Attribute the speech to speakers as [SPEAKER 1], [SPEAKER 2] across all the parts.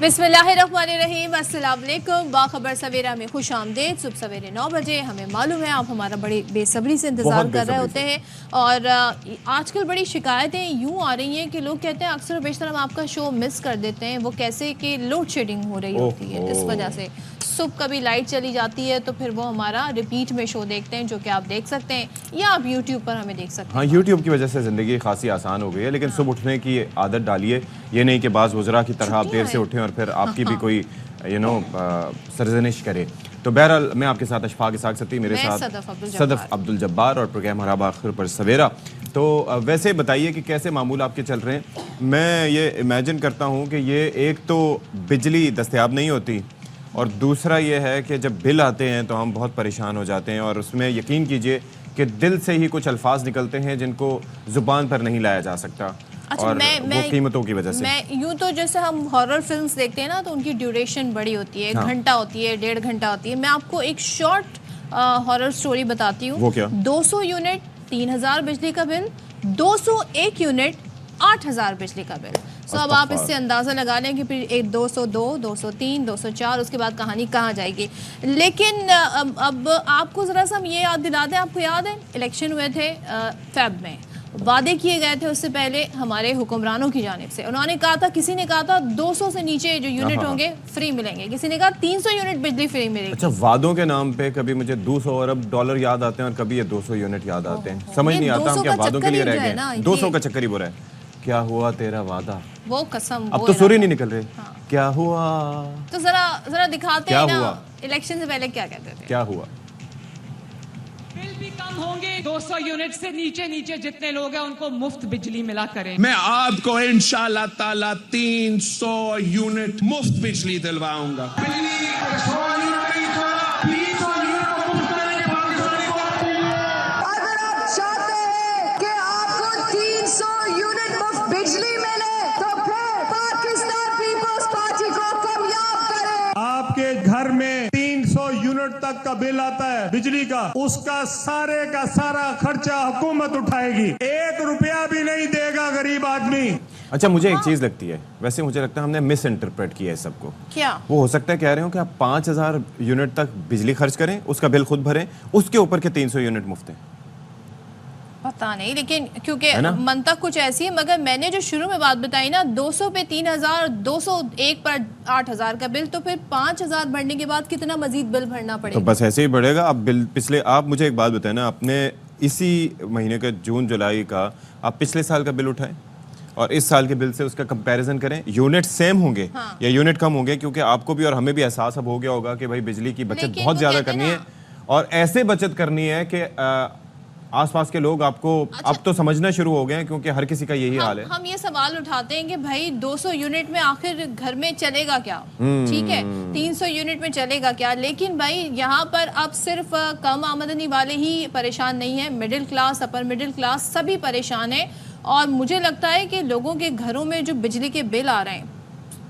[SPEAKER 1] बिस्मिल्लाहिर्रहमानिर्रहीम, अस्सलाम वालेकुम। बाखबर सवेरा में खुश आमदेद। सुबह सवेरे 9 बजे हमें मालूम है आप हमारा बड़ी बेसब्री से इंतज़ार कर रहे होते हैं और आजकल बड़ी शिकायतें यूँ आ रही हैं कि लोग कहते हैं अक्सर बेशतर हम आपका शो मिस कर देते हैं। वो कैसे कि लोड शेडिंग हो रही होती है, इस वजह से सुबह कभी लाइट चली जाती है तो फिर वो हमारा रिपीट में शो देखते हैं, जो कि आप देख सकते हैं या आप यूट्यूब पर हमें देख सकते हैं।
[SPEAKER 2] हाँ, यूट्यूब की वजह से ज़िंदगी खासी आसान हो गई है, लेकिन सुबह उठने की आदत डालिए। ये नहीं कि बाज़ वज़रा की तरह आप देर से उठें और फिर आपकी भी कोई सरजनिश करे। तो बहरहाल मैं आपके साथ अशफाक इसाक सती, मेरे साथ सदफ अब्दुल जब्बार और प्रोग्राम हराबा आखिर पर सवेरा। तो वैसे बताइए कि कैसे मामूल आपके चल रहे हैं। मैं ये इमेजिन करता हूँ कि ये एक तो बिजली दस्तयाब नहीं होती और दूसरा ये है कि जब बिल आते हैं तो हम बहुत परेशान हो जाते हैं और उसमें यकीन कीजिए कि दिल से ही कुछ अल्फाज निकलते हैं जिनको ज़ुबान पर नहीं लाया जा सकता।
[SPEAKER 1] अच्छा,
[SPEAKER 2] और वो कीमतों की वजह से
[SPEAKER 1] मैं यूँ तो जैसे हम हॉरर फिल्म्स देखते हैं ना तो उनकी ड्यूरेशन बड़ी होती है, 1 घंटा होती है, 1.5 घंटा होती है। मैं आपको एक शॉर्ट हॉरर स्टोरी बताती हूँ।
[SPEAKER 2] वो क्या?
[SPEAKER 1] 200 यूनिट 3000 बिजली का बिल, 201 यूनिट 8000 बिजली का बिल। सो अब आप इससे अंदाज़ा लगा लें कि फिर एक 202, 203, 204 उसके बाद कहानी कहाँ जाएगी। लेकिन अब आपको ज़रा सा हम ये याद दिला दें, आपको याद है इलेक्शन हुए थे फेब में, वादे किए गए थे उससे पहले हमारे हुक्मरानों की जानिब से। उन्होंने कहा था, किसी ने कहा था 200 से नीचे जो यूनिट होंगे फ्री मिलेंगे, किसी ने कहा 300 यूनिट बिजली फ्री मिलेगी।
[SPEAKER 2] अच्छा, वादों के नाम पे कभी मुझे 200 अरब डॉलर याद आते हैं और कभी ये 200 यूनिट याद आते हैं। समझ नहीं आता हम क्या वादों के लिए रह गए। 200 का चक्कर ही बुरा है। क्या हुआ तेरा वादा,
[SPEAKER 1] वो कसम,
[SPEAKER 2] अब तो सुर ही नहीं निकल रहे। क्या हुआ,
[SPEAKER 1] तो जरा दिखाते हैं ना इलेक्शन से पहले क्या कहते थे।
[SPEAKER 2] क्या हुआ?
[SPEAKER 3] बिल भी कम होंगे, 200 यूनिट से नीचे जितने लोग हैं उनको मुफ्त बिजली मिला करें।
[SPEAKER 4] मैं आपको इंशाल्लाह ताला 300 यूनिट मुफ्त बिजली दिलवाऊंगा।
[SPEAKER 5] अगर आप चाहते हैं कि आपको 300 यूनिट मुफ्त बिजली मिले तो फिर पाकिस्तान पीपल्स पार्टी को कामयाब करें।
[SPEAKER 6] आपके घर में 300 यूनिट तक का बिल आता है बिजली का, उसका सारे का सारा खर्चा हुकूमत उठाएगी, 1 रुपया भी नहीं देगा गरीब आदमी।
[SPEAKER 2] अच्छा, मुझे एक चीज़ लगती है, वैसे मुझे लगता है हमने मिस इंटरप्रेट किया है सबको।
[SPEAKER 1] क्या
[SPEAKER 2] वो हो सकता है कह रहे हो कि आप 5000 यूनिट तक बिजली खर्च करें, उसका बिल खुद भरें, उसके ऊपर के 300 यूनिट मुफ्त हैं।
[SPEAKER 1] पता नहीं, लेकिन क्योंकि मंतक कुछ ऐसी है। मगर मैंने जो शुरू में बात बताई ना, 200 पे 3000, 201 पर 8000 का बिल, तो फिर 5000 भरने के बाद कितना मजीद बिल भरना पड़ेगा?
[SPEAKER 2] तो बस ऐसे ही बढ़ेगा। आप बिल पिछले, आप मुझे एक बात बताएं ना, आपने इसी महीने का जून जुलाई का आप पिछले साल का बिल उठाएं और इस साल के बिल से उसका कंपैरिजन करें। यूनिट सेम होंगे या यूनिट कम होंगे, क्योंकि आपको भी और हमें भी एहसास अब हो गया होगा कि भाई बिजली की बचत बहुत ज़्यादा करनी है और ऐसे बचत करनी है कि आसपास के लोग आपको अब तो समझना शुरू हो गए हैं, क्योंकि हर किसी का यही हाल है।
[SPEAKER 1] हम ये सवाल उठाते हैं कि भाई 200 यूनिट में आखिर घर में चलेगा क्या? ठीक है, 300 यूनिट में चलेगा क्या? लेकिन भाई यहाँ पर अब सिर्फ कम आमदनी वाले ही परेशान नहीं है, middle class, upper middle class सभी परेशान है। और मुझे लगता है कि लोगों के घरों में जो बिजली के बिल आ रहे हैं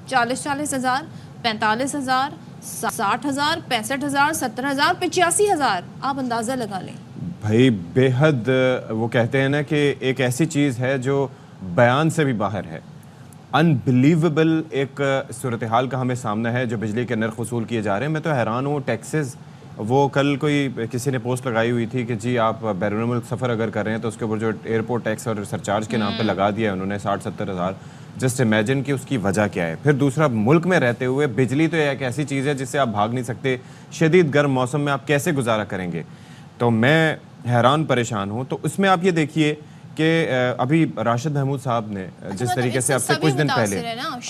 [SPEAKER 1] 40-40 हज़ार, 45 हज़ार, 60 हज़ार, 65 हज़ार, 70 हज़ार, 85 हज़ार, आप अंदाज़ा लगा लें
[SPEAKER 2] भाई। बेहद वो कहते हैं ना कि एक ऐसी चीज़ है जो बयान से भी बाहर है। अनबिलीवेबल एक सूरत हाल का हमें सामना है जो बिजली के नर्ख वसूल किए जा रहे हैं। मैं तो हैरान हूँ। टैक्सेस, वो कल कोई किसी ने पोस्ट लगाई हुई थी कि जी आप बैरून मुल्क सफ़र अगर कर रहे हैं तो उसके ऊपर जो एयरपोर्ट टैक्स और सरचार्ज के नाम पे लगा दिया है उन्होंने 60-70 हज़ार। जस्ट इमेजिन कि उसकी वजह क्या है। फिर दूसरा, मुल्क में रहते हुए बिजली तो एक ऐसी चीज़ है जिससे आप भाग नहीं सकते। शदीद गर्म मौसम में आप कैसे गुजारा करेंगे? तो मैं हैरान परेशान हूँ। तो उसमें आप ये देखिए कि अभी राशिद महमूद साहब ने जिस तरीके से आपसे कुछ दिन पहले,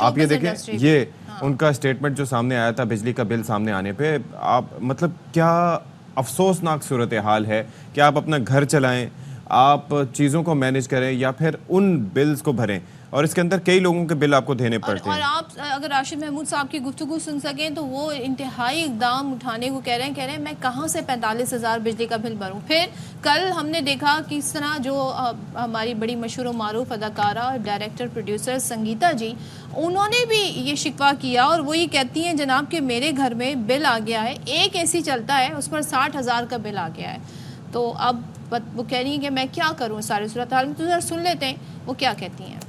[SPEAKER 2] आप ये देखें, ये उनका स्टेटमेंट जो सामने आया था बिजली का बिल सामने आने पे, आप मतलब क्या अफसोसनाक सूरत हाल है कि आप अपना घर चलाएं, आप चीज़ों को मैनेज करें या फिर उन बिल्स को भरें और इसके अंदर कई लोगों के बिल आपको देने पड़ते हैं।
[SPEAKER 1] और आप अगर राशिद महमूद साहब की गुफ्तगू सुन सकें तो वो इंतहाई इकदाम उठाने को कह रहे हैं मैं कहाँ से 45 हज़ार बिजली का बिल भरूं। फिर कल हमने देखा कि इस तरह जो हमारी बड़ी मशहूर और मारूफ अदाकारा, डायरेक्टर, प्रोड्यूसर संगीता जी, उन्होंने भी ये शिकवा किया और वो ये कहती हैं जनाब कि मेरे घर में बिल आ गया है, एक एसी चलता है उस पर 60 हज़ार का बिल आ गया है। तो अब वो कह रही हैं कि मैं क्या करूँ सारी सूरत हाल में। तो ज़रा सुन लेते हैं वो क्या कहती हैं।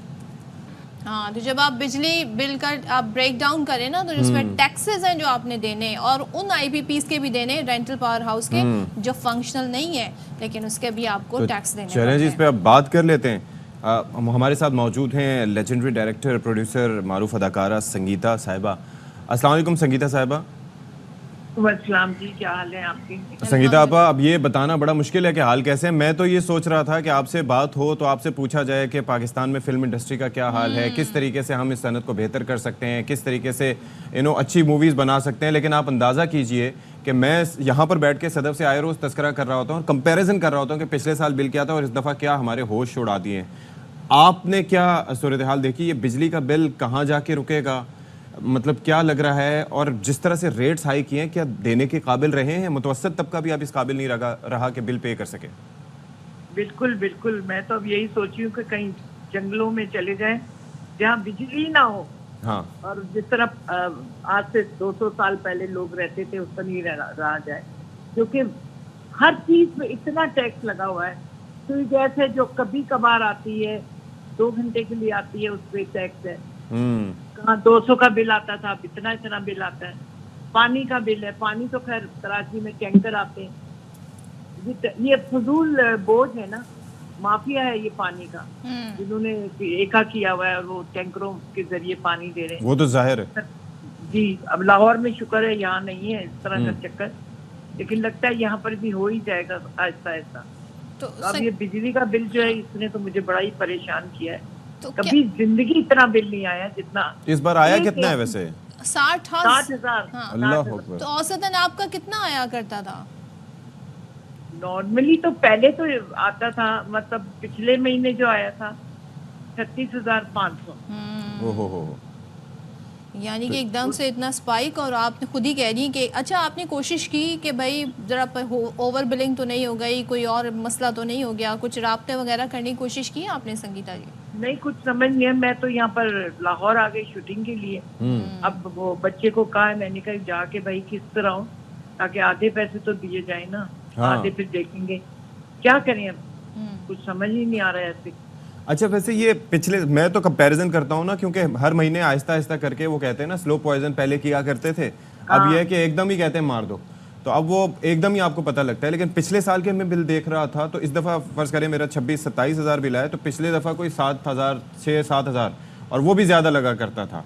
[SPEAKER 1] हाँ, तो जब आप बिजली बिल का आप ब्रेक डाउन करें ना, तो जिसमें टैक्सेस हैं जो आपने देने और उन आईपीपीस के भी देने, रेंटल पावर हाउस के जो फंक्शनल नहीं है लेकिन उसके भी आपको टैक्स देने
[SPEAKER 2] चलें
[SPEAKER 1] पड़ते
[SPEAKER 2] जी,
[SPEAKER 1] हैं।
[SPEAKER 2] इस पे अब बात कर लेते हैं। हम हमारे साथ मौजूद हैं लेजेंडरी डायरेक्टर प्रोड्यूसर मारूफ अदाकारा संगीता साहिबा। अस्सलाम वालेकुम संगीता साहिबा।
[SPEAKER 7] वालेकुम जी, क्या हाल है आपके?
[SPEAKER 2] संगीता आपा, अब ये बताना बड़ा मुश्किल है कि हाल कैसे है। मैं तो ये सोच रहा था कि आपसे बात हो तो आपसे पूछा जाए कि पाकिस्तान में फिल्म इंडस्ट्री का क्या हाल है, किस तरीके से हम इस सनत को बेहतर कर सकते हैं, किस तरीके से अच्छी मूवीज़ बना सकते हैं। लेकिन आप अंदाज़ा कीजिए कि मैं यहाँ पर बैठ के सदफ से आए रोज़ तस्करा कर रहा होता हूँ और कंपैरिजन कर रहा होता हूँ कि पिछले साल बिल क्या था और इस दफ़ा क्या हमारे होश उड़ा दिए हैं। आपने क्या सूरत हाल देखी? ये बिजली का बिल कहाँ जाके रुकेगा, मतलब क्या लग रहा है? और जिस तरह से रेट्स हाई किए हैं, क्या देने के काबिल रहे हैं? मुतवस्सित तबका भी अब इस काबिल नहीं रहा कि बिल पे कर सके।
[SPEAKER 7] बिल्कुल बिल्कुल, मैं तो अब यही सोची हूँ कि कहीं जंगलों में चले जाएं जहाँ बिजली ना हो।
[SPEAKER 2] हाँ, और
[SPEAKER 7] जिस तरह आज से 200 साल पहले लोग रहते थे उस पर नहीं रहा जाए, क्योंकि हर चीज पे इतना टैक्स लगा हुआ है। तो गैस है जो कभी कभार आती है, 2 घंटे के लिए आती है, उस पर टैक्स है। कहाँ 200 का बिल आता था, अब इतना बिल आता है। पानी का बिल है, पानी तो खैर कराची में टैंकर आते हैं। ये फजूल बोझ है ना, माफिया है ये पानी का, जिन्होंने एका किया हुआ है और वो टैंकरों के जरिए पानी दे रहे हैं।
[SPEAKER 2] वो तो जाहिर है
[SPEAKER 7] जी। अब लाहौर में शुक्र है यहाँ नहीं है इस तरह का चक्कर, लेकिन लगता है यहाँ पर भी हो ही जाएगा आहिस्ता आहिस्ता। तो अब ये बिजली का बिल जो है, इसने तो मुझे बड़ा ही परेशान किया है। तो कभी जिंदगी इतना बिल नहीं आया जितना
[SPEAKER 2] इस बार आया। कितना है वैसे?
[SPEAKER 7] 60,000।
[SPEAKER 2] अल्लाह अकबर।
[SPEAKER 1] तो औसतन आपका कितना आया करता था?
[SPEAKER 7] नॉर्मली तो पहले तो आता था, मतलब पिछले महीने जो आया था 36,500।
[SPEAKER 2] ओहो,
[SPEAKER 1] यानी कि एकदम से इतना स्पाइक। और आपने खुद ही कह रही कि अच्छा, आपने कोशिश की कि भाई जरा ओवर बिलिंग तो नहीं हो गई, कोई और मसला तो नहीं हो गया, कुछ राब्ते वगैरह करने की कोशिश की आपने संगीता जी?
[SPEAKER 7] नहीं, कुछ समझ नहीं है। मैं तो यहाँ पर लाहौर आ गई शूटिंग के लिए। अब वो बच्चे को कहा है, मैंने कहा जाके भाई किस तरह हो, ताकि आधे पैसे तो दिए जाए ना।
[SPEAKER 2] हाँ।
[SPEAKER 7] आधे फिर देखेंगे क्या करें। अब कुछ समझ ही नहीं आ रहा है ऐसे।
[SPEAKER 2] अच्छा, वैसे ये पिछले, मैं तो कंपैरिजन करता हूँ ना, क्योंकि हर महीने आहिस्ता आहिस्ता करके वो कहते हैं ना, स्लो पॉइजन पहले किया करते थे, अब ये है कि एकदम ही कहते हैं मार दो, तो अब वो एकदम ही आपको पता लगता है। लेकिन पिछले साल के मैं बिल देख रहा था, तो इस दफ़ा फर्ज करें मेरा 26-27 हज़ार बिल आया, तो पिछले दफ़ा कोई 7,000, 6-7 हज़ार, और वो भी ज़्यादा लगा करता था।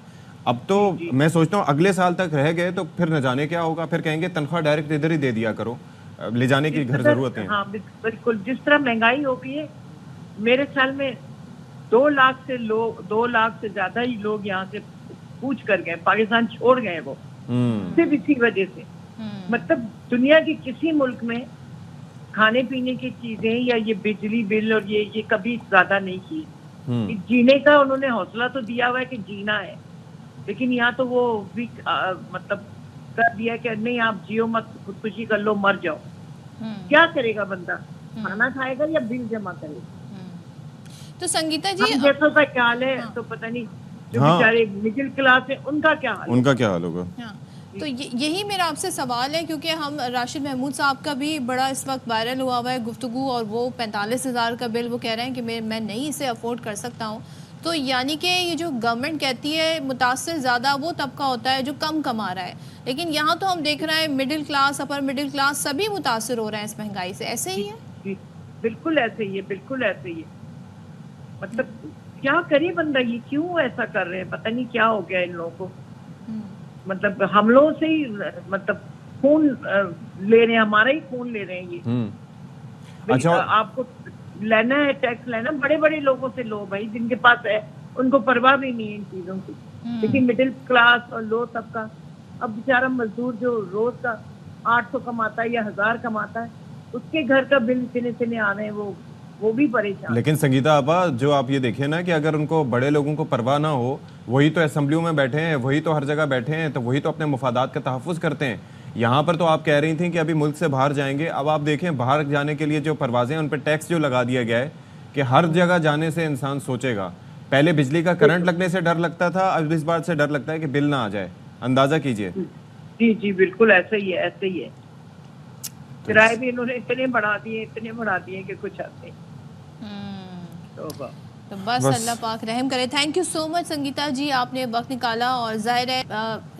[SPEAKER 2] अब तो मैं सोचता हूँ अगले साल तक रह गए तो फिर न जाने क्या होगा। फिर कहेंगे तनख्वाह डायरेक्ट इधर ही दे दिया करो, ले जाने की घर जरूरत है।
[SPEAKER 7] हाँ बिल्कुल, जिस तरह महंगाई हो गई है, मेरे ख्याल में 2 लाख से ज्यादा ही लोग यहाँ से कूच कर गए, पाकिस्तान छोड़ गए वो, सिर्फ इसी वजह से। मतलब दुनिया के किसी मुल्क में खाने पीने की चीजें या ये बिजली बिल और ये कभी ज्यादा नहीं किए। जीने का उन्होंने हौसला तो दिया हुआ है कि जीना है, लेकिन यहाँ तो वो भी मतलब कर दिया कि नहीं आप जियो मत, खुदकुशी कर लो, मर जाओ। क्या करेगा बंदा? खाना खाएगा या बिल जमा करेगा?
[SPEAKER 1] तो संगीता जी,
[SPEAKER 7] हम जैसों का क्या हाल है तो पता नहीं, जो बेचारे मिडिल क्लास है उनका क्या हाल,
[SPEAKER 2] उनका क्या हाल होगा।
[SPEAKER 1] हाँ, तो यही मेरा आपसे सवाल है, क्योंकि हम राशिद महमूद साहब का भी बड़ा इस वक्त वायरल हुआ है गुफ्तगू, और वो 45,000 का बिल वो कह रहे हैं कि मैं नहीं इसे अफोर्ड कर सकता हूँ। तो यानी कि ये जो गवर्नमेंट कहती है मुतासिर ज़्यादा वो तबका होता है जो कम कमा रहा है, लेकिन यहाँ तो हम देख रहे हैं middle class, upper middle class सभी मुतासिर हो रहे हैं इस महंगाई से। ऐसे ही है?
[SPEAKER 7] बिल्कुल ऐसे ही है, बिल्कुल ऐसे ही है। मतलब क्या करे बंदा, ये क्यों ऐसा कर रहे हैं, पता नहीं क्या हो गया इन लोगों को। मतलब हम लोगों से ही मतलब खून ले रहे हैं, हमारा ही खून ले रहे हैं ये।
[SPEAKER 2] अच्छा,
[SPEAKER 7] आपको लेना है टैक्स लेना, बड़े बड़े लोगों से लो भाई, जिनके पास है उनको परवाह भी नहीं है इन चीजों की। लेकिन मिडिल क्लास और लो तबका, अब बेचारा मजदूर जो रोज का 800 कमाता है या 1000 कमाता है, उसके घर का बिल इतने आ रहे हैं, वो भी परेशान।
[SPEAKER 2] लेकिन संगीता आपा, जो आप ये देखिए ना कि अगर उनको बड़े लोगों को परवाह ना हो, वही तो असेंबलियों में बैठे हैं, वही तो हर जगह बैठे हैं, तो वही तो अपने मुफादात का तहफ़्फ़ुज़ करते हैं। यहाँ पर तो आप कह रही थी कि अभी मुल्क से बाहर जाएंगे, अब आप देखें बाहर जाने के लिए जो परवाज़ें हैं उन पर टैक्स जो लगा दिया गया है कि हर जगह जाने से इंसान सोचेगा। पहले बिजली का करंट लगने से डर लगता था, अब इस बात से डर लगता है कि बिल ना आ जाए। अंदाज़ा कीजिए।
[SPEAKER 7] जी जी बिल्कुल ऐसे ही है, ऐसे ही है। किराए भी इन्होंने इतने बढ़ा दिए कि कुछ आते।
[SPEAKER 1] तो बस अल्लाह पाक रहम करे। Thank you so much Sangeeta ji, आपने वक्त निकाला। और जाहिर है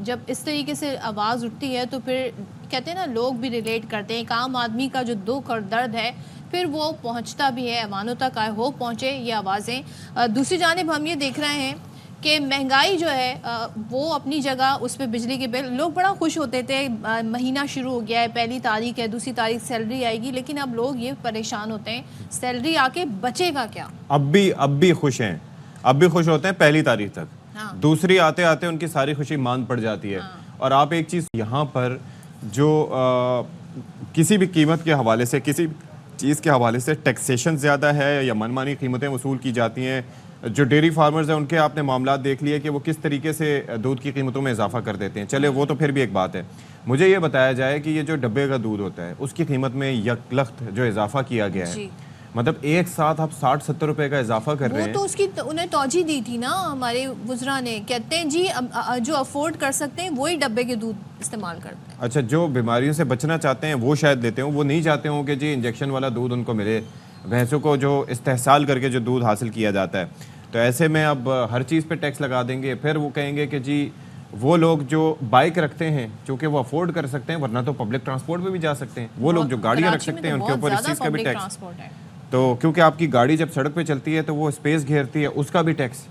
[SPEAKER 1] जब इस तरीके से आवाज़ उठती है तो फिर कहते हैं ना, लोग भी रिलेट करते हैं। एक आम आदमी का जो दुख और दर्द है फिर वो पहुंचता भी है ऐवानों तक। आई होप पहुंचे ये आवाज़ें। दूसरी जानिब हम ये देख रहे हैं कि महंगाई जो है वो अपनी जगह, उस पर बिजली के बिल, लोग बड़ा खुश होते थे। महीना शुरू हो गया है, 1 तारीख है, 2 तारीख सैलरी आएगी, लेकिन अब लोग ये परेशान होते हैं सैलरी आके बचेगा क्या।
[SPEAKER 2] अब भी खुश हैं, अब भी खुश होते हैं 1 तारीख तक।
[SPEAKER 1] हाँ।
[SPEAKER 2] दूसरी आते आते उनकी सारी खुशी मान पड़ जाती है।
[SPEAKER 1] हाँ।
[SPEAKER 2] और आप एक चीज़ यहाँ पर जो किसी भी कीमत के हवाले से, किसी चीज़ के हवाले से टैक्सेशन ज़्यादा है या मनमानी कीमतें वसूल की जाती हैं। जो डेयरी फार्मर्स हैं उनके आपने मामला देख लिए कि वो किस तरीके से दूध की कीमतों में इजाफा कर देते हैं। चले वो तो फिर भी एक बात है। मुझे ये बताया जाए कि ये जो डब्बे का दूध होता है उसकी कीमत में यकलख्त जो इजाफा किया गया है, मतलब एक साथ आप 60-70 रुपए का इजाफा कर रहे हैं।
[SPEAKER 1] वो तो उसकी उन्हें तौजी दी थी ना हमारे वुज़रा ने, कहते हैं जी जो अफोर्ड कर सकते हैं वही डब्बे के दूध इस्तेमाल करते हैं।
[SPEAKER 2] अच्छा, जो बीमारियों से बचना चाहते हैं वो शायद लेते हो, वो नहीं चाहते हों कि जी इंजेक्शन वाला दूध उनको मिले, भैंसों को जो इस्तेहसाल करके जो दूध हासिल किया जाता है। तो ऐसे में अब हर चीज़ पे टैक्स लगा देंगे। फिर वो कहेंगे कि जी वो लोग जो बाइक रखते हैं चूँकि वो अफोर्ड कर सकते हैं, वरना तो पब्लिक ट्रांसपोर्ट पे भी जा सकते हैं, वो लोग जो गाड़ियाँ रख सकते हैं उनके ऊपर इस चीज़ का भी टैक्स। तो क्योंकि आपकी गाड़ी जब सड़क पे चलती है तो वो स्पेस घेरती है, उसका भी टैक्स।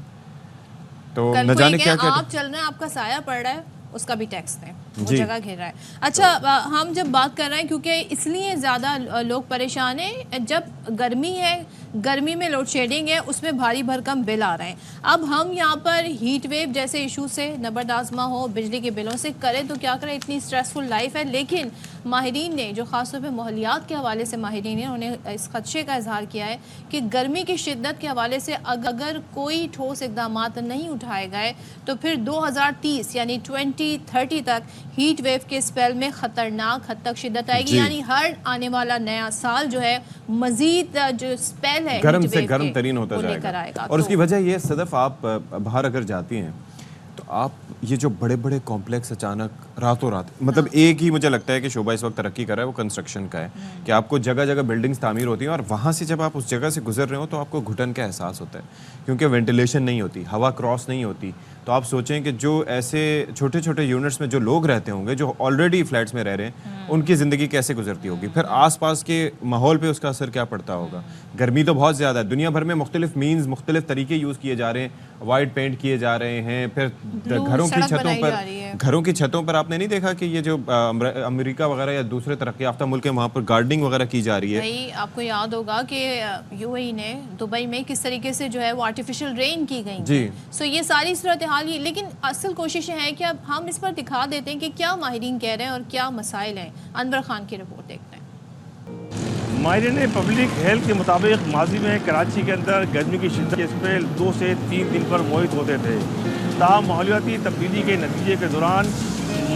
[SPEAKER 2] तो न जाने क्या क्या
[SPEAKER 1] आप चल रहे हैं, आपका साया पड़ रहा है, उसका भी टैक्स दें, वो जगह घेर रहा है। अच्छा, हम जब बात कर रहे हैं क्योंकि इसलिए ज़्यादा लोग परेशान हैं, जब गर्मी है, गर्मी में लोड शेडिंग है, उसमें भारी भरकम बिल आ रहे हैं। अब हम यहाँ पर हीट वेव जैसे इशू से नबरदाज़मा हो, बिजली के बिलों से करें तो क्या करें, इतनी स्ट्रेसफुल लाइफ है। लेकिन माहिरीन ने, जो ख़ासतौर पर माहौलियात के हवाले से माहिरीन हैं, उन्होंने इस खदशे का इजहार किया है कि गर्मी की शिद्दत के हवाले से अगर कोई ठोस इकदाम नहीं उठाए गए तो फिर 2030 यानी 2030 तक हीट वेव के स्पेल में ख़तरनाक हद तक शिद्दत आएगी। यानी हर आने वाला नया साल जो है मजीद जो स्पेल है
[SPEAKER 2] गर्म से गर्म तरीन होता जाएगा। और उसकी वजह ये सदफ, आप बाहर अगर जाती हैं तो आप ये जो बड़े बड़े कॉम्प्लेक्स अचानक रातों रात, मतलब एक ही मुझे लगता है कि शोबा इस वक्त तरक्की कर रहा है, वो कंस्ट्रक्शन का है कि आपको जगह जगह बिल्डिंग्स तामीर होती हैं और वहाँ से जब आप उस जगह से गुजर रहे हो तो आपको घुटन का एहसास होता है क्योंकि वेंटिलेशन नहीं होती, हवा क्रॉस नहीं होती। तो आप सोचें कि जो ऐसे छोटे छोटे यूनिट्स में जो लोग रहते होंगे, जो ऑलरेडी फ्लैट्स में रह रहे हैं, उनकी ज़िंदगी कैसे गुजरती होगी, फिर आसपास के माहौल पे उसका असर क्या पड़ता होगा। गर्मी तो बहुत ज़्यादा है, दुनिया भर में मुख्तलिफ मीन्स, मुख्तलिफ तरीके यूज़ किए जा रहे हैं, वाइट पेंट किए जा रहे हैं, फिर घरों की छतों पर आपने नहीं देखा कि ये जो अमेरिका वगैरह या दूसरे तरक्की याफ्ता मुल्क है वहाँ पर गार्डनिंग वगैरह की जा रही है।
[SPEAKER 1] भाई आपको याद होगा कि यूएई ने दुबई में किस तरीके से जो है वो आर्टिफिशियल रेन की गई जी। सो ये सारी सूरत हाल ही, लेकिन असल कोशिश है कि अब हम इस पर दिखा देते हैं कि क्या माहिरीन कह रहे हैं और क्या मसाइल हैं। अनवर खान की रिपोर्ट देखते हैं।
[SPEAKER 8] माहिरीन पब्लिक हेल्थ के मुताबिक माजी में कराची के अंदर गर्मी की शिद्दत के स्पेल 2 से 3 दिन पर मोहित होते थे। ताहम माहौलियाती तब्दीली के नतीजे के दौरान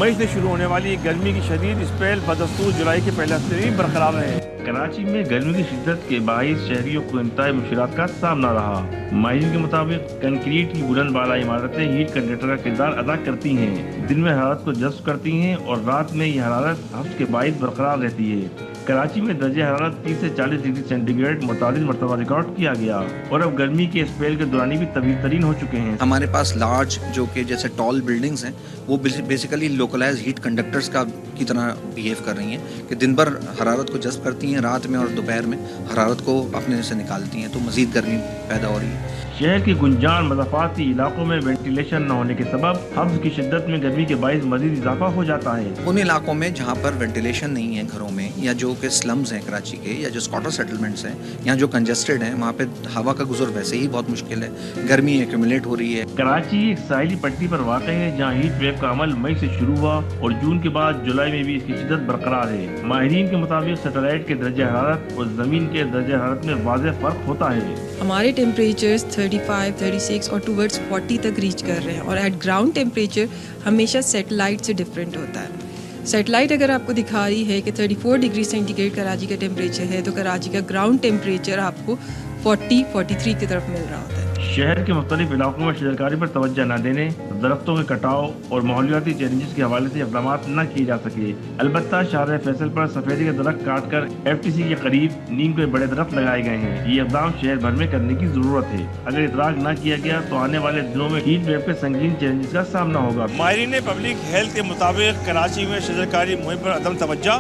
[SPEAKER 8] मई से शुरू होने वाली गर्मी की शदीद स्पेल बदस्तूर जुलाई के पहले हफ्ते भी बरकरार रहे। कराची में गर्मी की शिद्दत के बाइस शहरियों को इंतहाई मुश्किलात का सामना रहा। माहिरीन के मुताबिक कंक्रीट की बुलंद बाला इमारतें हीट कंडक्टर का किरदार अदा करती हैं, दिन में हरारत को जज्ब करती हैं और रात में यह हरारत हफ्स के बाइस बरकरार रहती है। कराची में दर्जे हरारत 30 से 40 डिग्री सेंटीग्रेड मुतादिल मरतबा रिकॉर्ड किया गया और अब गर्मी के स्पेल के दौरान भी तवील तरीन हो चुके हैं।
[SPEAKER 9] हमारे पास लार्ज जो कि जैसे टॉल बिल्डिंग्स हैं वो बेसिकली लोकलाइज हीट कंडक्टर्स की तरह बिहेव कर रही हैं कि दिन भर हरारत को जज्ब करती हैं, रात में और दोपहर में हरारत को अपने से निकालती हैं, तो मजीद गर्मी पैदा हो रही है।
[SPEAKER 8] शहर के गुंजान मज़ाफ़ाती इलाकों में वेंटिलेशन न होने के सबब हब्स की शिद्दत में गर्मी के बाइस मजीद इजाफा हो जाता है।
[SPEAKER 9] उन इलाकों में जहाँ पर वेंटिलेशन नहीं है घरों में, या जो कि स्लम्स हैं कराची के, या जो स्क्वाटर सेटलमेंट्स हैं या जो कंजेस्टेड हैं, वहाँ पे हवा का गुजर वैसे ही बहुत मुश्किल है, गर्मी एक्यूमुलेट हो रही है।
[SPEAKER 8] कराची एक साहिली पट्टी पर वाक़ है जहाँ हीट वेव का अमल मई से शुरू हुआ और जून के बाद जुलाई में भी इसकी शिद्दत बरकरार है। माहिरीन के मुताबिक सैटेलाइट के दर्जे हरारत और ज़मीन के दर्जे हरारत में वाज़ेह फ़र्क होता है।
[SPEAKER 10] हमारे टेम्परेचर्स 35, 36 और टूवर्ड्स 40 तक रीच कर रहे हैं और एट ग्राउंड टेम्परेचर हमेशा सैटेलाइट से डिफरेंट होता है। सैटेलाइट अगर आपको दिखा रही है कि 34 डिग्री सेंटीग्रेड कराची का टेम्परेचर है, तो कराची का ग्राउंड टेम्परेचर आपको 40-43 की तरफ मिल रहा होता है।
[SPEAKER 8] शहर के मुख्तलिफ इलाकों में शजरकारी पर तवज्जो न देने, दरख्तों के कटाव और माहौलियाती चैलेंजेस के हवाले से इक़दाम न किए जा सके। अलबत्ता शाहर फैसल पर सफेदी के दरख्त काट कर FTC के करीब नीम के बड़े दरख्त लगाए गए हैं। ये इक़दाम शहर भर में करने की जरूरत है। अगर इतराक न किया गया तो आने वाले दिनों में हीट वेव के संगीन चैलेंजेस का सामना होगा। माहिरीन पब्लिक हेल्थ के मुताबिक कराची में शजरकारी मुहिम पर अदम तवज्जो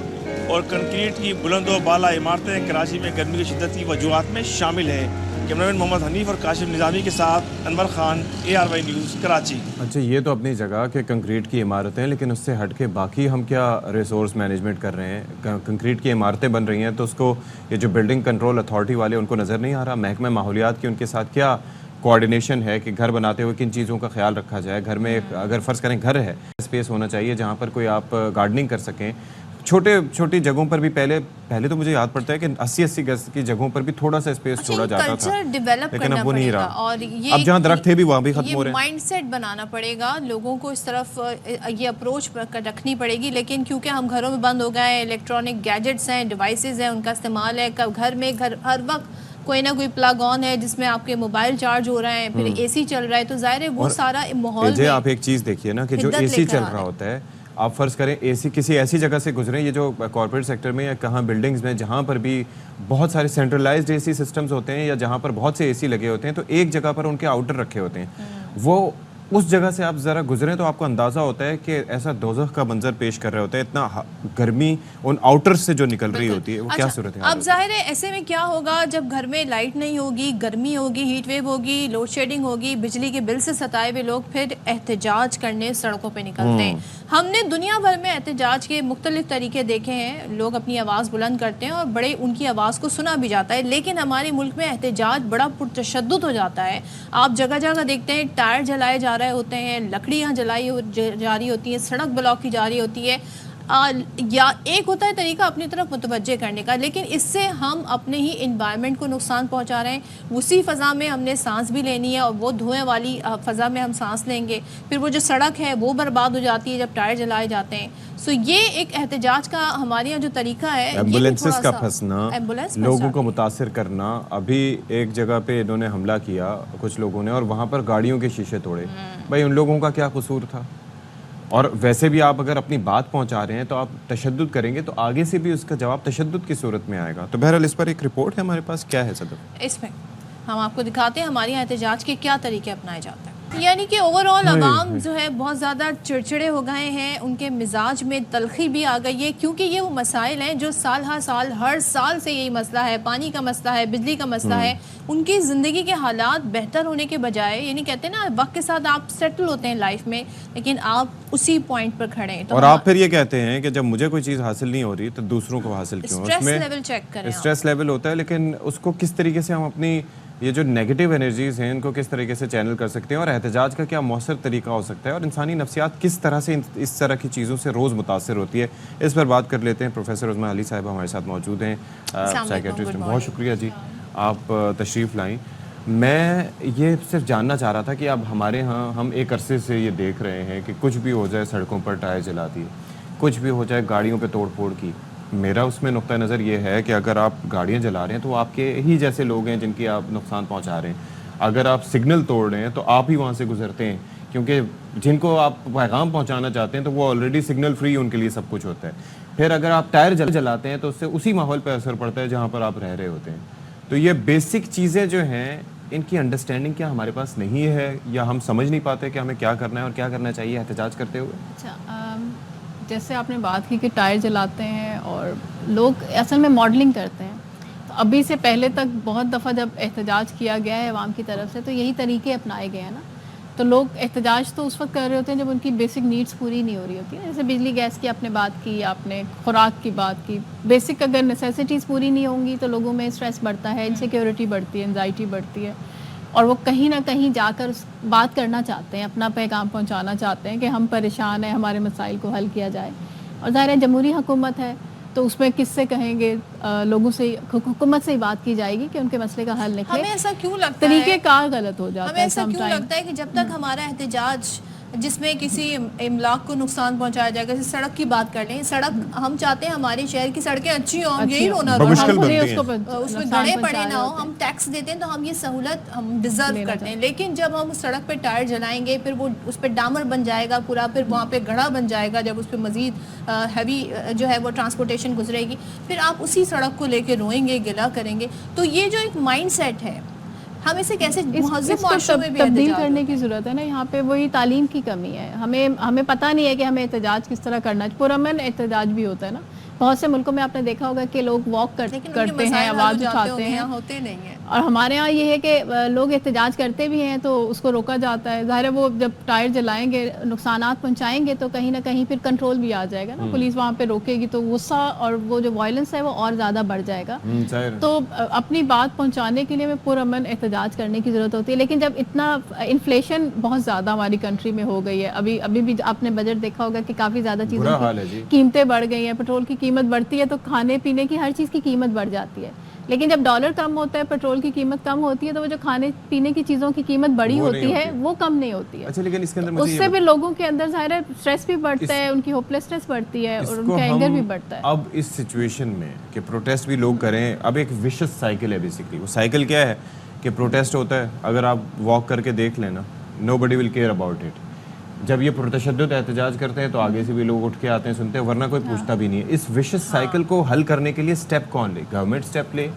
[SPEAKER 8] और कंक्रीट की बुलंद व बाला इमारतें कराची में गर्मी की शिद्दत की वजूहात में शामिल हैं। कैमरामैन मोहम्मद हनीफ और काशिफ निज़ामी के साथ अनवर खान, ARY न्यूज़, कराची।
[SPEAKER 2] अच्छा, ये तो अपनी जगह के कंक्रीट की इमारतें हैं, लेकिन उससे हट के बाकी हम क्या रिसोर्स मैनेजमेंट कर रहे हैं? कंक्रीट की इमारतें बन रही हैं तो उसको ये जो बिल्डिंग कंट्रोल अथॉरिटी वाले उनको नज़र नहीं आ रहा? महकमा माहौलियात की उनके साथ क्या कोऑर्डिनेशन है कि घर बनाते हुए किन चीज़ों का ख्याल रखा जाए? घर में अगर फ़र्ज़ करें घर है, स्पेस होना चाहिए जहाँ पर कोई आप गार्डनिंग कर सकें। छोटी जगहों पर भी पहले तो मुझे याद पड़ता है कि 80 गज की जगहों पर भी थोड़ा सा स्पेस छोड़ा जाता था, लेकिन अब वो नहीं रहा।
[SPEAKER 1] और ये
[SPEAKER 2] अब जहाँ दरख्त थे भी वहाँ भी खत्म हो रहे हैं।
[SPEAKER 1] माइंडसेट बनाना पड़ेगा लोगों को, इस तरफ ये अप्रोच रखनी पड़ेगी। लेकिन क्योंकि हम घरों में बंद हो गए हैं, इलेक्ट्रॉनिक गैजेट्स हैं, डिवाइसेस हैं, उनका इस्तेमाल है, घर हर वक्त कोई ना कोई प्लग ऑन है जिसमें आपके मोबाइल चार्ज हो रहे हैं, फिर AC चल रहा है, तो जाहिर है वो सारा माहौल में
[SPEAKER 2] आप एक चीज़ देखिए ना कि जो AC चल रहा होता है, आप फ़र्ज़ करें AC किसी ऐसी जगह से गुजरें, ये जो कॉर्पोरेट सेक्टर में या कहाँ बिल्डिंग्स में जहाँ पर भी बहुत सारे सेंट्रलाइज्ड AC सिस्टम्स होते हैं या जहाँ पर बहुत से AC लगे होते हैं, तो एक जगह पर उनके आउटर रखे होते हैं। वो उस जगह से आप ज़रा गुजरें तो आपको अंदाज़ा होता है कि ऐसा दोज़ख का मंजर पेश कर रहे होते हैं। इतना गर्मी उन आउटर से जो निकल रही होती है, वो क्या सूरत है?
[SPEAKER 1] अब जाहिर है ऐसे में क्या होगा, जब घर में लाइट नहीं होगी, गर्मी होगी, हीट वेव होगी, लोड शेडिंग होगी, बिजली के बिल से सताए हुए लोग फिर एहतजाज करने सड़कों पे निकलते हैं। हमने दुनिया भर में एहतजाज के मुख्तलिफ तरीके देखे हैं। लोग अपनी आवाज़ बुलंद करते हैं और बड़े उनकी आवाज़ को सुना भी जाता है, लेकिन हमारे मुल्क में एहतजाज बड़ा पुरतशद्दुद हो जाता है। आप जगह जगह देखते हैं टायर जलाए जा रहे होते हैं, लकड़ियाँ जलाई जा रही होती हैं, सड़क ब्लॉक की जा रही होती है। या एक होता है तरीका अपनी तरफ मुतवज्जे करने का, लेकिन इससे हम अपने ही इन्वायरमेंट को नुकसान पहुंचा रहे हैं। उसी फ़ज़ा में हमने सांस भी लेनी है और वो धुएं वाली फ़ज़ा में हम सांस लेंगे, फिर वो जो सड़क है वो बर्बाद हो जाती है जब टायर जलाए जाते हैं। सो ये एक एहतजाज का हमारे यहाँ जो तरीका है,
[SPEAKER 2] एम्बुलेंसेस का फंसना, लोगों को मुतासिर करना। अभी एक जगह पे इन्होंने हमला किया कुछ लोगों ने और वहाँ पर गाड़ियों के शीशे तोड़े। भाई उन लोगों का क्या कसूर था? और वैसे भी आप अगर अपनी बात पहुंचा रहे हैं तो आप तशद्दुद करेंगे तो आगे से भी उसका जवाब तशद्दुद की सूरत में आएगा। तो बहरहाल इस पर एक रिपोर्ट है हमारे पास, क्या है सदर?
[SPEAKER 1] इसमें हम आपको दिखाते हैं हमारे यहाँ एहतजाज के क्या तरीके अपनाए जाते हैं। यानी कि ओवरऑल अवाम जो है बहुत ज़्यादा चिड़चिड़े हो गए हैं, उनके मिजाज में तलखी भी आ गई है, क्योंकि ये वो मसाइल हैं जो साल हर साल से यही मसला है। पानी का मसला है, बिजली का मसला है। उनकी ज़िंदगी के हालात बेहतर होने के बजाय, यानी कहते हैं ना वक्त के साथ आप सेटल होते हैं लाइफ में, लेकिन आप उसी पॉइंट पर खड़े हैं। तो
[SPEAKER 2] और आप फिर ये कहते हैं कि जब मुझे कोई चीज़ हासिल नहीं हो रही तो दूसरों को हासिल क्यों?
[SPEAKER 1] स्ट्रेस लेवल चेक करें।
[SPEAKER 2] स्ट्रेस लेवल होता है, लेकिन उसको किस तरीके से हम अपनी ये जो नेगेटिव एनर्जीज हैं इनको किस तरीके से चैनल कर सकते हैं और एहतजाज का क्या मौसर तरीका हो सकता है और इंसानी नफ्सियात किस तरह से इस तरह की चीज़ों से रोज़ मुतासर होती है, इस पर बात कर लेते हैं। प्रोफेसर उस्मा अली साहब हमारे साथ मौजूद हैं, साइकेट्रिस्ट। बहुत शुक्रिया जी आप तशरीफ़ लाई। मैं ये सिर्फ जानना चाह रहा था कि अब हमारे यहाँ हम एक अरसे से ये देख रहे हैं कि कुछ भी हो जाए सड़कों पर टायर जला दिए, कुछ भी हो जाए गाड़ियों पे तोड़ फोड़ की। मेरा उसमें नुक्ता नज़र ये है कि अगर आप गाड़ियाँ जला रहे हैं तो आपके ही जैसे लोग हैं जिनकी आप नुकसान पहुँचा रहे हैं। अगर आप सिग्नल तोड़ रहे हैं तो आप ही वहाँ से गुजरते हैं, क्योंकि जिनको आप पैगाम पहुँचाना चाहते हैं तो वो ऑलरेडी सिग्नल फ्री, उनके लिए सब कुछ होता है। फिर अगर आप टायर जलाते हैं तो उससे उसी माहौल पर असर पड़ता है जहाँ पर आप रह रहे होते हैं। तो ये बेसिक चीज़ें जो हैं इनकी अंडरस्टैंडिंग क्या हमारे पास नहीं है या हम समझ नहीं पाते कि हमें क्या करना है और क्या करना चाहिए एहतजाज करते हुए?
[SPEAKER 11] अच्छा, जैसे आपने बात की कि टायर जलाते हैं और लोग असल में मॉडलिंग करते हैं, तो अभी से पहले तक बहुत दफ़ा जब एहतजाज किया गया है अवाम की तरफ से तो यही तरीके अपनाए गए हैं ना। तो लोग एहतजाज तो उस वक्त कर रहे होते हैं जब उनकी बेसिक नीड्स पूरी नहीं हो रही होती है। जैसे बिजली गैस की आपने बात की, आपने खुराक की बात की। बेसिक अगर नेसेसिटीज़ पूरी नहीं होंगी तो लोगों में स्ट्रेस बढ़ता है, इनसिक्योरिटी बढ़ती है, एंजाइटी बढ़ती है और वो कहीं ना कहीं जाकर बात करना चाहते हैं, अपना पैगाम पहुंचाना चाहते हैं कि हम परेशान हैं, हमारे मसाइल को हल किया जाए। और ज़ाहिर है जमहूरी हुकूमत है तो उसमें किससे कहेंगे, लोगों से, हुकूमत से ही बात की जाएगी कि उनके मसले का हल निकले।
[SPEAKER 1] हमें ऐसा क्यों लगता है,
[SPEAKER 11] तरीके कार गलत हो जाता है,
[SPEAKER 1] हमें ऐसा क्यों लगता है कि जब तक हमारा एहतजाज जिसमें किसी इमलाक को नुकसान पहुंचाया जाएगा। जैसे सड़क की बात कर लें, सड़क हम चाहते हैं हमारे शहर की सड़कें अच्छी हों, यही होना
[SPEAKER 2] मुश्किल बनती है।
[SPEAKER 1] उसमें गड़े पड़े ना हो, हम टैक्स देते हैं तो हम ये सहूलत हम डिजर्व करते हैं। लेकिन जब हम उस सड़क पे टायर जलाएंगे, फिर वो उस पर डामर बन जाएगा पूरा, फिर वहाँ पे गड़ा बन जाएगा, जब उस पर मजीद हैवी जो है वो ट्रांसपोर्टेशन गुजरेगी, फिर आप उसी सड़क को लेके रोएंगे, गिला करेंगे। तो ये जो एक माइंड सेट है, हम इसे कैसे मुहज़्ज़ब में भी
[SPEAKER 11] तब्दील करने की ज़रूरत है ना। यहाँ पे वही तालीम की कमी है। हमें पता नहीं है कि हमें एहतजाज किस तरह करना है। पुरअमन एहतजाज भी होता है ना, बहुत से मुल्कों में आपने देखा होगा कि लोग वॉक करते हैं, आवाज़ उठाते हैं,
[SPEAKER 1] होते नहीं है।
[SPEAKER 11] और हमारे यहाँ ये है कि लोग एहतजाज करते भी हैं तो उसको रोका जाता है। ज़ाहिर है वो जब टायर जलाएंगे, नुकसानात पहुँचाएंगे तो कहीं ना कहीं फिर कंट्रोल भी आ जाएगा ना, पुलिस वहाँ पे रोकेगी तो गुस्सा और वो जो वायलेंस है वो और ज़्यादा बढ़ जाएगा। तो अपनी बात पहुँचाने के लिए हमें पुरअमन एहतजाज करने की ज़रूरत होती है। लेकिन जब इतना इन्फ्लेशन बहुत ज़्यादा हमारी कंट्री में हो गई है, अभी भी आपने बजट देखा होगा कि काफ़ी ज़्यादा चीज़ों की कीमतें बढ़ गई हैं। पेट्रोल की कीमत बढ़ती है तो खाने पीने की हर चीज़ की कीमत बढ़ जाती है। लेकिन जब डॉलर कम होता है, पेट्रोल की कीमत कम होती है, तो वो जो खाने पीने की चीज़ों की कीमत बड़ी होती है वो कम नहीं होती है।
[SPEAKER 2] अच्छा, लेकिन इसके अंदर
[SPEAKER 11] उससे भी लोगों के अंदर ज़ाहिर है स्ट्रेस भी बढ़ता है, उनकी होपलेसनेस बढ़ती है और उनका एंगर भी बढ़ता है।
[SPEAKER 2] अब इस सिचुएशन में कि प्रोटेस्ट भी लोग करें, अब एक विशस साइकिल है बेसिकली। वो साइकिल क्या है कि प्रोटेस्ट होता है, अगर आप वॉक करके देख लेना, nobody will care about it. जब ये पुरतशद्दुद एहतजाज करते हैं तो आगे से भी लोग उठ के आते हैं, सुनते हैं, वरना कोई पूछता भी नहीं है। इस विशस साइकिल को हल करने के लिए स्टेप कौन ले? गवर्नमेंट स्टेप ले,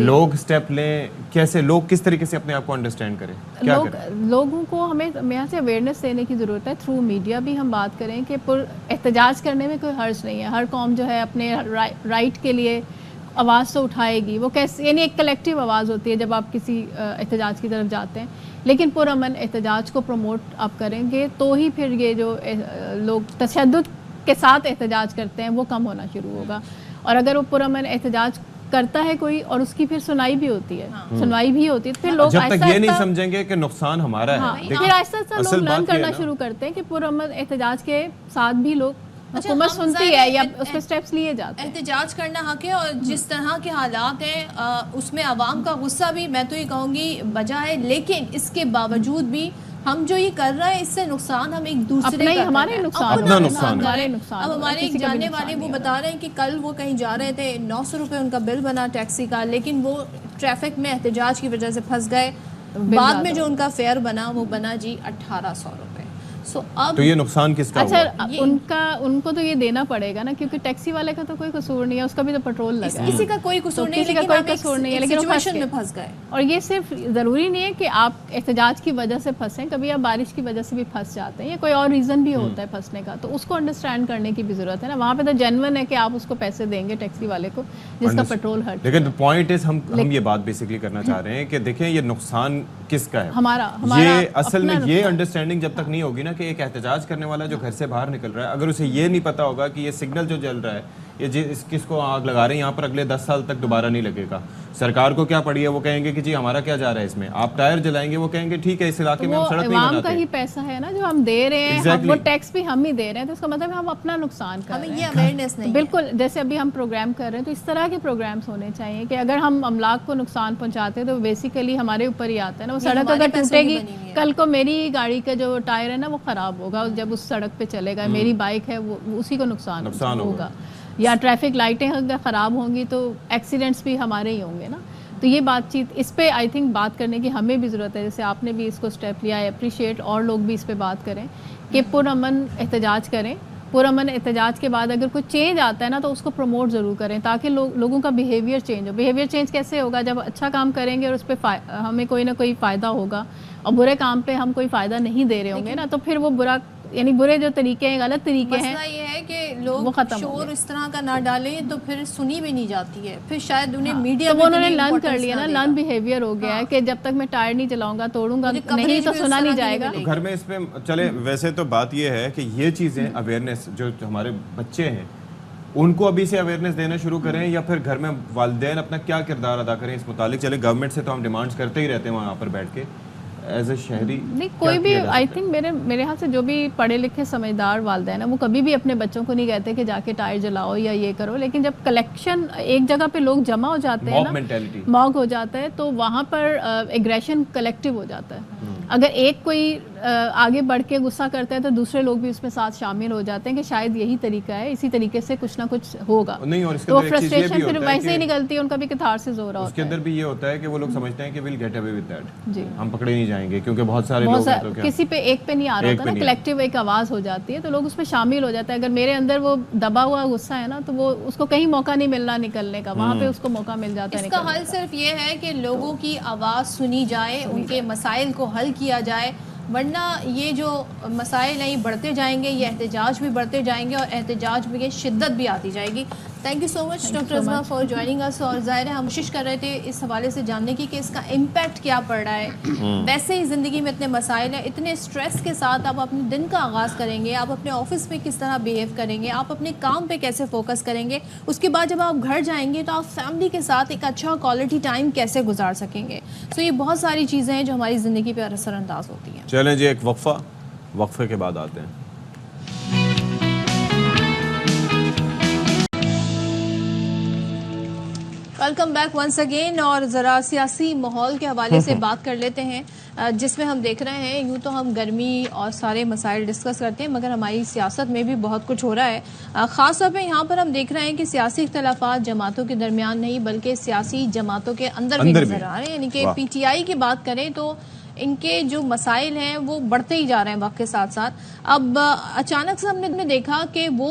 [SPEAKER 2] लोग स्टेप लें? कैसे लोग किस तरीके से अपने आप को अंडरस्टैंड करें? क्या करें?
[SPEAKER 11] लोगों को हमें यहाँ से अवेयरनेस देने की ज़रूरत है। थ्रू मीडिया भी हम बात करें कि एहतजाज करने में कोई हर्ज नहीं है। हर कौम जो है अपने राइट के लिए आवाज़ तो उठाएगी। वो कैसे, यानी एक कलेक्टिव आवाज़ होती है जब आप किसी एहतजाज की तरफ जाते हैं। लेकिन पुरअमन एहतजाज को प्रमोट आप करेंगे तो ही फिर ये जो लोग तशद्दुद के साथ एहतजाज करते हैं वो कम होना शुरू होगा। और अगर वो पुरअमन एहतजाज करता है कोई और उसकी फिर सुनाई भी होती है, सुनवाई भी होती है, फिर लोग
[SPEAKER 2] जब तक ये नहीं समझेंगे कि नुकसान हमारा है,
[SPEAKER 11] फिर आहिस्ता आहिस्ता लोग लर्न करना शुरू करते हैं कि पुरअमन एहतजाज के साथ भी लोग हुकूमत सुनती है या उस पर स्टेप्स लिए जाते हैं।
[SPEAKER 1] एहतजाज करना हक है और जिस तरह के हालात हैं उसमें आवाम का गुस्सा भी, मैं तो ये कहूँगी, बजा है। लेकिन इसके बावजूद भी हम जो ये कर रहे हैं इससे नुकसान हम एक दूसरे का
[SPEAKER 11] हमारे नुकसान
[SPEAKER 1] अब हमारे एक जानने वाले वो बता रहे हैं कि कल वो कहीं जा रहे थे, 900 रुपये उनका बिल बना टैक्सी का, लेकिन वो ट्रैफिक में एहतजाज की वजह से फंस गए। बाद में जो उनका फेयर बना वो बना जी 1800 रुपये। अब
[SPEAKER 2] तो ये नुकसान किसका हुआ?
[SPEAKER 11] अच्छा, उनको तो ये देना पड़ेगा ना, क्योंकि टैक्सी वाले का तो कोई कसूर नहीं है, उसका भी तो पेट्रोल लगा है।
[SPEAKER 1] किसी का कोई कसूर नहीं,
[SPEAKER 11] किसी का कोई कसूर नहीं है, लेकिन
[SPEAKER 1] सिचुएशन में फंस गए।
[SPEAKER 11] और ये सिर्फ ज़रूरी नहीं है कि आप एहतजाज की वजह से फंसें, कभी आप बारिश की वजह से भी फंस जाते हैं या कोई और रीज़न भी होता है फंसने का, तो उसको अंडरस्टैंड करने की भी ज़रूरत है ना। वहाँ पे तो जेन्युइन है कि आप उसको पैसे देंगे टैक्सी वाले को जिसका पेट्रोल हर्ट।
[SPEAKER 2] लेकिन पॉइंट इज हम ये बात बेसिकली करना चाह रहे हैं कि देखें ये नुकसान किसका है।
[SPEAKER 11] हमारा
[SPEAKER 2] ये असल में ये अंडरस्टैंडिंग जब तक नहीं होगी ना कि एक एहतजाज करने वाला जो घर से बाहर निकल रहा है, अगर उसे ये नहीं पता होगा कि ये सिग्नल जो जल रहा है, ये किसको आग लगा रहे हैं, यहाँ पर अगले 10 साल तक दोबारा नहीं लगेगा। सरकार को क्या पड़ी है, वो कहेंगे कि जी हमारा क्या जा रहा है इसमें। आप टायर जलाएंगे, वो कहेंगे ठीक है इस इलाके में हम सड़क नहीं बनाते।
[SPEAKER 11] का ही पैसा है ना जो हम दे रहे हैं, वो टैक्स भी हम ही दे रहे हैं, तो इसका मतलब हम अपना नुकसान कर रहे हैं।
[SPEAKER 1] ये अवेयरनेस नहीं।
[SPEAKER 11] बिल्कुल, जैसे अभी हम प्रोग्राम कर रहे हैं तो इस तरह के प्रोग्राम्स होने चाहिए कि अगर हम अमलाक को नुकसान पहुंचाते हैं तो बेसिकली हमारे ऊपर ही आता है ना। वो सड़क अगर टूटेगी, कल को मेरी गाड़ी का जो टायर है ना वो खराब होगा, जब उस सड़क पे चलेगा, मेरी बाइक है वो उसी को नुकसान होगा। या ट्रैफिक लाइटें अगर ख़राब होंगी तो एक्सीडेंट्स भी हमारे ही होंगे ना। तो ये बातचीत, इस पे आई थिंक बात करने की हमें भी ज़रूरत है। जैसे आपने भी इसको स्टेप लिया है, अप्रिशिएट, और लोग भी इस पे बात करें कि पुरअमन एहतजाज करें। पुरअमन एहतजाज के बाद अगर कोई चेंज आता है ना तो उसको प्रमोट ज़रूर करें ताकि लोगों का बिहेवियर चेंज हो। बिहेवियर चेंज कैसे होगा? जब अच्छा काम करेंगे और उस पर हमें कोई ना कोई फ़ायदा होगा, और बुरे काम पे हम कोई फ़ायदा नहीं दे रहे होंगे ना, तो फिर वो बुरा, यानी बुरे जो तरीके हैं, गलत तरीके हैं,
[SPEAKER 1] मसला ये है कि लोग शोर इस तरह का ना डालें तो फिर सुनी भी नहीं जाती है, फिर शायद उन्हें मीडिया
[SPEAKER 11] तो उन्होंने लर्न कर लिया ना, लर्न बिहेवियर हो गया है कि जब तक मैं टायर नहीं चलाऊंगा, तोड़ूंगा नहीं तो सुना नहीं जाएगा।
[SPEAKER 2] तो घर में इस पे चले। वैसे तो बात ये है कि ये चीज़ें अवेयरनेस जो हमारे बच्चे हैं उनको अभी से अवेयरनेस देना शुरू करें, या फिर घर में वालिदैन अपना क्या किरदार अदा करें इस मुतालिक। चले गवर्नमेंट से तो हम डिमांड्स करते ही रहते हैं वहाँ पर बैठ के, एज ए शहरी
[SPEAKER 11] नहीं कोई भी, आई थिंक मेरे ख्याल से जो भी पढ़े लिखे समझदार वालिदैन है वो कभी भी अपने बच्चों को नहीं कहते कि जाके टायर जलाओ या ये करो। लेकिन जब कलेक्शन एक जगह पे लोग जमा हो जाते हैं ना, मॉग हो जाता है, तो वहाँ पर एग्रेशन कलेक्टिव हो जाता है। अगर एक कोई आगे बढ़ के गुस्सा करते हैं तो दूसरे लोग भी उसमें साथ शामिल हो जाते हैं कि शायद यही तरीका है, इसी तरीके से कुछ ना कुछ होगा।
[SPEAKER 2] नहीं, और इसके
[SPEAKER 11] तो
[SPEAKER 2] अंदर एक चीज़ ये भी
[SPEAKER 11] फ्रस्ट्रेशन फिर
[SPEAKER 2] होता है
[SPEAKER 11] वैसे ही निकलती है, उनका भी कैथारसिस हो रहा होता है।
[SPEAKER 2] उसके अंदर भी ये होता है कि वो लोग समझते हैं कि will get away with that, जी, हम पकड़े नहीं जाएंगे क्योंकि बहुत सारे लोग हैं, तो क्या
[SPEAKER 11] किसी पे एक पे नहीं आ रहा होता ना, कलेक्टिव एक आवाज़ हो जाती है तो लोग उसमें शामिल हो जाते हैं। अगर मेरे अंदर वो दबा हुआ गुस्सा है ना तो वो उसको कहीं मौका नहीं मिलना निकलने का, वहाँ पे उसको मौका मिल जाता है।
[SPEAKER 1] इसका हल सिर्फ ये है कि लोगों की आवाज़ सुनी जाए, उनके मसाइल को हल किया जाए, वरना ये जो मसाइल नहीं बढ़ते जाएंगे, ये एहतजाज भी बढ़ते जाएंगे और एहतजाज में ये शिद्दत भी आती जाएगी। Thank you so much doctor Azma for joining us. और ज़ाहिर है हम कोशिश कर रहे थे इस हवाले से जानने की कि इसका इम्पैक्ट क्या पड़ रहा है। वैसे ही ज़िंदगी में इतने मसाइल हैं, इतने स्ट्रेस के साथ आप अपने दिन का आगाज़ करेंगे, आप अपने ऑफिस में किस तरह बिहेव करेंगे, आप अपने काम पे कैसे फोकस करेंगे, उसके बाद जब आप घर जाएंगे तो आप फैमिली के साथ एक अच्छा क्वालिटी टाइम कैसे गुजार सकेंगे। सो ये बहुत सारी चीज़ें हैं जो हमारी ज़िंदगी पर असरअंदाज होती हैं।
[SPEAKER 2] चलें जी, एक वक्फे के बाद आते हैं।
[SPEAKER 1] Welcome back once again. और ज़रा सियासी माहौल के हवाले से बात कर लेते हैं, जिसमें हम देख रहे हैं यूँ तो हम गर्मी और सारे मसाइल डिस्कस करते हैं, मगर हमारी सियासत में भी बहुत कुछ हो रहा है। ख़ास तौर पे यहाँ पर हम देख रहे हैं कि सियासी इख्तलाफात जमातों के दरमियान नहीं बल्कि सियासी जमातों के अंदर भी नजर आ रहे हैं। यानी कि PTI की बात करें तो इनके जो मसाइल हैं वो बढ़ते ही जा रहे हैं वक्त के साथ साथ। अब अचानक से हमने देखा कि वो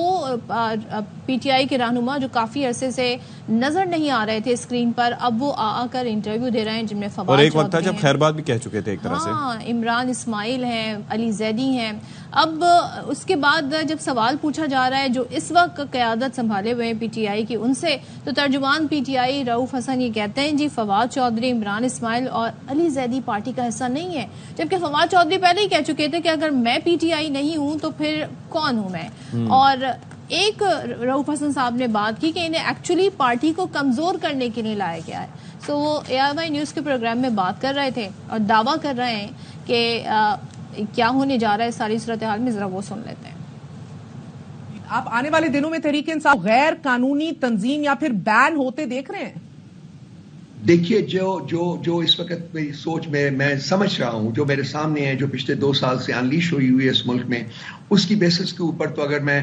[SPEAKER 1] PTI के रहनुमा जो काफ़ी अरसे से नज़र नहीं आ रहे थे स्क्रीन पर, अब वो आकर इंटरव्यू दे रहे हैं, जिनमें फवाद
[SPEAKER 2] और एक वक्त था जब खैरबाद भी कह चुके थे एक तरह से।
[SPEAKER 1] हाँ, इमरान इस्माइल हैं, अली जैदी हैं। अब उसके बाद जब सवाल पूछा जा रहा है जो इस वक्त क़यादत संभाले हुए हैं PTI की उनसे, तो तर्जुमान PTI रऊफ हसन ये कहते हैं जी फवाद चौधरी, इमरान इस्माइल और अली जैदी पार्टी का हिस्सा नहीं है। जबकि फवाद चौधरी पहले ही कह चुके थे कि अगर मैं PTI नहीं हूँ तो फिर कौन हूँ मैं। और एक रऊफ हसन साहब ने बात की कि इन्हें एक्चुअली पार्टी को कमज़ोर करने के लिए लाया गया है। सो वो ARY न्यूज़ के प्रोग्राम में बात कर रहे थे और दावा कर रहे हैं कि क्या होने जा रहा है सारी सूरत हाल में, ज़रा वो सुन लेते हैं।
[SPEAKER 12] आप आने वाले दिनों में तहरीक इंसाफ गैर कानूनी तंजीम या फिर बैन होते देख रहे हैं?
[SPEAKER 13] देखिए, जो इस वक्त मेरी सोच में मैं समझ रहा हूं, जो मेरे सामने है, जो पिछले 2 साल से अनलीश हुई है इस मुल्क में, उसकी बेसिस के ऊपर तो अगर मैं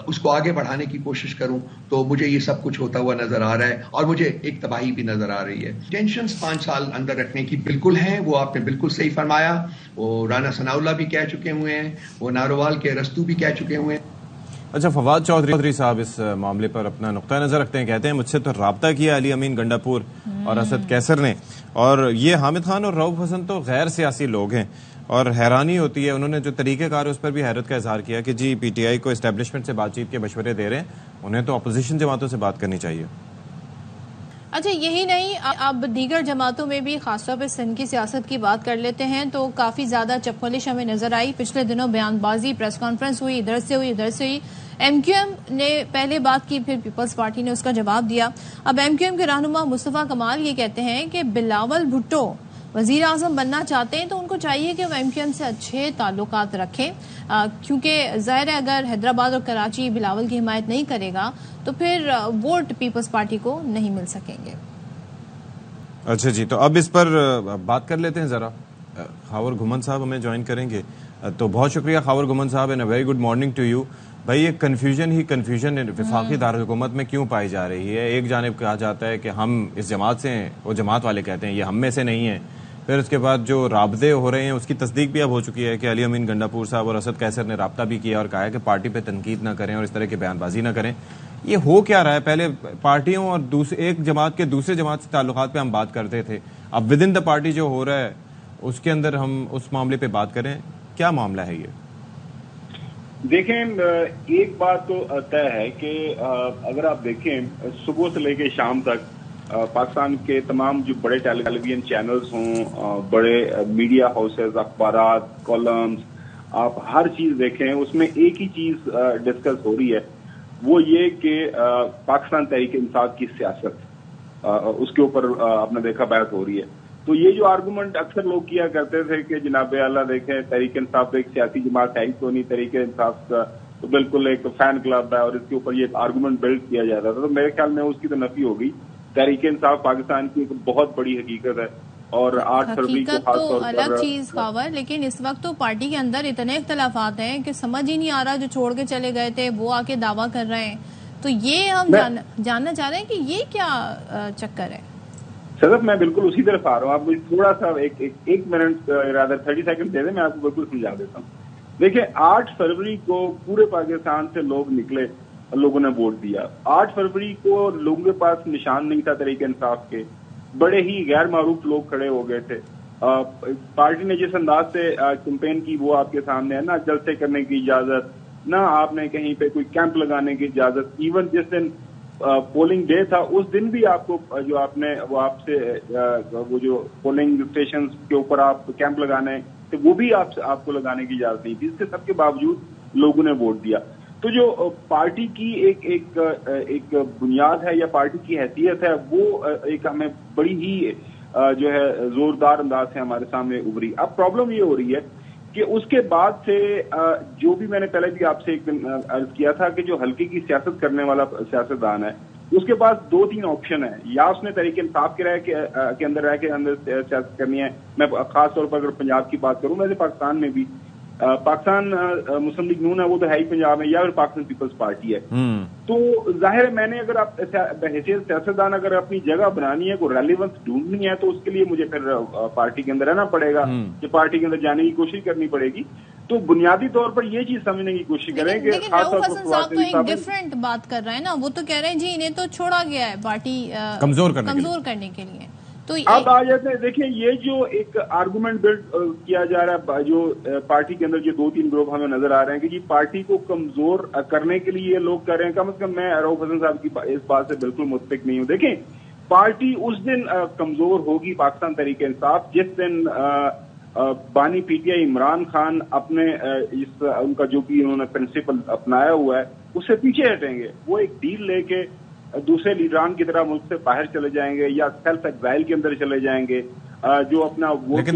[SPEAKER 13] उसको आगे बढ़ाने की कोशिश करूं तो मुझे ये सब कुछ होता हुआ नजर आ रहा है और मुझे एक तबाही भी नजर आ रही है। टेंशन्स 5 साल अंदर रखने की बिल्कुल हैं, वो आपने बिल्कुल सही फरमाया। वो राना सनाउल्लाह भी कह चुके हुए हैं, वो नारोवाल के रस्तू भी कह चुके हुए हैं।
[SPEAKER 2] अच्छा, फवाद चौधरी साहब इस मामले पर अपना नुक्ता नज़र रखते हैं। कहते हैं मुझसे तो राब्ता किया अली अमीन गंडापुर और असद कैसर ने, और ये हामिद खान और रऊफ हसन तो गैर सियासी लोग हैं। और हैरानी होती है, उन्होंने जो तरीक़ेकार उस पर भी हैरत का इजहार किया कि जी PTI को इस्टेब्लिशमेंट से बातचीत के मशवरे दे रहे हैं, उन्हें तो अपोजिशन जमातों से बात करनी चाहिए।
[SPEAKER 1] अच्छा, यही नहीं, अब दीगर जमातों में भी खासतौर पर सिंध की सियासत की बात कर लेते हैं तो काफ़ी ज़्यादा चपखलिश हमें नज़र आई। पिछले दिनों बयानबाजी, प्रेस कॉन्फ्रेंस हुई, इधर से हुई। MQM ने पहले बात की, फिर पीपल्स पार्टी ने उसका जवाब दिया। अब MQM के रहनुमा मुस्तफ़ा कमाल ये कहते हैं कि बिलावल भुट्टो वज़ीर आज़म बनना चाहते हैं तो उनको चाहिए कि वो MQM से अच्छे ताल्लुकात रखें, क्योंकि ज़ाहिर है अगर हैदराबाद और कराची बिलावल की हिमायत नहीं करेगा तो फिर वोट पीपल्स पार्टी को नहीं मिल सकेंगे।
[SPEAKER 2] अच्छा जी, तो अब इस पर बात कर लेते हैं ज़रा। खावर घुमन साहब हमें ज्वाइन करेंगे, तो बहुत शुक्रिया खावर घुमन साहब, and a very good morning to you. भाई, ये कन्फ्यूजन वफाकी दारुलहुकूमत में क्यों पाई जा रही है? एक जानिब कहा जाता है कि हम इस जमात से हैं, वो जमात वाले कहते हैं ये हम में से नहीं है। फिर उसके बाद जो राब्ते हो रहे हैं उसकी तस्दीक भी अब हो चुकी है कि अली अमीन गंडापुर साहब और असद कैसर ने राब्ता भी किया और कहा है कि पार्टी पे तनकीद ना करें और इस तरह की बयानबाजी ना करें। ये हो क्या रहा है? पहले पार्टियों और एक जमात के दूसरे जमात से ताल्लुकात पे हम बात करते थे, अब विद इन द पार्टी जो हो रहा है उसके अंदर हम उस मामले पे बात करें। क्या मामला है ये?
[SPEAKER 14] देखें, एक बात तो तय है कि अगर आप देखें सुबह से लेकर शाम तक पाकिस्तान के तमाम जो बड़े टेलीविजन चैनल्स हों, बड़े मीडिया हाउसेज, अखबारात, कॉलम्स, आप हर चीज देखें उसमें एक ही चीज डिस्कस हो रही है, वो ये कि पाकिस्तान तहरीक इंसाफ की सियासत, उसके ऊपर आपने देखा बहस हो रही है। तो ये जो आर्गूमेंट अक्सर लोग किया करते थे कि जनाब आला देखें तहरीक इंसाफ तो एक सियासी जमात है ही तो नहीं, तहरीक इंसाफ का तो बिल्कुल एक फैन क्लब है, और इसके ऊपर ये आर्गूमेंट बिल्ड किया जाता था। तो मेरे ख्याल में उसकी तो नफी हो गई। तहरीक इंसाफ पाकिस्तान की एक बहुत बड़ी हकीकत है, और 8 फरवरी को
[SPEAKER 1] हकीकत
[SPEAKER 14] खास
[SPEAKER 1] तो
[SPEAKER 14] तौर
[SPEAKER 1] अलग
[SPEAKER 14] पर
[SPEAKER 1] चीज खबर, लेकिन इस वक्त तो पार्टी के अंदर इतने इख्तलाफात हैं कि समझ ही नहीं आ रहा। जो छोड़ के चले गए थे वो आके दावा कर रहे हैं, तो ये हम जानना चाह रहे हैं कि ये क्या चक्कर है।
[SPEAKER 14] सदफ, मैं बिल्कुल उसी तरफ आ रहा हूँ। आप मुझे थोड़ा सा एक मिनट रादर 30 सेकंड दे दें, मैं आपको बिल्कुल समझा देता हूँ। देखिए, 8 फरवरी को पूरे पाकिस्तान से लोग निकले, लोगों ने वोट दिया। 8 फरवरी को लोगों के पास निशान नहीं था तरीके इंसाफ के, बड़े ही गैर मारूफ लोग खड़े हो गए थे। पार्टी ने जिस अंदाज से कैंपेन की वो आपके सामने है ना, जलसे करने की इजाजत, ना आपने कहीं पे कोई कैंप लगाने की इजाजत। इवन जिस दिन पोलिंग डे था उस दिन भी आपको जो आपने वो आपसे वो जो पोलिंग स्टेशन के ऊपर आप कैंप लगाने तो वो भी आपको लगाने की इजाजत नहीं थी। इसके सबके बावजूद लोगों ने वोट दिया। तो जो पार्टी की एक बुनियाद है या पार्टी की हैसियत है, वो एक हमें बड़ी ही जो है जोरदार अंदाज से हमारे सामने उभरी। अब प्रॉब्लम ये हो रही है कि उसके बाद से जो भी मैंने पहले भी आपसे एक दिन अर्ज किया था कि जो हल्के की सियासत करने वाला सियासतदान है उसके पास 2-3 ऑप्शन है। या उसने तरीके इंसाफ के अंदर रह के अंदर सियासत करनी है। मैं खास तौर पर अगर पंजाब की बात करूं, वैसे पाकिस्तान में भी पाकिस्तान मुस्लिम लीग नून है, वो तो है ही पंजाब में, या फिर पाकिस्तान पीपल्स पार्टी है। तो जाहिर है मैंने अगर आप हैसियत सियासतदान अगर अपनी जगह बनानी है, कोई रेलिवेंस ढूंढनी है, तो उसके लिए मुझे फिर पार्टी के अंदर रहना पड़ेगा, कि पार्टी के अंदर जाने की कोशिश करनी पड़ेगी। तो बुनियादी तौर पर ये चीज समझने की कोशिश करें कि
[SPEAKER 1] रऊफ हसन साहब तो एक डिफरेंट बात कर रहे हैं ना। वो तो कह रहे हैं जी इन्हें तो छोड़ा गया है पार्टी कमजोर करने के लिए। तो
[SPEAKER 14] अब आ जाते हैं, देखिए ये जो एक आर्गुमेंट बिल्ड किया जा रहा है, जो पार्टी के अंदर जो 2-3 ग्रुप हमें नजर आ रहे हैं कि जी पार्टी को कमजोर करने के लिए ये लोग कर रहे हैं। कम से कम मैं रऊफ हसन साहब की इस बात से बिल्कुल मुत्तफिक नहीं हूँ। देखें, पार्टी उस दिन कमजोर होगी पाकिस्तान तरीके इंसाफ जिस दिन बानी पीटीआई इमरान खान अपने उनका जो भी उन्होंने प्रिंसिपल अपनाया हुआ है उससे पीछे हटेंगे। वो एक डील लेके दूसरे लीडरान की तरह मुल्क से बाहर चले जाएंगे या सेल्फ एग्जाइल के अंदर चले जाएंगे, जो अपना वोट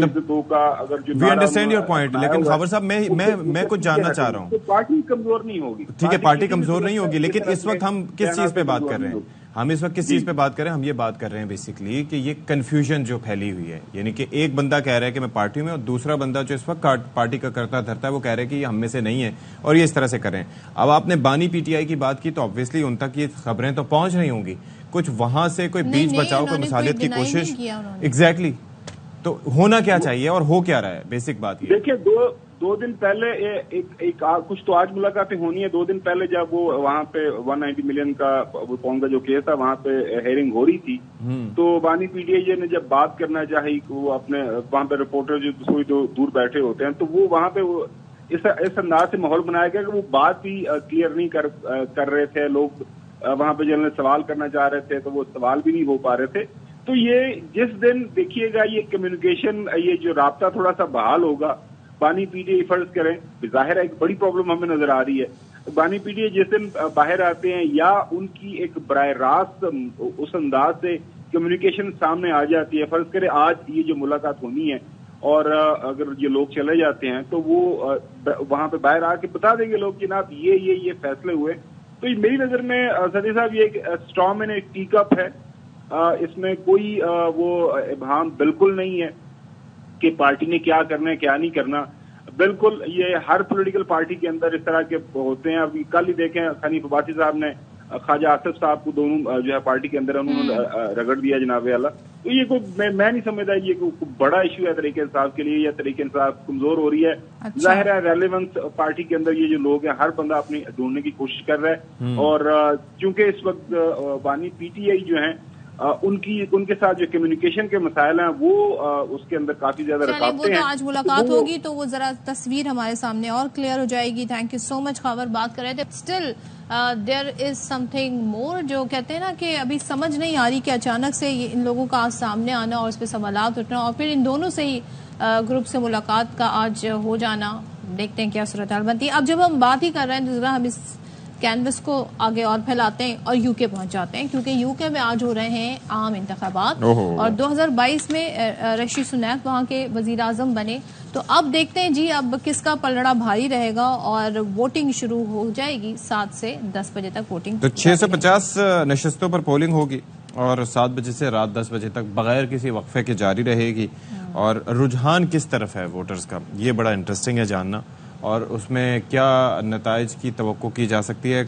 [SPEAKER 14] का अगर जो
[SPEAKER 2] वी अंडरस्टैंड योर पॉइंट। लेकिन खबर साहब मैं कुछ जानना चाह रहा हूँ।
[SPEAKER 14] तो पार्टी कमजोर नहीं होगी।
[SPEAKER 2] ठीक है, पार्टी कमजोर नहीं होगी, लेकिन इस वक्त हम किस चीज पे बात कर रहे हैं? हम इस वक्त किस चीज पे बात कर रहे हैं? हम ये बात कर रहे हैं बेसिकली कि ये कंफ्यूजन जो फैली हुई है, यानी कि एक बंदा कह रहा है कि मैं पार्टी में, और दूसरा बंदा जो इस वक्त पार्टी का करता धरता है वो कह रहा है कि ये हम में से नहीं है और ये इस तरह से करें। अब आपने बानी पीटीआई की बात की तो ऑब्वियसली उन तक ये खबरें तो पहुंच रही होंगी, कुछ वहां से कोई बीच बचाव कोई मिसालियत की कोशिश। एग्जैक्टली, तो होना क्या चाहिए और हो क्या रहा है? बेसिक बात ये।
[SPEAKER 14] देखिए, दो दिन पहले एक कुछ तो आज मुलाकातें होनी है। 2 दिन पहले जब वो वहां पे 190 मिलियन का पाउंड का जो केस था वहां पे हेयरिंग हो रही थी, तो बानी पीटीआई ने जब बात करना चाही, वो अपने वहां पे रिपोर्टर जो कोई तो दूर बैठे होते हैं, तो वो वहां पे वो इस अंदाज से माहौल बनाया गया कि वो बात भी क्लियर नहीं कर रहे थे। लोग वहां पे जर्नलिस्ट सवाल करना चाह रहे थे तो वो सवाल भी नहीं हो पा रहे थे। तो ये जिस दिन देखिएगा ये कम्युनिकेशन, ये जो राब्ता थोड़ा सा बहाल होगा, बानी पीटीआई फर्ज करें, जाहिर है एक बड़ी प्रॉब्लम हमें नजर आ रही है। बानी पीटीआई जिस दिन बाहर आते हैं या उनकी एक बराह रास्त उस अंदाज से कम्युनिकेशन सामने आ जाती है, फर्ज करें आज ये जो मुलाकात होनी है और अगर ये लोग चले जाते हैं तो वो वहां पे बाहर आके बता देंगे लोग कि ना ये फैसले हुए। तो मेरी नजर में सदी साहब ये एक स्ट्रॉ मैन एक टी कप है, इसमें कोई वो इबहाम बिल्कुल नहीं है कि पार्टी ने क्या करना है क्या नहीं करना। बिल्कुल ये हर पॉलिटिकल पार्टी के अंदर इस तरह के होते हैं। अभी कल ही देखें हनीफ अब्बासी साहब ने ख्वाजा आसिफ साहब को दोनों जो है पार्टी के अंदर उन्होंने रगड़ दिया जनाबे वाला। तो ये कोई मैं नहीं समझता ये कोई बड़ा इशू है तरीके इंसाफ के लिए या तरीके इंसाफ कमजोर हो रही है।
[SPEAKER 1] अच्छा।
[SPEAKER 14] जाहिर है रेलेवेंस पार्टी के अंदर ये जो लोग हैं हर बंदा अपनी ढूंढने की कोशिश कर रहा है, और चूंकि इस वक्त बानी पीटीआई जो है उनके साथ जो कम्युनिकेशन के मसाइल हैं वो उसके अंदर काफी ज्यादा रुकावटें हैं।
[SPEAKER 1] आज मुलाकात होगी तो वो जरा तस्वीर हमारे सामने और क्लियर हो जाएगी। Thank you so much. खबर बात कर रहे थे, still there is something more, जो कहते हैं ना कि अभी समझ नहीं आ रही कि अचानक से इन लोगों का आज सामने आना और उस पर सवालात उठना और फिर इन दोनों से ही ग्रुप से मुलाकात का आज हो जाना। देखते हैं क्या सूरत हाल बनती है। अब जब हम बात ही कर रहे हैं तो जरा हम इस कैनवस को आगे और फैलाते हैं और यूके पहुंच जाते हैं, क्योंकि यूके में आज हो रहे हैं आम इंतखाबात और 2022 में ऋषि सुनैक वहां के वजीर आजम बने। तो अब देखते हैं जी अब किसका पलड़ा भारी रहेगा, और वोटिंग शुरू हो जाएगी 7 से 10 बजे तक वोटिंग।
[SPEAKER 2] तो 650 नशस्तों पर पोलिंग होगी और 7 बजे से रात 10 बजे तक बगैर किसी वक्फे के जारी रहेगी। और रुझान किस तरफ है वोटर्स का, ये बड़ा इंटरेस्टिंग है जानना, और उसमें क्या नताइज की तवक्को की जा सकती है।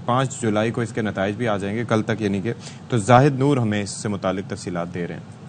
[SPEAKER 2] 5 जुलाई को इसके नताइज भी आ जाएंगे, कल तक यानी कि। तो जाहिद नूर हमें इससे मुतालिक तफसीलात दे रहे हैं।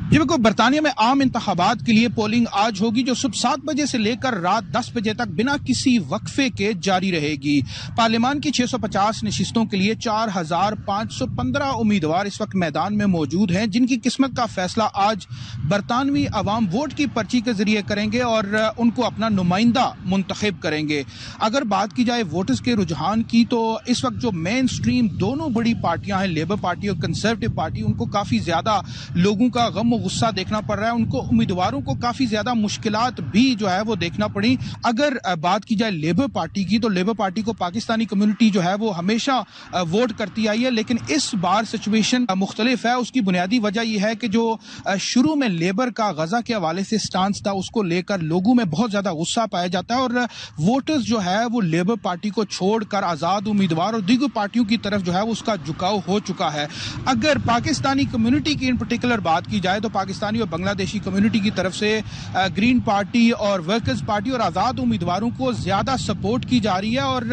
[SPEAKER 15] जी बिल्कुल, बरतानिया में आम इंतखाबात के लिए पोलिंग आज होगी, जो सुबह 7 बजे से लेकर रात 10 बजे तक बिना किसी वक्फे के जारी रहेगी। पार्लियामान की 650 नशिस्तों के लिए 4515 उम्मीदवार इस वक्त मैदान में मौजूद हैं, जिनकी किस्मत का फैसला आज बरतानवी अवाम वोट की पर्ची के जरिए करेंगे और उनको अपना नुमाइंदा मुंतखब करेंगे। अगर बात की जाए वोटर्स के रुझान की, तो इस वक्त जो मेन स्ट्रीम दोनों बड़ी पार्टियां हैं, लेबर पार्टी और कंजर्वेटिव पार्टी, उनको काफी ज्यादा लोगों का गम गुस्सा देखना पड़ रहा है। उनको उम्मीदवारों को काफी ज्यादा मुश्किलात भी जो है वो देखना पड़ी। अगर बात की जाए लेबर पार्टी की, तो लेबर पार्टी को पाकिस्तानी कम्युनिटी जो है वो हमेशा वोट करती आई है, लेकिन इस बार सिचुएशन मुख्तलिफ है। उसकी बुनियादी वजह यह है कि जो शुरू में लेबर का गजा के हवाले से स्टांस था, उसको लेकर लोगों में बहुत ज्यादा गुस्सा पाया जाता है और वोटर्स जो है वो लेबर पार्टी को छोड़कर आजाद उम्मीदवार और दीगर पार्टियों की तरफ जो है वो उसका झुकाव हो चुका है। अगर पाकिस्तानी कम्युनिटी की इन पर्टिकुलर बात की जाए, तो पाकिस्तानी और बांग्लादेशी कम्युनिटी की तरफ से ग्रीन पार्टी और वर्कर्स पार्टी और आजाद उम्मीदवारों को ज्यादा सपोर्ट की जा रही है। और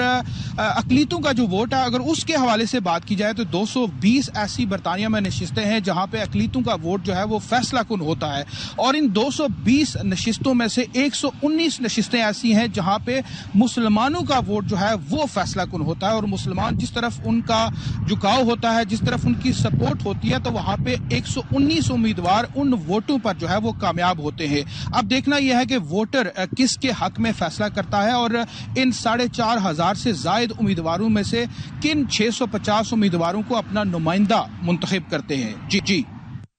[SPEAKER 15] अकलीतों का जो वोट है, अगर उसके हवाले से बात की जाए, तो 220 ऐसी बरतानिया में नशिस्तें हैं जहां पे अकलीतों का वोट जो है वो फैसला कुन होता है। और इन 220 नशिस्तों में से 119 नशिस्तें ऐसी हैं जहां पे मुसलमानों का वोट जो है वो फैसला कुन होता है। और मुसलमान जिस तरफ उनका झुकाव होता है, जिस तरफ उनकी सपोर्ट होती है, तो वहां पे 119 उम्मीदवार उन वोटों पर जो है वो कामयाब होते हैं। अब देखना यह है कि वोटर किसके हक में फैसला करता है और इन 4500 से जायद उम्मीदवारों में से किन 650 उम्मीदवारों को अपना नुमाइंदा मुंतखब करते हैं। जी जी,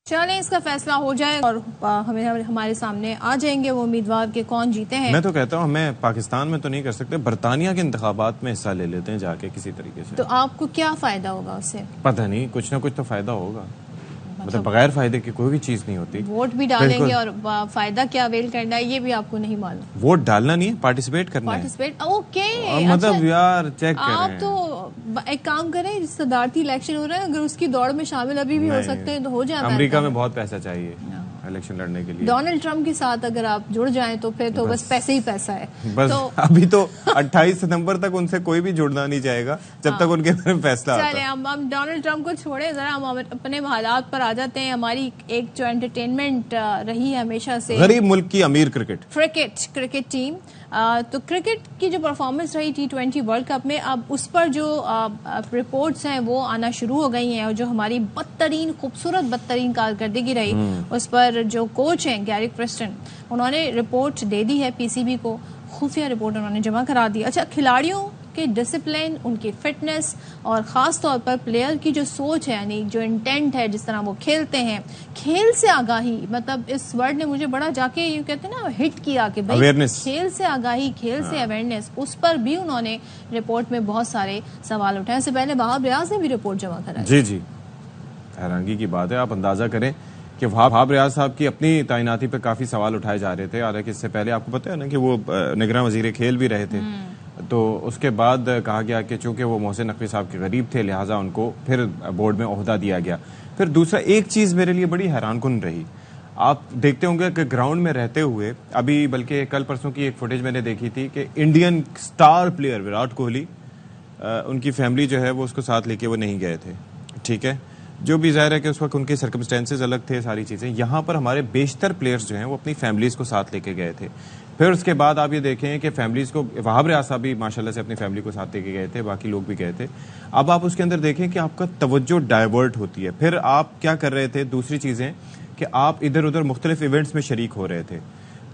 [SPEAKER 1] चलें इसका फैसला हो जाए और हमें हमारे सामने आ जाएंगे वो उम्मीदवार के कौन जीते हैं।
[SPEAKER 2] मैं तो कहता हूँ हमें पाकिस्तान में तो नहीं कर सकते, बरतानिया के इंतखाबात में हिस्सा ले लेते हैं जाके किसी तरीके से।
[SPEAKER 1] तो आपको क्या फायदा होगा उससे?
[SPEAKER 2] पता नहीं, कुछ ना कुछ तो फायदा होगा। मतलब बगैर फायदे की कोई भी चीज नहीं होती।
[SPEAKER 1] वोट भी डालेंगे और फायदा क्या अवेल करना है ये भी आपको नहीं मालूम।
[SPEAKER 2] वोट डालना नहीं है, पार्टिसिपेट करना है।
[SPEAKER 1] Participate, okay.
[SPEAKER 2] मतलब
[SPEAKER 1] अच्छा,
[SPEAKER 2] यार चेक करें।
[SPEAKER 1] आप तो एक काम करें, सदारती इलेक्शन हो रहा है, अगर उसकी दौड़ में शामिल अभी भी हो सकते हैं तो हो जाए।
[SPEAKER 2] अमेरिका में बहुत पैसा चाहिए इलेक्शन लड़ने के लिए।
[SPEAKER 1] डोनाल्ड ट्रंप के साथ अगर आप जुड़ जाएं तो फिर तो बस पैसे ही पैसा है।
[SPEAKER 2] बस
[SPEAKER 1] तो
[SPEAKER 2] अभी तो 28 सितंबर तक उनसे कोई भी जुड़ना नहीं चाहेगा जब तक उनके बारे में फैसला आता है।
[SPEAKER 1] चले हम डोनाल्ड ट्रंप को छोड़े, जरा हम अपने हालात पर आ जाते हैं। हमारी एक जो एंटरटेनमेंट रही है हमेशा से,
[SPEAKER 2] गरीब मुल्क की अमीर
[SPEAKER 1] क्रिकेट टीम। तो क्रिकेट की जो परफॉर्मेंस रही T20 वर्ल्ड कप में, अब उस पर जो रिपोर्ट्स हैं वो आना शुरू हो गई हैं और जो हमारी बदतरीन कारकर्दगी रही उस पर जो कोच हैं गैरिक प्रेस्टन, उन्होंने रिपोर्ट दे दी है पीसीबी को, खुफिया रिपोर्ट उन्होंने जमा करा दी। अच्छा, खिलाड़ियों के डिसिप्लिन, उनकी फिटनेस और ख़ास तौर पर प्लेयर की जो सोच है, यानी जो इंटेंट है, जिस तरह वो खेलते हैं, खेल से आगाही, मतलब इस वर्ड ने मुझे बड़ा जाके यूँ कहते हैं ना हिट किया कि भाई खेल से आगाही, खेल से अवेयरनेस, उस पर भी उन्होंने रिपोर्ट में बहुत सारे सवाल उठाए। इससे पहले वहाब रियाज ने भी रिपोर्ट जमा कराई।
[SPEAKER 2] जी जी, हैरानगी की बात है। आप अंदाजा करें कि वहाब रियाज साहब की अपनी तैनाती पे काफ़ी सवाल उठाए जा रहे थे। हालांकि इससे पहले आपको पता है ना कि वो निगरान वजीर खेल भी रहे थे, तो उसके बाद कहा गया कि चूंकि वो मोहसिन नकवी साहब के गरीब थे लिहाजा उनको फिर बोर्ड में ओहदा दिया गया। फिर दूसरा एक चीज़ मेरे लिए बड़ी हैरानकुन रही, आप देखते होंगे कि ग्राउंड में रहते हुए, अभी बल्कि कल परसों की एक फुटेज मैंने देखी थी कि Indian star player Virat Kohli, उनकी फैमिली जो है वो उसको साथ लेके वो नहीं गए थे। ठीक है, जो भी जाहिर है कि उस वक्त उनके सर्कमस्टेंसेस अलग थे, सारी चीज़ें। यहाँ पर हमारे बेशतर प्लेयर्स जो हैं वो अपनी फैमिलीज़ को साथ लेके गए थे। फिर उसके बाद आप ये देखें कि फैमिलीज़ को, वहाब रियाज साहब भी माशाल्लाह से अपनी फैमिली को साथ लेके गए थे, बाकी लोग भी गए थे। अब आप उसके अंदर देखें कि आपका तवज्जो डाइवर्ट होती है। फिर आप क्या कर रहे थे, दूसरी चीज़ें कि आप इधर उधर मुख्तलिफ इवेंट्स में शरीक हो रहे थे,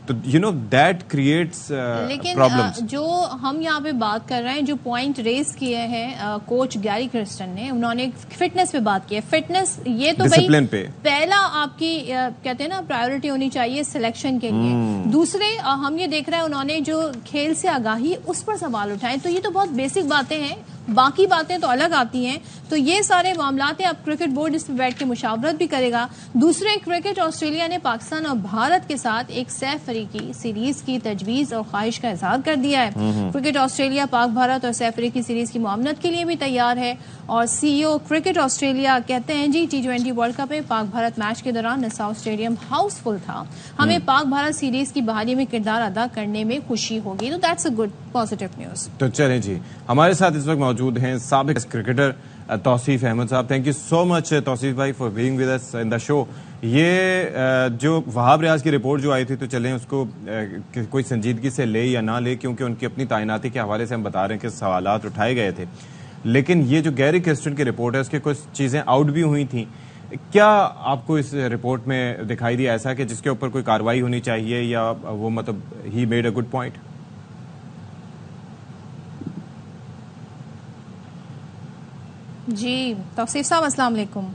[SPEAKER 2] तो you know that creates problems.
[SPEAKER 1] जो हम यहाँ पे बात कर रहे हैं, जो पॉइंट रेज किए हैं कोच गैरी क्रिस्टन ने, उन्होंने फिटनेस पे बात की है। फिटनेस ये तो भाई पहला आपकी कहते हैं ना प्रायोरिटी होनी चाहिए सिलेक्शन के लिए। दूसरे हम ये देख रहे हैं उन्होंने जो खेल से आगाही उस पर सवाल उठाए, तो ये तो बहुत बेसिक बातें हैं। बाकी बातें तो अलग आती हैं। तो ये सारे मामलात हैं। अब क्रिकेट बोर्ड इस पर बैठ के मुशावरत भी करेगा। दूसरे, क्रिकेट ऑस्ट्रेलिया ने पाकिस्तान और भारत के साथ एक सैफ अफ्रीकी सीरीज की तजवीज और ख्वाहिश का इजहार कर दिया है। क्रिकेट ऑस्ट्रेलिया पाक भारत और सैफ अफ्रीकी सीरीज की मुआवनत के लिए भी तैयार है। और सीईओ क्रिकेट ऑस्ट्रेलिया कहते हैं जी, T20 वर्ल्ड कप में पाक भारत मैच के दौरान नसाउ स्टेडियम हाउसफुल था। हमें पाक भारत सीरीज की बहाली में किरदार अदा करने में खुशी होगी। तो that's a good positive news.
[SPEAKER 2] तो चलें जी, हमारे साथ इस वक्त मौजूद हैं साबिक क्रिकेटर तौसीफ अहमद साहब। Thank you so much Tauseef भाई for being with us in the show. ये जो वहाब रियाज की रिपोर्ट जो आई थी, तो चलें उसको कोई संजीदगी से ले या ना ले, क्योंकि उनकी अपनी तैनाती के हवाले से हम बता रहे हैं कि सवालात उठाए गए थे। लेकिन ये जो गैरी क्रिस्टन की रिपोर्ट है, उसकी कुछ चीज़ें आउट भी हुई थी। क्या आपको इस रिपोर्ट में दिखाई दिया ऐसा कि जिसके ऊपर कोई कार्रवाई होनी चाहिए, या वो मतलब he made a good point?
[SPEAKER 1] जी तौसीफ साहब, अस्सलाम वालेकुम।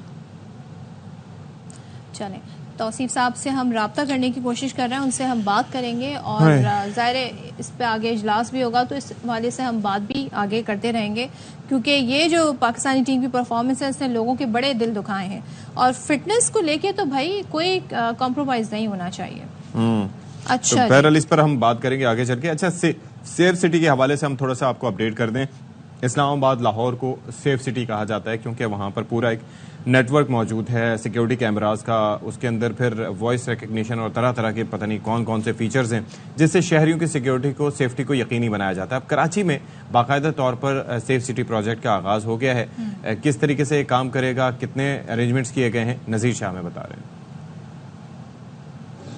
[SPEAKER 1] चलें, तौसीफ साहब से हम राब्ता करने की कोशिश कर रहे हैं, उनसे हम बात करेंगे और ज़ाहिर इस पे आगे इजलास भी होगा, तो इस हवाले से हम बात भी आगे करते रहेंगे, क्योंकि ये जो पाकिस्तानी टीम की परफॉर्मेंस है, इसने लोगों के बड़े दिल दुखाए हैं। और फिटनेस को लेके तो भाई कोई कॉम्प्रोमाइज़ नहीं होना चाहिए। अच्छा,
[SPEAKER 2] तो बहरहाल इस पर हम बात करेंगे आगे चल के। अच्छा, सेफ सिटी के हवाले से हम थोड़ा सा आपको अपडेट कर दें। इस्लामाबाद लाहौर को सेफ सिटी कहा जाता है, क्योंकि वहाँ पर पूरा एक नेटवर्क मौजूद है सिक्योरिटी कैमरास का। उसके अंदर फिर वॉइस रिकग्निशन और तरह तरह के पता नहीं कौन कौन से फीचर्स हैं, जिससे शहरियों की सिक्योरिटी को, सेफ्टी को यकीनी बनाया जाता है। अब कराची में बाकायदा तौर पर सेफ सिटी प्रोजेक्ट का आगाज़ हो गया है। किस तरीके से काम करेगा, कितने अरेंजमेंट्स किए गए हैं, नज़ीर शाह में बता रहे हैं।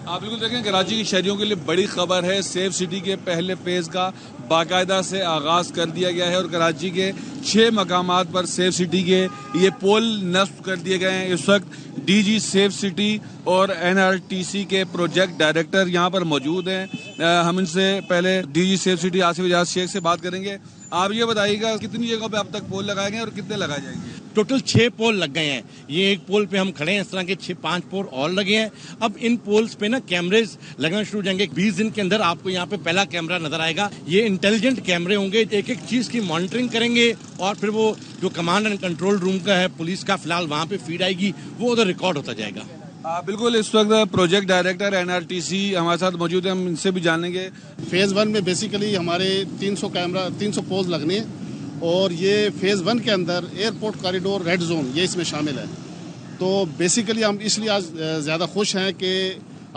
[SPEAKER 16] आप बिल्कुल देखें, कराची के शहरियों के लिए बड़ी खबर है। सेफ सिटी के पहले फेज का बाकायदा से आगाज कर दिया गया है और कराची के 6 मकामात पर सेफ सिटी के ये पोल नस्ब कर दिए गए हैं। इस वक्त डीजी सेफ सिटी और एनआरटीसी के प्रोजेक्ट डायरेक्टर यहाँ पर मौजूद हैं। हम इनसे पहले DG safe city Asif Ijaz Sheikh से बात करेंगे। आप ये बताइएगा, कितनी जगहों पे अब तक पोल लगाए गए और कितने लगाए जाएंगे?
[SPEAKER 17] टोटल 6 पोल लग गए हैं। ये एक पोल पे हम खड़े हैं, इस तरह के 5 पोल और लगे हैं। अब इन पोल्स पे ना कैमरेज लगना शुरू हो जाएंगे। 20 दिन के अंदर आपको यहाँ पे पहला कैमरा नजर आएगा। ये इंटेलिजेंट कैमरे होंगे, एक एक चीज की मॉनिटरिंग करेंगे और फिर वो जो कमांड एंड कंट्रोल रूम का है पुलिस का, फिलहाल वहाँ पे फीड आएगी, वो उधर रिकॉर्ड होता जाएगा।
[SPEAKER 16] बिल्कुल, इस वक्त प्रोजेक्ट डायरेक्टर एनआरटीसी हमारे साथ मौजूद है, हम इनसे भी जानेंगे।
[SPEAKER 18] फेज 1 में बेसिकली हमारे 300 पोल्स लगने हैं और ये फेज 1 के अंदर एयरपोर्ट कॉरिडोर रेड जोन ये इसमें शामिल है। तो बेसिकली हम इसलिए आज ज़्यादा खुश हैं कि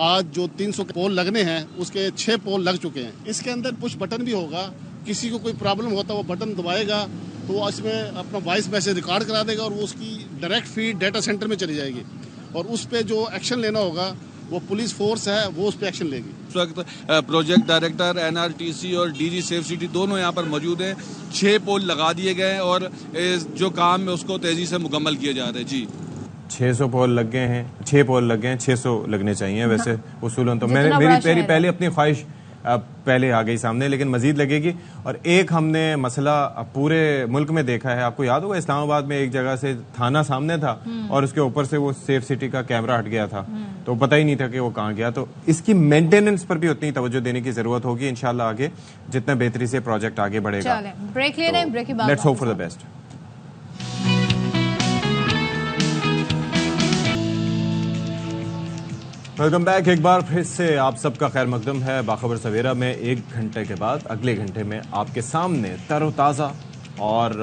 [SPEAKER 18] आज जो 300 पोल लगने हैं उसके 6 पोल लग चुके हैं। इसके अंदर पुश बटन भी होगा, किसी को कोई प्रॉब्लम होता है वो बटन दबाएगा तो इसमें अपना वॉइस मैसेज रिकॉर्ड करा देगा और वो उसकी डायरेक्ट फीड डाटा सेंटर में चली जाएगी और उस पर जो एक्शन लेना होगा वो पुलिस फोर्स है वो उस पर एक्शन लेगी।
[SPEAKER 16] इस वक्त प्रोजेक्ट डायरेक्टर एनआरटीसी और डीजी सेफ सिटी दोनों यहाँ पर मौजूद हैं। 6 पोल लगा दिए गए हैं और जो काम है उसको तेजी से मुकम्मल किया जा रहा है। जी
[SPEAKER 2] 600 पोल लग गए हैं, 6 पोल लग गए हैं, 600 लगने चाहिए वैसे उसूलन। तो मेरी पहले अपनी ख्वाहिश पहले आ गई सामने, लेकिन मजीद लगेगी। और एक हमने मसला पूरे मुल्क में देखा है, आपको याद होगा इस्लामाबाद में एक जगह से थाना सामने था और उसके ऊपर से वो सेफ सिटी का कैमरा हट गया था, तो पता ही नहीं था कि वो कहाँ गया। तो इसकी मेंटेनेंस पर भी उतनी तवज्जो देने की जरूरत होगी इंशाल्लाह आगे जितना बेहतरी से प्रोजेक्ट आगे बढ़ेगा।
[SPEAKER 1] ब्रेक ले रहे हैं, ब्रेक के बाद
[SPEAKER 2] let's hope for the best. Welcome back. एक बार फिर से आप सबका खैर मकदम है बाखबर सवेरा में। 1 घंटे के बाद अगले घंटे में आपके सामने तरोताज़ा और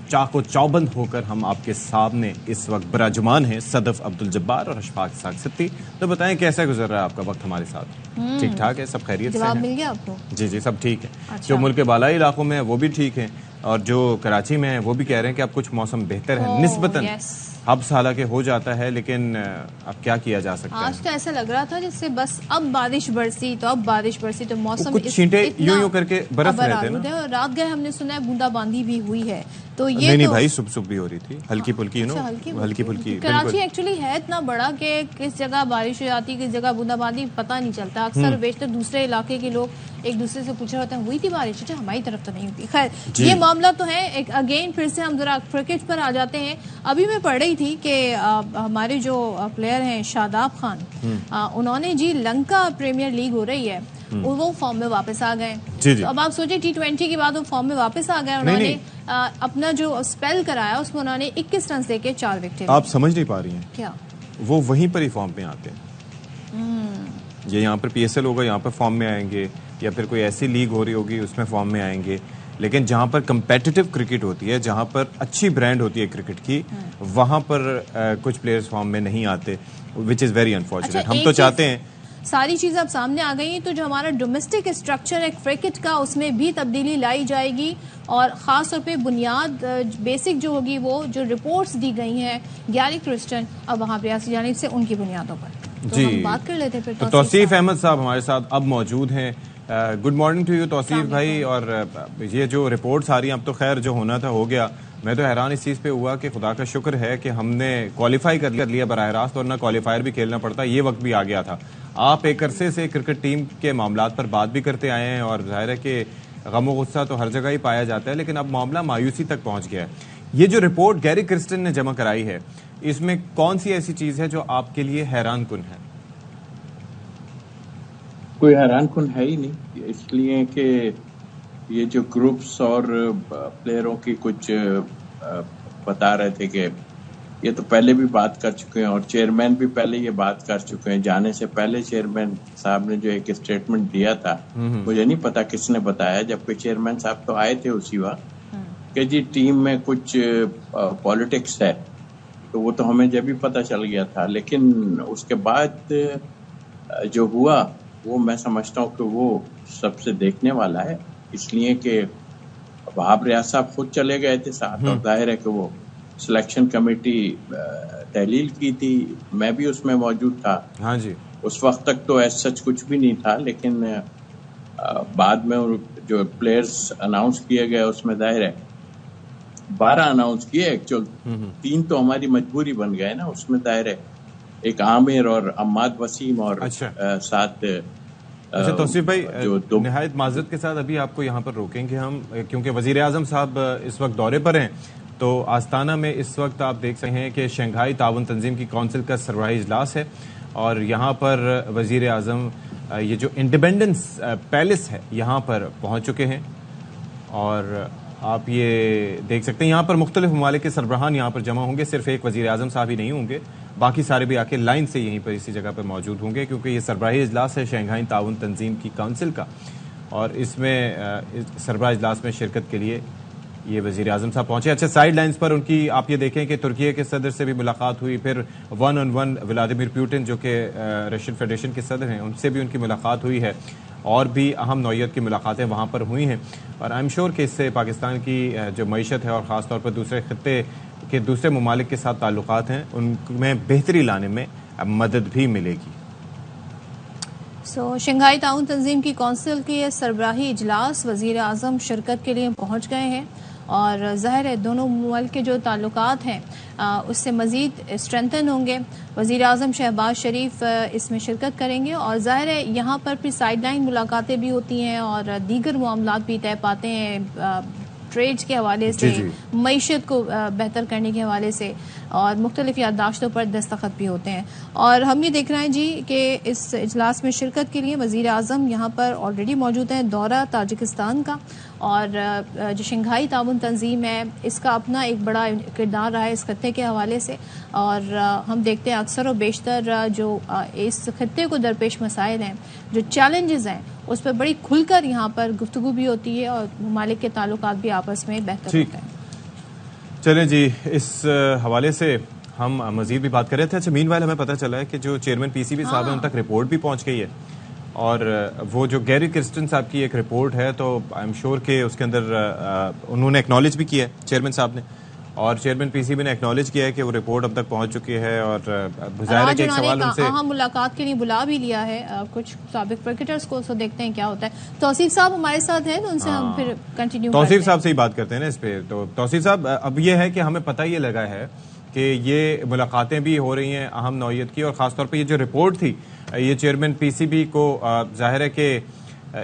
[SPEAKER 2] चाको चौबंद होकर हम आपके सामने इस वक्त बराजुमान हैं सदफ अब्दुल जब्बार और अशफाक साग सिद्दीकी। तो बताएं कैसा गुजर रहा है आपका वक्त हमारे साथ? ठीक ठाक है, सब खैरियत से हैं?
[SPEAKER 1] मिल गया आपको?
[SPEAKER 2] जी सब ठीक है।
[SPEAKER 1] अच्छा।
[SPEAKER 2] जो मुल्क के बालाई इलाकों में है वो भी ठीक है और जो कराची में है वो भी कह रहे हैं कि अब कुछ मौसम बेहतर है निस्बतन। हब्स हालांकि हो जाता है, लेकिन अब क्या किया जा सकता है।
[SPEAKER 1] आज तो ऐसा लग रहा था जैसे बस अब बारिश बरसी तो मौसम
[SPEAKER 2] कुछ छींटे यूं करके बरस रहे थे ना।
[SPEAKER 1] और रात गए हमने सुना है बूंदाबांदी भी हुई है। तो ये
[SPEAKER 2] नहीं भाई सुबह भी हो रही थी, हल्की फुल्की हल्की फुल्की।
[SPEAKER 1] कराची एक्चुअली है इतना बड़ा कि किस जगह बारिश हो जाती है, किस जगह बूंदाबांदी पता नहीं चलता। अक्सर बेशतर दूसरे इलाके के लोग एक दूसरे से पूछ रहे होते हैं हुई थी बारिश, अच्छा हमारी तरफ तो नहीं हुई। खैर ये मामला तो है। एक अगेन फिर से हम जरा क्रिकेट पर आ जाते हैं। अभी मैं पढ़ रही थी कि हमारे जो प्लेयर हैं शादाब खान, उन्होंने जी लंका प्रीमियर लीग हो रही है वो फॉर्म में वापस आ गए।
[SPEAKER 2] जी।
[SPEAKER 1] तो अब आप सोचिए T20 के बाद वो फॉर्म में वापस आ गए। उन्होंने अपना जो स्पेल कराया उसमें उन्होंने 21 रन देके 4 विकेट।
[SPEAKER 2] आप समझ नहीं पा रही हैं
[SPEAKER 1] क्या
[SPEAKER 2] वो वहीं पर ही फॉर्म में आते हैं। ये यहाँ पर PSL होगा, यहाँ पर फॉर्म में आएंगे, या फिर कोई ऐसी लीग हो रही होगी उसमें फॉर्म में आएंगे। लेकिन जहाँ पर कंपेटिटिव क्रिकेट होती है, जहाँ पर अच्छी ब्रांड होती है क्रिकेट की, वहाँ पर कुछ प्लेयर्स फॉर्म में नहीं आते, विच इज़ वेरी अनफॉर्चुनेट। हम तो चाहते हैं
[SPEAKER 1] सारी चीज़ अब सामने आ गई हैं, तो जो हमारा डोमेस्टिक स्ट्रक्चर है क्रिकेट का उसमें भी तब्दीली लाई जाएगी, और ख़ास तौर पे बुनियाद बेसिक जो होगी वो जो रिपोर्ट्स दी गई हैं गैरी क्रिस्टन अब वहाँ रियासत की जानिब से उनकी बुनियादों पर तो
[SPEAKER 2] जी
[SPEAKER 1] हम बात कर लेते हैं। फिर
[SPEAKER 2] तो तौसीफ अहमद साहब हमारे साथ अब मौजूद हैं। Good morning to you Tauseef भाई। और ये जो रिपोर्ट्स आ रही हैं, अब तो खैर जो होना था हो गया। मैं तो हैरान इस चीज़ पे हुआ कि खुदा का शुक्र है कि हमने क्वालिफाई कर लिया बराह रास्त, और ना क्वालिफायर भी खेलना पड़ता, ये वक्त भी आ गया था। आप एक अरसे से क्रिकेट टीम के मामलात पर बात भी करते आए हैं, और जाहिर है कि गम गुस्सा तो हर जगह ही पाया जाता है, लेकिन अब मामला मायूसी तक पहुंच गया है। ये जो रिपोर्ट गैरी क्रिस्टन ने जमा कराई है, इसमें कौन सी ऐसी चीज़ है जो आपके लिए हैरान कुन है?
[SPEAKER 19] कोई हैरान कुन है ही नहीं, इसलिए कि ये जो ग्रुप्स और प्लेयरों की कुछ बता रहे थे कि ये तो पहले भी बात कर चुके हैं, और चेयरमैन भी पहले ये बात कर चुके हैं। जाने से पहले चेयरमैन साहब ने जो एक स्टेटमेंट दिया था, मुझे नहीं पता किसने बताया, जबकि चेयरमैन साहब तो आए थे उसी वक्त, कि जी टीम में कुछ पॉलिटिक्स है, तो वो तो हमें जब भी पता चल गया था। लेकिन उसके बाद जो हुआ वो मैं समझता हूँ कि वो सबसे देखने वाला है, इसलिए कि वहाब रियाज साहब खुद चले गए थे साथ, और जाहिर है कि वो सिलेक्शन कमेटी तहलील की थी, मैं भी उसमें मौजूद था।
[SPEAKER 2] हाँ जी।
[SPEAKER 19] उस वक्त तक तो ऐसा सच कुछ भी नहीं था, लेकिन बाद में जो प्लेयर्स अनाउंस किए गए उसमें जाहिर है 12 अनाउंस किए एक्चुअल, 3 तो हमारी मजबूरी बन गए ना। उसमें जाहिर है एक आमिर और अम्माद वसीम और साथ
[SPEAKER 2] तौसीफ भाई, निहायत माजरत के साथ अभी आपको यहाँ पर रोकेंगे हम, क्योंकि वजीर आजम साहब इस वक्त दौरे पर हैं। तो आस्ताना में इस वक्त आप देख सकते हैं कि शंघाई ताउन तंजीम की काउंसिल का सरबराही इजलास है, और यहाँ पर वजीर आजम ये जो इंडिपेंडेंस पैलेस है यहाँ पर पहुँच चुके हैं, और आप ये देख सकते हैं यहाँ पर मुख्तलिफ ममालिक के सरबराहान यहाँ पर जमा होंगे। सिर्फ एक वजीर आजम साहब ही नहीं होंगे, बाकी सारे भी आके लाइन से यहीं पर इसी जगह पर मौजूद होंगे, क्योंकि ये सरबराही इजलास है शंघाई ताउन तंजीम की काउंसिल का, और इसमें सरबराही इजलास में शिरकत के लिए ये वजीर आजम साहब पहुंचे। अच्छा, साइड लाइन्स पर उनकी आप ये देखें कि तुर्की के सदर से भी मुलाकात हुई, फिर 1-on-1 व्लादिमीर पुतिन जो कि रशियन फेडरेशन के सदर हैं उनसे भी उनकी मुलाकात हुई है, और भी अहम नौइयत की मुलाकातें वहाँ पर हुई हैं। और आई एम श्योर कि इससे पाकिस्तान की जो मईशत है और ख़ास तौर पर दूसरे खत्ते के दूसरे ममालिक के साथ ताल्लुकात हैं उनमें बेहतरी लाने में मदद भी मिलेगी।
[SPEAKER 1] शंघाई ताउन तंजीम की कौंसिल के सरबराही इजलास वजीर आजम शिरकत के लिए पहुँच गए हैं, और ज़ाहिर है दोनों मुल्क के जो ताल्लुकात हैं उससे मज़ीद स्ट्रेंथन होंगे। वज़ीर आज़म शहबाज शरीफ इसमें शिरकत करेंगे, और ज़ाहिर है यहाँ पर फिर साइड लाइन मुलाकातें भी होती हैं और दीगर मामलात भी तय पाते हैं, ट्रेड्स के हवाले से, मईशत को बेहतर करने के हवाले से, और मुख्तलिफ याददाश्तों पर दस्तखत भी होते हैं। और हम ये देख रहे हैं जी कि इस इजलास में शिरकत के लिए वज़ीर आज़म यहाँ पर ऑलरेडी मौजूद हैं, दौरा ताजिकिस्तान का, और जो शंघाई ताउन तंजीम है इसका अपना एक बड़ा किरदार रहा है इस खत्ते के हवाले से, और हम देखते हैं अक्सर और बेशतर जो इस खत्ते को दरपेश मसाइल हैं, जो चैलेंजेस हैं, उस पर बड़ी खुलकर यहाँ पर गुफ्तगू भी होती है, और ममालिक के ताल्लुकात भी आपस में बेहतर होते हैं।
[SPEAKER 2] चलें जी, इस हवाले से हम मज़ीद भी बात कर रहे थे। अच्छा, मीनवाइल हमें पता चला है कि जो चेयरमैन पीसीबी साहब हैं उन तक रिपोर्ट भी पहुँच गई है, और वो जो गैरी क्रिस्टन साहब की एक रिपोर्ट है, तो आई एम श्योर कि उसके अंदर उन्होंने एक्नॉलेज भी किया है चेयरमैन साहब ने, और चेयरमैन पीसीबी ने एक्नॉलेज किया है कि वो रिपोर्ट अब तक पहुंच चुकी है। और गुज़ार है कि एक सवाल उनसे
[SPEAKER 1] मुलाकात के लिए बुला भी लिया है कुछ साबिक क्रिकेटर्स को, सो देखते हैं क्या होता है। तौसीफ साहब हमारे साथ हैं, उनसे हम फिर कंटिन्यू
[SPEAKER 2] तौसीफ साहब से ही बात करते हैं ना इस पे। तो तौसीफ साहब, अब ये है कि हमें पता ये लगा है कि ये मुलाकातें भी हो रही हैं अहम नौइयत की, और ख़ासतौर पर ये जो रिपोर्ट थी ये चेयरमैन पीसीबी को जाहिर है कि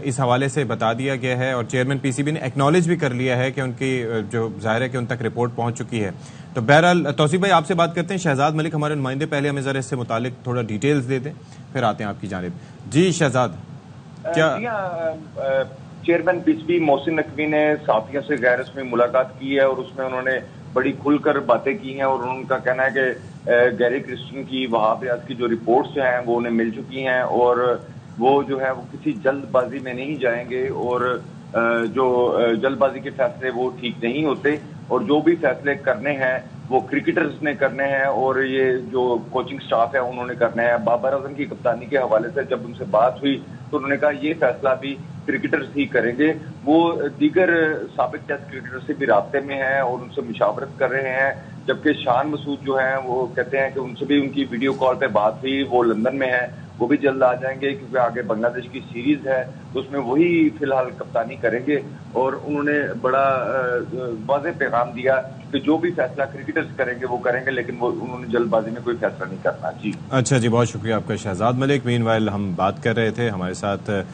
[SPEAKER 2] इस हवाले से बता दिया गया है, और चेयरमैन पीसीबी ने एक्नॉलेज भी कर लिया है कि उनकी जो जाहिर है कि उन तक रिपोर्ट पहुंच चुकी है। तो बहरहाल तौसीफ भाई आपसे बात करते हैं। शहजाद मलिक हमारे नुमाइंदे, पहले हमें ज़रा इससे मुतालिक थोड़ा डिटेल्स दे दें, फिर आते हैं आपकी जानिब। जी शहजाद।
[SPEAKER 20] चेयरमैन बिजली मोहसिन नकवी ने साथियों से गैर रस्मी मुलाकात की है और उसमें उन्होंने बड़ी खुलकर बातें की हैं और उनका कहना है कि गैरी क्रिस्टन की वहाब रियाज की जो रिपोर्ट्स हैं वो उन्हें मिल चुकी हैं और वो जो है वो किसी जल्दबाजी में नहीं जाएंगे और जो जल्दबाजी के फैसले वो ठीक नहीं होते और जो भी फैसले करने हैं वो क्रिकेटर्स ने करने हैं और ये जो कोचिंग स्टाफ है उन्होंने करने हैं। बाबर आजम की कप्तानी के हवाले से जब उनसे बात हुई तो उन्होंने कहा ये फैसला भी क्रिकेटर्स ही करेंगे। वो दीगर साबिक टेस्ट क्रिकेटर से भी राब्ते में हैं और उनसे मुशावरत कर रहे हैं, जबकि शान मसूद जो हैं वो कहते हैं कि उनसे भी उनकी वीडियो कॉल पे बात हुई, वो लंदन में है, वो भी जल्द आ जाएंगे क्योंकि आगे बांग्लादेश की सीरीज है तो उसमें वही फिलहाल कप्तानी करेंगे। और उन्होंने बड़ा वाज़ेह पैगाम दिया कि जो भी फैसला क्रिकेटर्स करेंगे वो करेंगे, लेकिन वो उन्होंने जल्दबाजी में कोई फैसला नहीं करना। जी
[SPEAKER 2] अच्छा जी, बहुत शुक्रिया आपका शहजाद मलिक। मीनवाइल हम बात कर रहे थे, हमारे साथ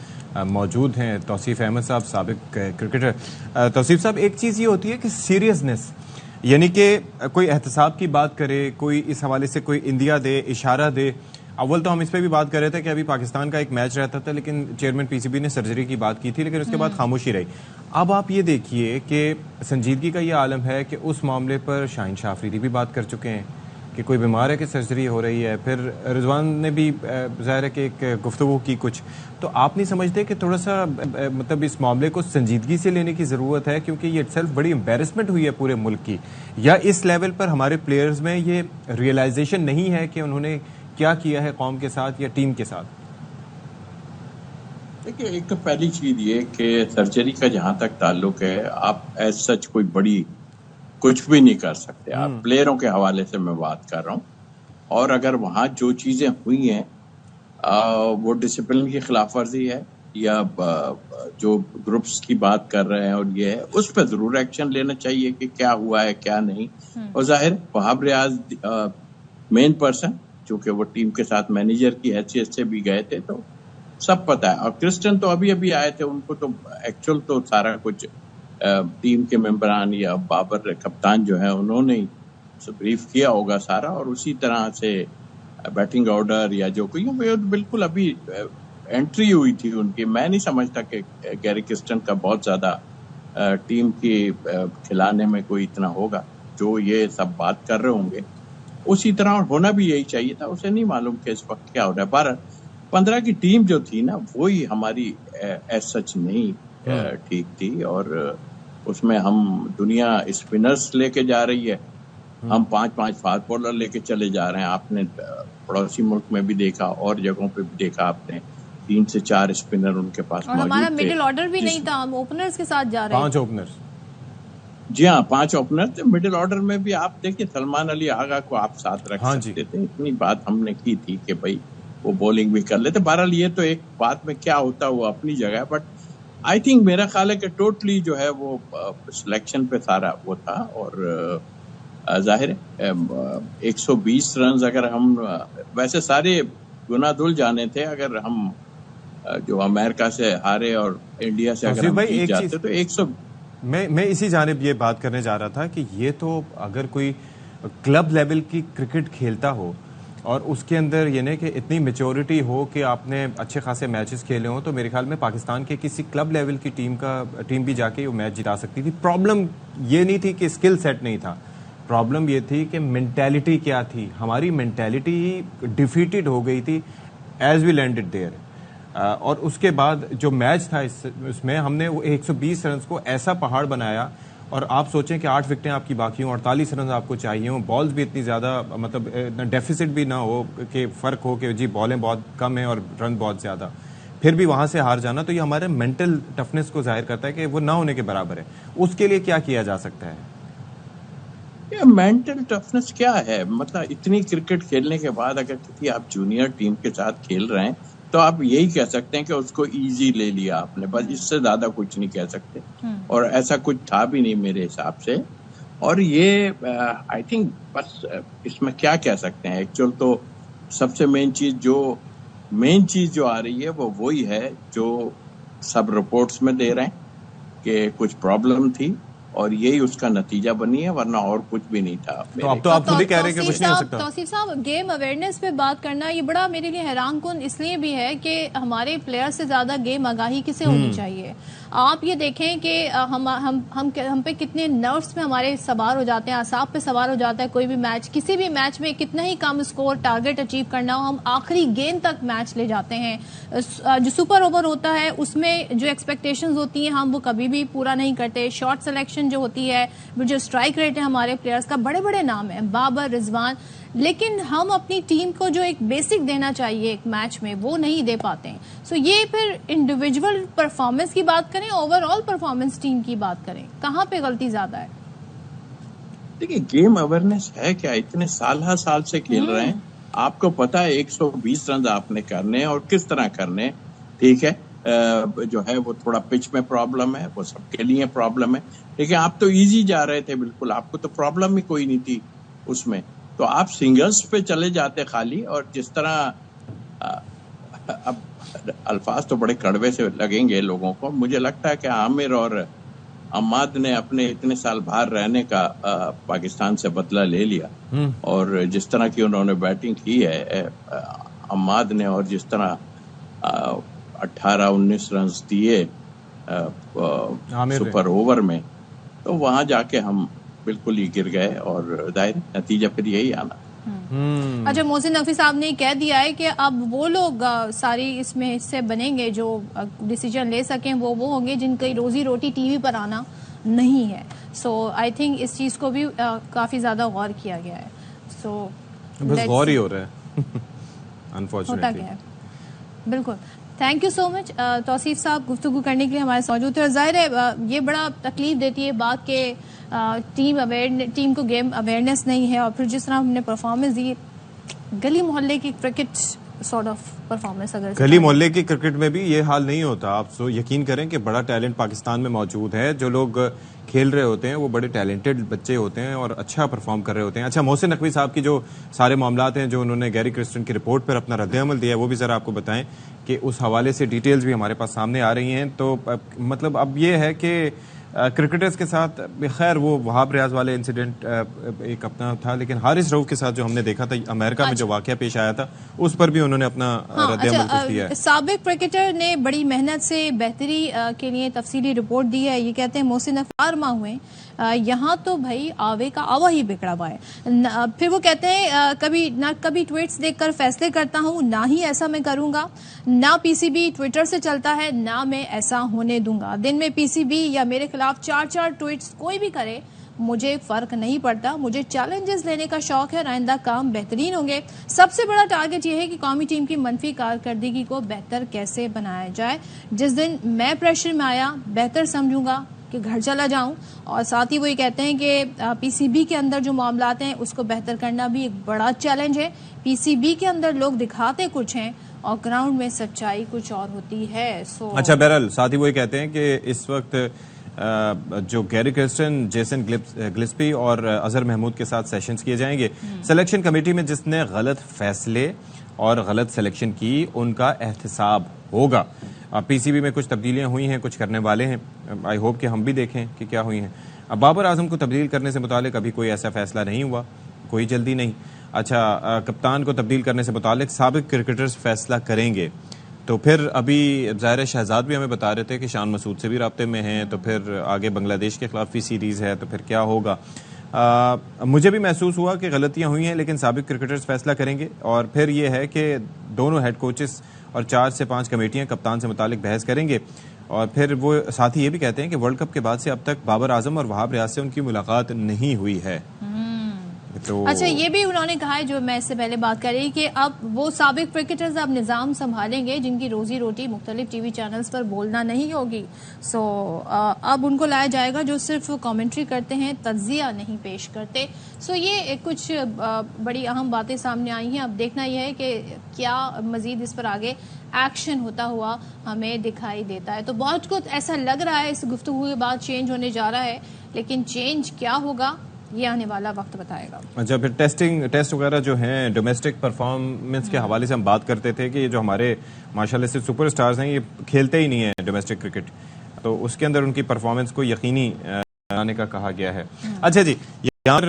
[SPEAKER 2] मौजूद हैं तौसीफ अहमद साहब, साबिक क्रिकेटर। तौसीफ साहब, एक चीज़ ये होती है कि सीरियसनेस, यानी कि कोई एहतसाब की बात करे, कोई इस हवाले से कोई इंदिया दे, इशारा दे। अव्वल तो हम इस पर भी बात कर रहे थे कि अभी पाकिस्तान का एक मैच रहता था लेकिन चेयरमैन पीसीबी ने सर्जरी की बात की थी, लेकिन उसके बाद खामोशी रही। अब आप ये देखिए कि संजीदगी का ये आलम है कि उस मामले पर शाहीन शाह अफरीदी भी बात कर चुके हैं कि कोई बीमार है कि सर्जरी हो रही है, फिर रिजवान ने भी ज़ाहिर है कि एक गुफ्तगू की कुछ। तो आप नहीं समझते कि थोड़ा सा मतलब इस मामले को संजीदगी से लेने की ज़रूरत है, क्योंकि ये इटसेल्फ बड़ी एम्बेरसमेंट हुई है पूरे मुल्क की, या इस लेवल पर हमारे प्लेयर्स में ये रियलाइजेशन नहीं है कि उन्होंने क्या किया है कौम के साथ या टीम के साथ?
[SPEAKER 19] देखिए, एक तो पहली चीज ये कि सर्जरी का जहां तक ताल्लुक है, आप एज सच कोई बड़ी कुछ भी नहीं कर सकते। आप प्लेयरों के हवाले से मैं बात कर रहा हूँ, और अगर वहां जो चीजें हुई हैं वो डिसिप्लिन की खिलाफ वर्जी है या जो ग्रुप्स की बात कर रहे हैं और ये है, उस पर जरूर एक्शन लेना चाहिए कि क्या हुआ है क्या नहीं। और जाहिर वहाब रियाज मेन पर्सन, चूंकि वो टीम के साथ मैनेजर की हैसियत से भी गए थे तो सब पता है। और क्रिस्टन तो अभी अभी आए थे, उनको तो एक्चुअल तो सारा कुछ टीम के मेंबरान या बाबर कप्तान जो है उन्होंने ही ब्रीफ किया होगा सारा, और उसी तरह से बैटिंग ऑर्डर या जो कोई बिल्कुल अभी एंट्री हुई थी उनकी। मैं नहीं समझता कि गैरी क्रिस्टन का बहुत ज्यादा टीम की खिलाने में कोई इतना होगा जो ये सब बात कर रहे होंगे। उसी तरह होना भी यही चाहिए था, उसे नहीं मालूम कि इस वक्त क्या हो रहा है। 12-15 की टीम जो थी ना, वही हमारी एज सच नहीं ठीक थी, और उसमें हम दुनिया स्पिनर्स लेके जा रही है, हम 5-5 फास्ट बॉलर लेके चले जा रहे हैं। आपने पड़ोसी मुल्क में भी देखा और जगहों पे भी देखा आपने, 3 से 4 स्पिनर उनके पास मौजूद थे।
[SPEAKER 1] हमारा मिडिल ऑर्डर भी नहीं था, हम ओपनर्स के साथ जा रहे हैं।
[SPEAKER 2] 5 ओपनर्स,
[SPEAKER 19] जी हाँ, 5 ओपनर थे। मिडिल ऑर्डर में भी आप देखिए, सलमान अली आगा को आप साथ रख सकते थे। इतनी बात हमने की थी कि भाई वो बॉलिंग भी कर लेते। बहरहाल ये तो एक बात में क्या होता वो अपनी जगह, बट आई थिंक मेरा ख्याल है कि टोटली जो है वो सिलेक्शन पे सारा वो था। और जाहिर है 120 रन अगर हम, वैसे सारे गुना धुल जाने थे अगर हम जो अमेरिका से हारे और इंडिया से अगर हम जीत जाते तो 100।
[SPEAKER 2] मैं इसी जानिब ये बात करने जा रहा था कि ये तो अगर कोई क्लब लेवल की क्रिकेट खेलता हो और उसके अंदर ये नहीं कि इतनी मेच्योरिटी हो कि आपने अच्छे खासे मैचेस खेले हों, तो मेरे ख्याल में पाकिस्तान के किसी क्लब लेवल की टीम भी जाके वो मैच जिता सकती थी। प्रॉब्लम ये नहीं थी कि स्किल सेट नहीं था, प्रॉब्लम ये थी कि मेंटालिटी क्या थी। हमारी मेंटालिटी डिफीटेड हो गई थी एज वी लैंडेड देयर। और उसके बाद जो मैच था इसमें हमने वो 120 रन को ऐसा पहाड़ बनाया, और आप सोचें कि 8 विकेटें आपकी बाकी हों, 48 रन आपको चाहिए हों, बॉल्स भी इतनी ज़्यादा, मतलब डेफिसिट भी ना हो कि फ़र्क हो कि जी बॉलें बहुत कम हैं और रन बहुत ज़्यादा, फिर भी वहाँ से हार जाना, तो ये हमारे मेंटल टफनेस को जाहिर करता है कि वो ना होने के बराबर है। उसके लिए क्या किया जा सकता है?
[SPEAKER 19] ये मेंटल टफनेस क्या है? मतलब इतनी क्रिकेट खेलने के बाद अगर किसी आप जूनियर टीम के साथ खेल रहे हैं तो आप यही कह सकते हैं कि उसको इजी ले लिया आपने, बस इससे ज्यादा कुछ नहीं कह सकते। और ऐसा कुछ था भी नहीं मेरे हिसाब से। और ये आई थिंक बस इसमें क्या कह सकते हैं, एक्चुअल तो सबसे मेन चीज जो आ रही है वो वही है जो सब रिपोर्ट्स में दे रहे हैं कि कुछ प्रॉब्लम थी और यही उसका नतीजा बनी है, वरना और कुछ भी नहीं था।
[SPEAKER 2] तो अब तो आप खुद ही कह रहे हैं कि कुछ नहीं हो सकता।
[SPEAKER 1] तौसीफ साहब, गेम अवेयरनेस पे बात करना ये बड़ा मेरे लिए हैरान कुन इसलिए भी है कि हमारे प्लेयर से ज्यादा गेम आगाही किसे होनी चाहिए। आप ये देखें कि हम पे कितने नर्व्स में हमारे सवार हो जाते हैं, आसाब पे सवार हो जाता है कोई भी मैच। किसी भी मैच में कितना ही कम स्कोर टारगेट अचीव करना हो, हम आखिरी गेंद तक मैच ले जाते हैं। जो सुपर ओवर होता है उसमें जो एक्सपेक्टेशंस होती हैं हम वो कभी भी पूरा नहीं करते। शॉट सिलेक्शन जो होती है, जो स्ट्राइक रेट है हमारे प्लेयर्स का, बड़े बड़े नाम है बाबर, रिजवान, लेकिन हम अपनी टीम को जो एक बेसिक देना चाहिए एक मैच में वो नहीं दे पाते हैं। सो ये फिर इंडिविजुअल परफॉर्मेंस की बात करें, ओवरऑल परफॉर्मेंस टीम की बात करें, कहाँ पे गलती ज्यादा है?
[SPEAKER 19] देखिए, गेम अवेयरनेस है क्या? इतने साल से खेल रहे हैं, आपको पता है 120 रन आपने करने हैं और किस तरह करने। ठीक है, जो है वो थोड़ा पिच में प्रॉब्लम है, वो सबके लिए प्रॉब्लम है, लेकिन आप तो इजी जा रहे थे बिल्कुल, आपको तो प्रॉब्लम ही कोई नहीं थी उसमें। तो आप सिंगल्स पे चले जाते खाली, और जिस तरह अब अल्फाज तो बड़े कड़वे से लगेंगे लोगों को, मुझे लगता है कि आमिर और अम्माद ने अपने इतने साल बाहर रहने का पाकिस्तान से बदला ले लिया, और जिस तरह की उन्होंने बैटिंग की है अम्माद ने, और जिस तरह 18-19 रन दिए सुपर ओवर में, तो वहां जाके हम बिल्कुल ही गिर गए, और जाहिर नतीजा फिर यही आना।
[SPEAKER 1] अच्छा, मोहसिन नकवी साहब ने कह दिया है कि अब वो लोग सारी इसमें हिस्से बनेंगे जो डिसीजन ले सकें, वो होंगे जिनकी रोजी रोटी टीवी पर आना नहीं है। सो आई थिंक इस चीज को भी काफी ज्यादा गौर किया गया है। सो
[SPEAKER 2] बस गौर ही हो रहा है अनफॉर्चुनेटली।
[SPEAKER 1] होता क्या है, बिल्कुल। Thank you so much Tauseef साहब, गुफ्तगू करने के लिए हमारे साथ मौजूद थे। और जाहिर है ये बड़ा तकलीफ देती है बात के टीम को गेम अवेयरनेस नहीं है, और फिर जिस तरह हमने परफॉर्मेंस दी, गली मोहल्ले की क्रिकेट सॉर्ट ऑफ परफॉर्मेंस, अगर
[SPEAKER 2] गली मोहल्ले की क्रिकेट में भी ये हाल नहीं होता। आप यकीन करें कि बड़ा टैलेंट पाकिस्तान में मौजूद है, जो लोग खेल रहे होते हैं वो बड़े टैलेंटेड बच्चे होते हैं और अच्छा परफॉर्म कर रहे होते हैं। अच्छा, मोहसिन नकवी साहब की जो सारे मामलात हैं, जो उन्होंने गैरी क्रिस्टन की रिपोर्ट पर अपना रद्द-ए-अमल दिया है, वो भी ज़रा आपको बताएं कि उस हवाले से डिटेल्स भी हमारे पास सामने आ रही हैं। तो मतलब अब ये है कि क्रिकेटर्स के साथ खैर वो वहाब रियाज वाले इंसिडेंट एक अपना था, लेकिन हारिस रऊफ के साथ जो हमने देखा था अमेरिका में जो वाकया पेश आया था, उस पर भी उन्होंने अपना रद्द-ए-अमल पेश किया है।
[SPEAKER 1] साबिक क्रिकेटर ने बड़ी मेहनत से बेहतरी के लिए तफसीली रिपोर्ट दी है। ये कहते हैं मोहसिन अफारमा हुए यहाँ तो भाई आवे का आवा ही बिगड़ा हुआ है। फिर वो कहते हैं कभी ट्वीट्स देखकर फैसले करता हूँ, ना ही ऐसा मैं करूंगा, ना पीसीबी ट्विटर से चलता है, ना मैं ऐसा होने दूंगा। दिन में पीसीबी या मेरे खिलाफ 4 ट्वीट्स कोई भी करे, मुझे फर्क नहीं पड़ता, मुझे चैलेंजेस लेने का शौक है, आइंदा काम बेहतरीन होंगे। सबसे बड़ा टारगेट यह है कि कौमी टीम की मनफी कारकर्दगी को बेहतर कैसे बनाया जाए। जिस दिन मैं प्रेशर में आया, बेहतर समझूंगा कि घर चला जाऊं। और साथ ही वो ये कहते हैं कि पीसीबी के अंदर जो मामलात हैं उसको बेहतर करना भी एक बड़ा चैलेंज है। पीसीबी के अंदर लोग दिखाते कुछ हैं और ग्राउंड में सच्चाई कुछ और होती है।
[SPEAKER 2] अच्छा, बहरहाल साथ ही वो ये कहते हैं कि इस वक्त जो गैरी क्रिस्टन, जेसन गिल्स्पी और अजहर महमूद के साथ सेशंस किए जाएंगे। सिलेक्शन कमेटी में जिसने गलत फैसले और गलत सिलेक्शन की उनका एहतसाब होगा। पीसीबी में कुछ तब्दीलियां हुई हैं, कुछ करने वाले हैं, आई होप कि हम भी देखें कि क्या हुई हैं। अब बाबर आजम को तब्दील करने से मुतालिक अभी कोई ऐसा फैसला नहीं हुआ, कोई जल्दी नहीं। अच्छा, कप्तान को तब्दील करने से मुतालिक साबिक क्रिकेटर्स फैसला करेंगे। तो फिर अभी ज़ाहिर शहजाद भी हमें बता रहे थे कि शान मसूद से भी राब्ते में हैं, तो फिर आगे बांग्लादेश के खिलाफ भी सीरीज़ है, तो फिर क्या होगा। मुझे भी महसूस हुआ कि गलतियां हुई हैं, लेकिन साबिक क्रिकेटर्स फैसला करेंगे। और फिर ये है कि दोनों हेड कोचेस और 4 से 5 कमेटियां कप्तान से मुतालिक बहस करेंगे। और फिर वो साथ ही ये भी कहते हैं कि वर्ल्ड कप के बाद से अब तक बाबर आजम और वहाब रियाज से उनकी मुलाकात नहीं हुई है। तो
[SPEAKER 1] अच्छा, ये भी उन्होंने कहा है, जो मैं इससे पहले बात कर रही, कि अब वो साबिक क्रिकेटर्स अब निज़ाम संभालेंगे जिनकी रोजी रोटी मुख्तलिफ टीवी चैनल्स पर बोलना नहीं होगी। सो अब उनको लाया जाएगा जो सिर्फ कमेंट्री करते हैं, तज्जिया नहीं पेश करते। सो ये कुछ बड़ी अहम बातें सामने आई हैं। अब देखना यह है कि क्या मजीद इस पर आगे एक्शन होता हुआ हमें दिखाई देता है। तो बहुत कुछ ऐसा लग रहा है इस गुफ्तगू के बाद चेंज होने जा रहा है, लेकिन चेंज क्या होगा ये आने वाला वक्त बताएगा।
[SPEAKER 2] अच्छा, फिर टेस्ट वगैरह जो हैं, डोमेस्टिक परफॉर्मेंस के हवाले से हम बात करते थे कि ये जो हमारे माशाल्लाह से सुपरस्टार्स हैं, ये खेलते ही नहीं है डोमेस्टिक क्रिकेट, तो उसके अंदर उनकी परफॉर्मेंस को यकीनी बनाने का कहा गया है। अच्छा जी, यहाँ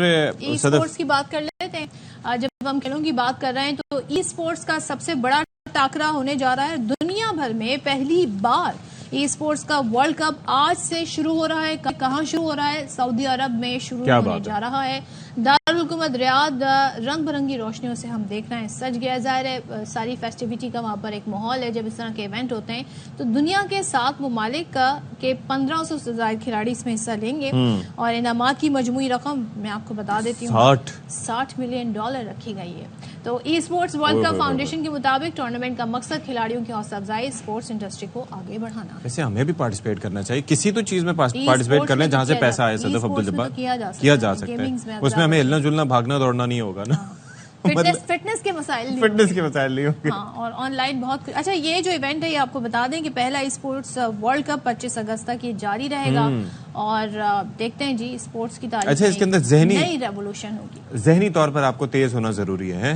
[SPEAKER 1] ई स्पोर्ट्स की बात कर लेते हैं। जब हम खेलों की बात कर रहे हैं तो ई स्पोर्ट्स का सबसे बड़ा टाकरा होने जा रहा है। दुनिया भर में पहली बार ई स्पोर्ट्स का वर्ल्ड कप आज से शुरू हो रहा है। कहाँ शुरू हो रहा है? सऊदी अरब में शुरू होने जा रहा है। दारुल हुकूमत रियाद रंग बिरंगी रोशनियों से हम देख रहे हैं सज गया। जाहिर है सारी फेस्टिविटी का वहां पर एक माहौल है। जब इस तरह के इवेंट होते हैं तो दुनिया के 7 ममालिक के 1500 से ज्यादा खिलाड़ी इसमें हिस्सा लेंगे और इनामात की मजमूई रकम मैं आपको बता देती हूँ, $60 मिलियन रखी गई है। तो e sports world cup foundation के मुताबिक टूर्नामेंट का मकसद खिलाड़ियों की हौसला अफजाई, स्पोर्ट्स इंडस्ट्री को आगे बढ़ाना।
[SPEAKER 2] वैसे हमें भी पार्टिसिपेट करना चाहिए, किसी तो चीज में पार्टिसिपेट कर लें जहां से पैसा आए। सदफ अब्दुल जब्बार किया जा सकता है, उसमें हमें हिलना जुलना भागना दौड़ना नहीं होगा ना।
[SPEAKER 1] फिटनेस के मसाइल
[SPEAKER 2] नहीं होंगे।
[SPEAKER 1] हाँ, और ऑनलाइन बहुत अच्छा। ये जो इवेंट है ये आपको बता दें कि पहला ई स्पोर्ट्स वर्ल्ड कप 25 अगस्त तक ये जारी रहेगा और देखते हैं जी स्पोर्ट्स की तारीख।
[SPEAKER 2] अच्छा, इसके अंदर
[SPEAKER 1] नई रेवोल्यूशन होगी।
[SPEAKER 2] जहनी तौर पर आपको तेज होना जरूरी है।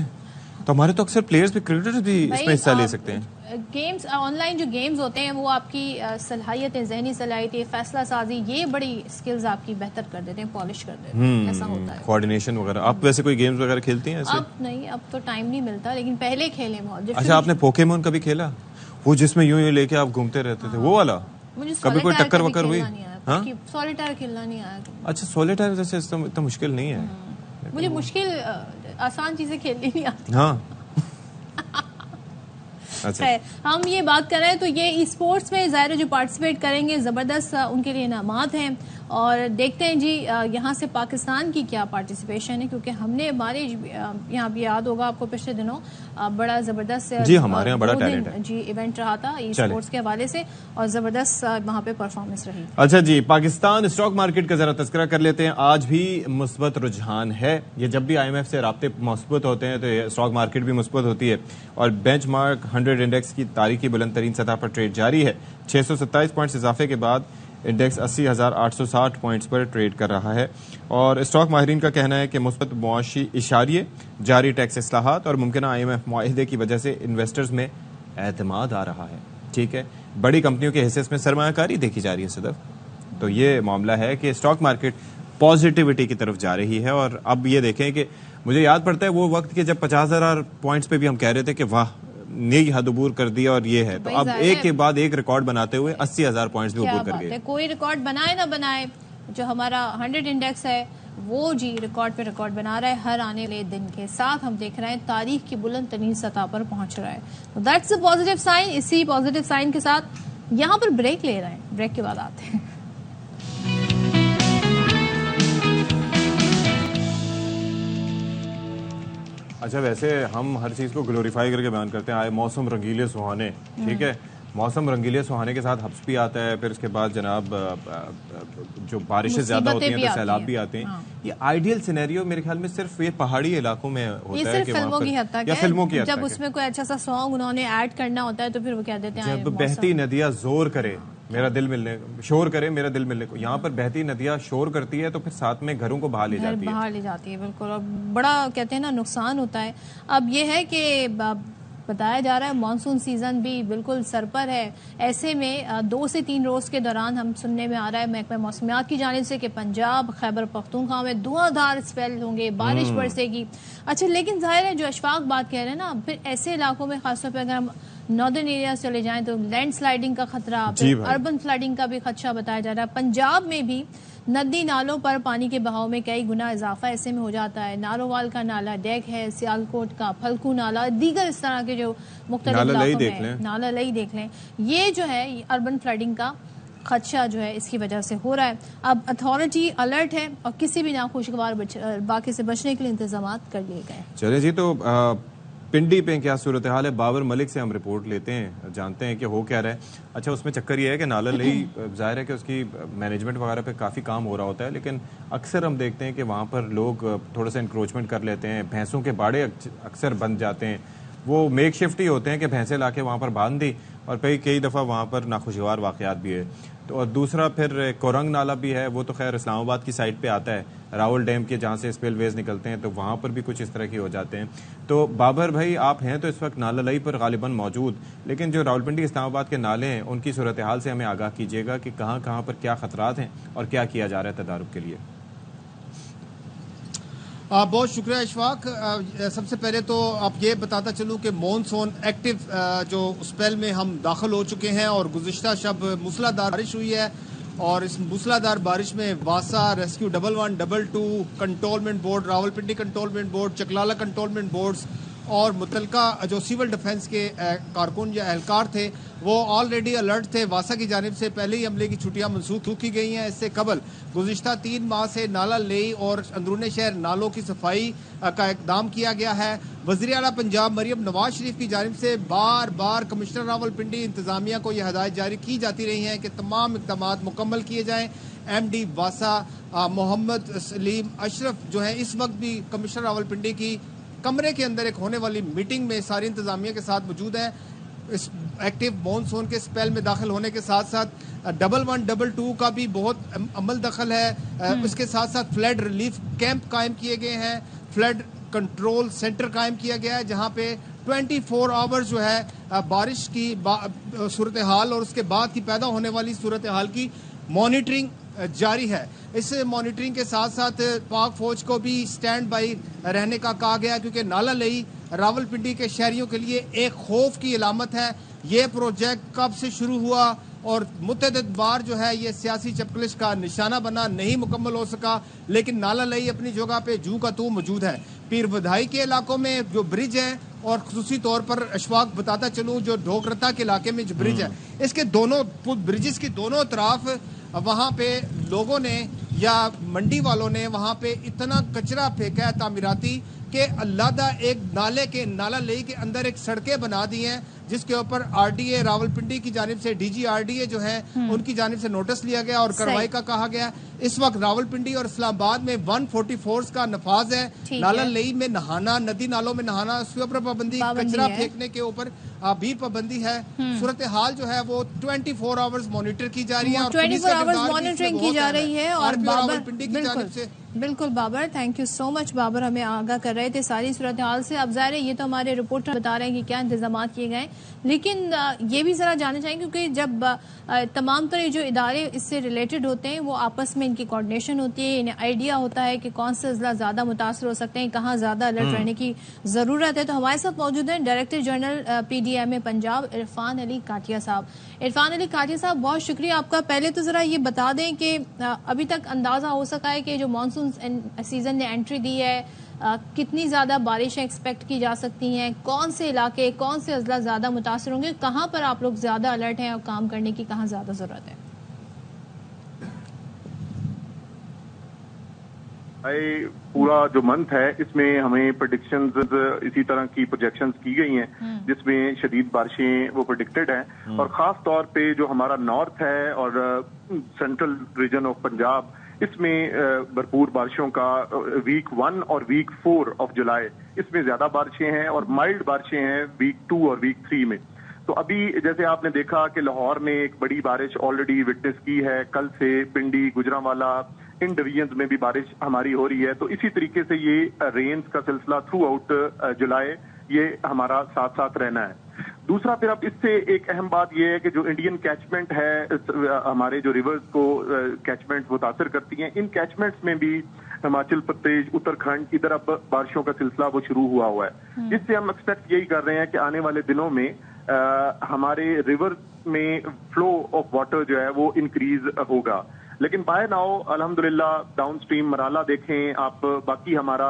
[SPEAKER 2] तो हमारे तो अक्सर प्लेयर्स भी, क्रिकेटर्स भी इसमें हिस्सा ले सकते हैं।
[SPEAKER 1] गेम्स ऑनलाइन जो गेम्स होते हैं वो आपकी सलाहियतें, जहनी सलाहियतें, फैसला साजी, ये बड़ी स्किल्स आपकी बेहतर कर देते हैं, पॉलिश कर देते हैं। ऐसा होता है।
[SPEAKER 2] कोऑर्डिनेशन वगैरह। आप वैसे कोई गेम्स वगैरह खेलती हैं ऐसे?
[SPEAKER 1] अब नहीं, अब तो टाइम नहीं मिलता, लेकिन पहले खेले बहुत।
[SPEAKER 2] अच्छा, आपने पोकेमोन कभी खेला? वो जिसमें यूं यूं लेके आप घूमते रहते थे, वो वाला? कभी कोई टक्कर वक्कर हुई?
[SPEAKER 1] सॉलिटायर खेलना नहीं आया।
[SPEAKER 2] अच्छा, सॉलिटायर जैसे इतना मुश्किल नहीं है।
[SPEAKER 1] मुझे मुश्किल आसान चीजें खेलनी नहीं आती।
[SPEAKER 2] हाँ। अच्छा,
[SPEAKER 1] हम ये बात कर रहे हैं तो ये स्पोर्ट्स में ज़ाहिर जो पार्टिसिपेट करेंगे ज़बरदस्त उनके लिए इनामात हैं। और देखते हैं जी यहाँ से पाकिस्तान की क्या पार्टिसिपेशन है, क्योंकि हमने हमारे यहाँ भी याद होगा आपको पिछले दिनों बड़ा ज़बरदस्त
[SPEAKER 2] जी हमारे यहाँ बड़ा टैलेंट है
[SPEAKER 1] जी इवेंट रहा था ई स्पोर्ट्स के हवाले से और ज़बरदस्त वहाँ पे परफॉर्मेंस रही।
[SPEAKER 2] अच्छा जी, पाकिस्तान स्टॉक मार्केट का जरा तस्करा कर लेते हैं। आज भी मुस्बत रुझान है। ये जब भी IMF से राब्ते मुस्बत होते हैं तो स्टॉक मार्केट भी मुस्बत होती है और बेंचमार्क 100 इंडेक्स की तारीखी बुलंद तरीन सतह पर ट्रेड जारी है। 627 पॉइंट्स इजाफे के बाद इंडेक्स 80,860 पॉइंट्स पर ट्रेड कर रहा है और स्टॉक माहिरीन का कहना है कि मुस्बत मुआशी इशारिये, जारी टैक्स इस्लाहात और मुमकिन IMF मुआहिदे की वजह से इन्वेस्टर्स में एतमाद आ रहा है। ठीक है, बड़ी कंपनियों के हिस्से में सरमायाकारी देखी जा रही है सदफ। तो ये मामला है कि स्टॉक मार्केट पॉजिटिविटी की तरफ जा रही है। और अब ये देखें कि मुझे याद पड़ता है वो वक्त के जब 50,000 पॉइंट्स पे भी हम कह रहे थे कि वाह नई हद अबूर कर दिया और ये है, तो अब एक के बाद एक रिकॉर्ड बनाते हुए 80,000 पॉइंट्स भी अबूर कर गए।
[SPEAKER 1] कोई रिकॉर्ड बनाए ना बनाए, जो हमारा 100 इंडेक्स है वो जी रिकॉर्ड पे रिकॉर्ड बना रहा है। हर आने वाले दिन के साथ हम देख रहे हैं तारीख की बुलंद तरीन सतह पर पहुंच रहा है। तो दैट्स अ पॉजिटिव साइन। इसी पॉजिटिव साइन के साथ यहाँ पर ब्रेक ले रहे हैं, ब्रेक के बाद आते हैं।
[SPEAKER 2] अच्छा, वैसे हम हर चीज़ को ग्लोरीफाई करके बयान करते हैं। आए मौसम रंगीले सुहाने, ठीक है, मौसम रंगीले सुहाने के साथ हब्स भी आता है, फिर उसके बाद जनाब जो बारिशें ज्यादा होती हैं तो सैलाब भी आते हैं। हाँ। ये आइडियल सिनेरियो मेरे ख्याल में सिर्फ ये पहाड़ी इलाकों में होता है कि
[SPEAKER 1] फिल्मों की हद तक
[SPEAKER 2] या फिल्मों की हद तक
[SPEAKER 1] जब उसमें कोई अच्छा सा सॉन्ग उन्होंने ऐड करना होता है तो फिर वो कह देते हैं
[SPEAKER 2] जब बहती नदियां जोर करे मेरा दिल मिलने, शोर करे मेरा दिल मिलने को। यहाँ पर बहती नदियां शोर करती है तो फिर साथ में घरों को बाहर ले जाती है। बिल्कुल, और बड़ा कहते हैं ना नुकसान होता है। अब ये है कि बताया जा रहा है मानसून सीजन भी बिल्कुल सर पर है। ऐसे में 2 से 3 रोज के दौरान हम सुनने में आ रहा है महकमा मौसमियात की जानिब से कि पंजाब, खैबर पख्तूनख्वा में धुआंधार स्पेल होंगे, बारिश बरसेगी। अच्छा, लेकिन जाहिर है जो अशफाक बात कह रहे हैं ना, फिर ऐसे इलाकों में खासतौर पर अगर हम नॉर्दर्न एरिया चले जाएं तो लैंड स्लाइडिंग का खतरा, अर्बन फ्लडिंग का भी खदशा बताया जा रहा है। पंजाब में भी नदी नालों पर पानी के बहाव में कई गुना इजाफा ऐसे में हो जाता है। नारोवाल का नाला डेक है, सियालकोट का फलकू नाला, दीगर इस तरह के जो मुख्तलिफ नाला लई देख लें, ये जो है अर्बन फ्लडिंग का खदशा जो है इसकी वजह से हो रहा है। अब अथॉरिटी अलर्ट है और किसी भी नाखुशगवार वाक़े से बचने के लिए इंतजाम कर लिए गए। चले जी, तो पिंडी पे क्या सूरत हाल है, बाबर मलिक से हम रिपोर्ट लेते हैं, जानते हैं कि हो क्या रहा है। अच्छा, उसमें चक्कर ये है कि नाला लई जाहिर है कि उसकी मैनेजमेंट वगैरह पे काफ़ी काम हो रहा होता है, लेकिन अक्सर हम देखते हैं कि वहाँ पर लोग थोड़ा सा इंक्रोचमेंट कर लेते हैं। भैंसों के बाड़े अक्सर बन जाते हैं, वो मेक शिफ्ट ही होते हैं कि भैंसें लाके वहाँ पर बांध दी और कई दफ़ा वहाँ पर नाखुशगवार वाक़यात भी है। तो और दूसरा फिर कोरंग नाला भी है, वो तो खैर इस्लामाबाद की साइड पे आता है, रावल डैम के जहाँ से स्पिलवेज निकलते हैं, तो वहाँ पर भी कुछ इस तरह के हो जाते हैं। तो बाबर भाई, आप हैं तो इस वक्त नाला लई पर गालिबन मौजूद, लेकिन जो रावलपिंडी इस्लामाबाद के नाले हैं उनकी सूरत हाल से हमें आगाह कीजिएगा कि कहाँ कहाँ पर क्या खतरात हैं और क्या किया जा रहा है तदारुक के लिए।
[SPEAKER 21] बहुत शुक्रिया इशफाक। सबसे पहले तो आप ये बताता चलूँ कि मॉनसून एक्टिव जो स्पेल में हम दाखिल हो चुके हैं और गुज़िश्ता शब मूसलाधार बारिश हुई है और इस मूसलाधार बारिश में वासा, rescue 11, 22, cantonment board, Rawalpindi cantonment board, Chaklala cantonment boards और मुतलका जो सिविल डिफेंस के कारकुन या एहलकार थे वो ऑलरेडी अलर्ट थे। वासा की जानिब से पहले ही हमले की छुट्टियां मनसूख की गई हैं। इससे कबल गुज़िश्ता 3 माह से नाला लेई और अंदरूनी शहर नालों की सफाई का इकदाम किया गया है। वज़ीर आला पंजाब मरियम नवाज शरीफ की जानिब से बार बार कमिश्नर रावलपिंडी इंतजामिया को यह हदायत जारी की जाती रही हैं कि तमाम इकदाम मुकम्मल किए जाएँ। MD वासा मोहम्मद सलीम अशरफ जो है इस वक्त भी कमिश्नर रावलपिंडी की कमरे के अंदर एक होने वाली मीटिंग में सारी इंतजामिया के साथ मौजूद है। इस एक्टिव मॉनसून के स्पेल में दाखिल होने के साथ साथ 11, 22 का भी बहुत अमल दखल है। उसके साथ साथ फ्लड रिलीफ कैंप कायम किए गए हैं, फ्लड कंट्रोल सेंटर कायम किया गया है जहां पे 24 आवर्स जो है बारिश की सूरत हाल और उसके बाद की पैदा होने वाली सूरत हाल की मॉनिटरिंग जारी है। इस मॉनिटरिंग के साथ साथ पाक फौज को भी स्टैंड बाई रहने का कहा गया क्योंकि नाला लई रावलपिंडी के शहरियों के लिए एक खौफ की अलामत है। ये प्रोजेक्ट कब से शुरू हुआ और मुतअद्दिद बार जो है ये सियासी चपकलिश का निशाना बना, नहीं मुकम्मल हो सका, लेकिन नाला लई अपनी जगह पे जू का तू मौजूद है। पीर बधाई के इलाकों में जो ब्रिज है और खुसूसी तौर पर अशफाक बताता चलूँ जो ढोकरता के इलाके में जो ब्रिज है इसके दोनों ब्रिजेस की दोनों तरफ वहाँ पे लोगों ने या मंडी वालों ने वहाँ पे इतना कचरा फेंका है तामीराती कि अल्लादा एक नाला लेई के अंदर एक सड़कें बना दी हैं जिसके ऊपर RDA रावलपिंडी की जानिब से DG RDA जो है उनकी जानिब से नोटिस लिया गया और कार्रवाई का कहा गया। इस वक्त रावलपिंडी और इस्लामाबाद में 144 का नफाज है। नाला लेई में नहाना, नदी नालों में नहाना, उसके ऊपर पाबंदी, कचरा फेंकने के ऊपर भी पाबंदी है। सूरत हाल जो है वो 24 आवर्स मॉनिटर की जा रही है और
[SPEAKER 1] 24 आवर्स मॉनिटरिंग की जा रही है। और बाबर, बिल्कुल Babar, thank you so much. Babar हमें आगाह कर रहे थे सारी सूरत हाल से। अब ज़ाहिर है ये तो हमारे रिपोर्टर बता रहे हैं कि क्या इंतजाम किए गए, लेकिन ये भी ज़रा जानना चाहेंगे क्योंकि जब तमाम तरह जो इदारे इससे रिलेटेड होते हैं वो आपस में इनकी कोऑर्डिनेशन होती है, इन्हें आइडिया होता है कि कौन से अजला ज़्यादा मुतासर हो सकते हैं, कहाँ ज़्यादा अलर्ट रहने की ज़रूरत है। तो हमारे साथ मौजूद हैं director general PDMA Punjab Irfan Ali Katia साहब। इरफान अली काटिया साहब, बहुत शुक्रिया आपका। पहले तो ज़रा ये बता दें कि अभी तक अंदाज़ा हो सका है कि जो मानसून सीजन ने एंट्री दी है कितनी ज़्यादा बारिशें एक्सपेक्ट की जा सकती हैं, कौन से इलाके, कौन से अजला ज़्यादा मुतासर होंगे, कहाँ पर आप लोग ज़्यादा अलर्ट हैं और काम करने की कहाँ ज़्यादा ज़रूरत है?
[SPEAKER 14] पूरा जो मंथ है इसमें हमें प्रेडिक्शंस इसी तरह की प्रोजेक्शंस की गई हैं जिसमें शदीद बारिशें वो प्रेडिक्टेड हैं और ख़ास तौर पे जो हमारा नॉर्थ है और सेंट्रल रीजन ऑफ पंजाब इसमें भरपूर बारिशों का वीक 1 और वीक 4 ऑफ जुलाई इसमें ज्यादा बारिशें हैं और माइल्ड बारिशें हैं वीक 2 और वीक 3 में। तो अभी जैसे आपने देखा कि लाहौर में एक बड़ी बारिश ऑलरेडी विटनेस की है, कल से पिंडी, गुजरांवाला इन डिवीजन्स में भी बारिश हमारी हो रही है। तो इसी तरीके से ये रेन्स का सिलसिला थ्रू आउट जुलाई ये हमारा साथ साथ रहना है। दूसरा फिर अब इससे एक अहम बात यह है कि जो इंडियन कैचमेंट है हमारे जो रिवर्स को कैचमेंट मुतासर करती हैं, इन कैचमेंट्स में भी हिमाचल प्रदेश, उत्तराखंड इधर अब बारिशों का सिलसिला वो शुरू हुआ है जिससे हम एक्सपेक्ट यही कर रहे हैं कि आने वाले दिनों में हमारे रिवर में फ्लो ऑफ वाटर जो है वो इंक्रीज होगा। लेकिन बाय नाउ अल्हम्दुलिल्लाह डाउन स्ट्रीम मराला देखें आप, बाकी हमारा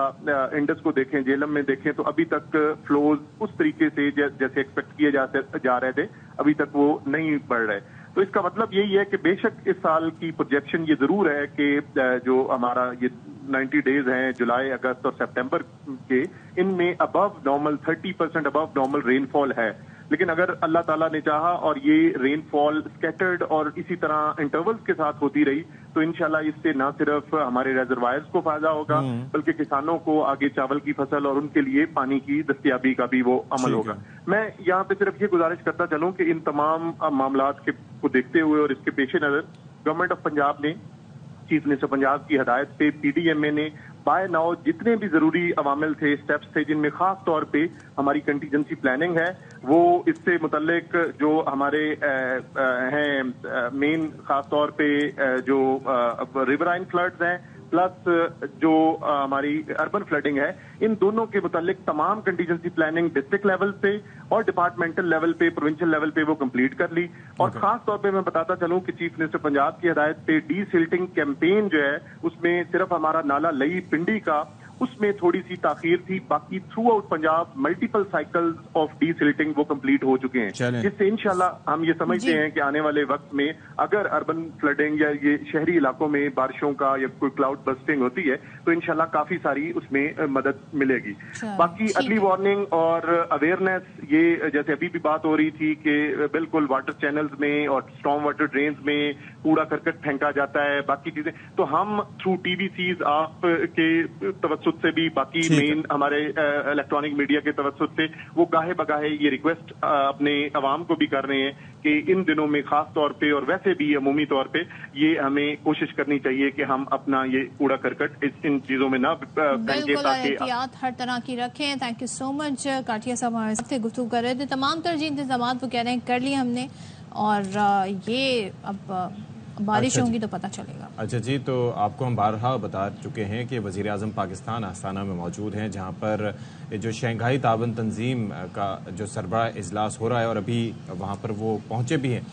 [SPEAKER 14] इंडस को देखें, जेलम में देखें, तो अभी तक फ्लोज उस तरीके से जैसे एक्सपेक्ट किए जा रहे थे अभी तक वो नहीं बढ़ रहे। तो इसका मतलब यही है कि बेशक इस साल की प्रोजेक्शन ये जरूर है कि जो हमारा ये 90 डेज हैं जुलाई, अगस्त और सितंबर के, इनमें above normal 30% above normal rainfall है। लेकिन अगर अल्लाह ताला ने चाहा और ये रेनफॉल स्कैटर्ड और इसी तरह इंटरवल्स के साथ होती रही तो इंशाल्लाह इससे न सिर्फ हमारे रिजर्वायर्स को फायदा होगा बल्कि किसानों को आगे चावल की फसल और उनके लिए पानी की दस्तयाबी का भी वो अमल होगा।
[SPEAKER 3] मैं यहाँ पे सिर्फ ये गुजारिश करता चलूं कि इन तमाम मामलात को देखते हुए और इसके पेश नजर गवर्नमेंट ऑफ पंजाब ने चीफ मिनिस्टर पंजाब की हदायत पे PDMA ने बाय नाउ जितने भी जरूरी अवामिल थे, स्टेप्स थे, जिनमें खास तौर पे हमारी कंटीजेंसी प्लानिंग है, वो इससे मुतल्लिक जो हमारे हैं मेन खास तौर पे जो रिवराइन फ्लड्स हैं प्लस जो हमारी अर्बन फ्लडिंग है, इन दोनों के मुतालिक तमाम कंटीजेंसी प्लानिंग डिस्ट्रिक्ट लेवल पे और डिपार्टमेंटल लेवल पे, प्रोविंशियल लेवल पे वो कंप्लीट कर ली। और खास तौर पे मैं बताता चलूं कि चीफ मिनिस्टर पंजाब की हिदायत पे डीसिल्टिंग कैंपेन जो है उसमें सिर्फ हमारा नाला लई पिंडी का उसमें थोड़ी सी ताखीर थी, बाकी through out Punjab multiple cycles of desilting वो कंप्लीट हो चुके हैं, जिससे इंशाल्लाह हम ये समझते हैं कि आने वाले वक्त में अगर अर्बन फ्लडिंग या ये शहरी इलाकों में बारिशों का या कोई क्लाउड बस्टिंग होती है तो इंशाल्लाह काफी सारी उसमें मदद मिलेगी। बाकी अर्ली वार्निंग और अवेयरनेस, ये जैसे अभी भी बात हो रही थी कि बिल्कुल वाटर चैनल्स में और स्टॉर्म वाटर ड्रेन्स में कूड़ा करकट फेंका जाता है, बाकी चीजें, तो हम थ्रू TVCs आप के तवज्जुह से भी, बाकी मेन हमारे इलेक्ट्रॉनिक मीडिया के तवज्जुह से वो गाहे बगाहे ये रिक्वेस्ट अपने अवाम को भी कर रहे हैं कि इन दिनों में खास तौर पे और वैसे भी अमूमी तौर पे ये हमें कोशिश करनी चाहिए कि हम अपना ये कूड़ा करकट इन चीजों में ना फेंके, ताकि
[SPEAKER 1] एहतियात हर तरह की रखें। Thank you so much. Katia साहब हमारे साथ गुफ्तगू कर रहे थे, तमाम तरह इंतजाम वो कह रहे हैं कर लिए हमने, और ये अब बारिश होंगी तो पता चलेगा।
[SPEAKER 2] अच्छा जी, तो आपको हम बारहा बता चुके हैं कि वज़ीर आज़म पाकिस्तान आस्ताना में मौजूद हैं, जहां पर जो शंघाई ताबन तंजीम का जो सरबराह इजलास हो रहा है और अभी वहां पर वो पहुंचे भी हैं,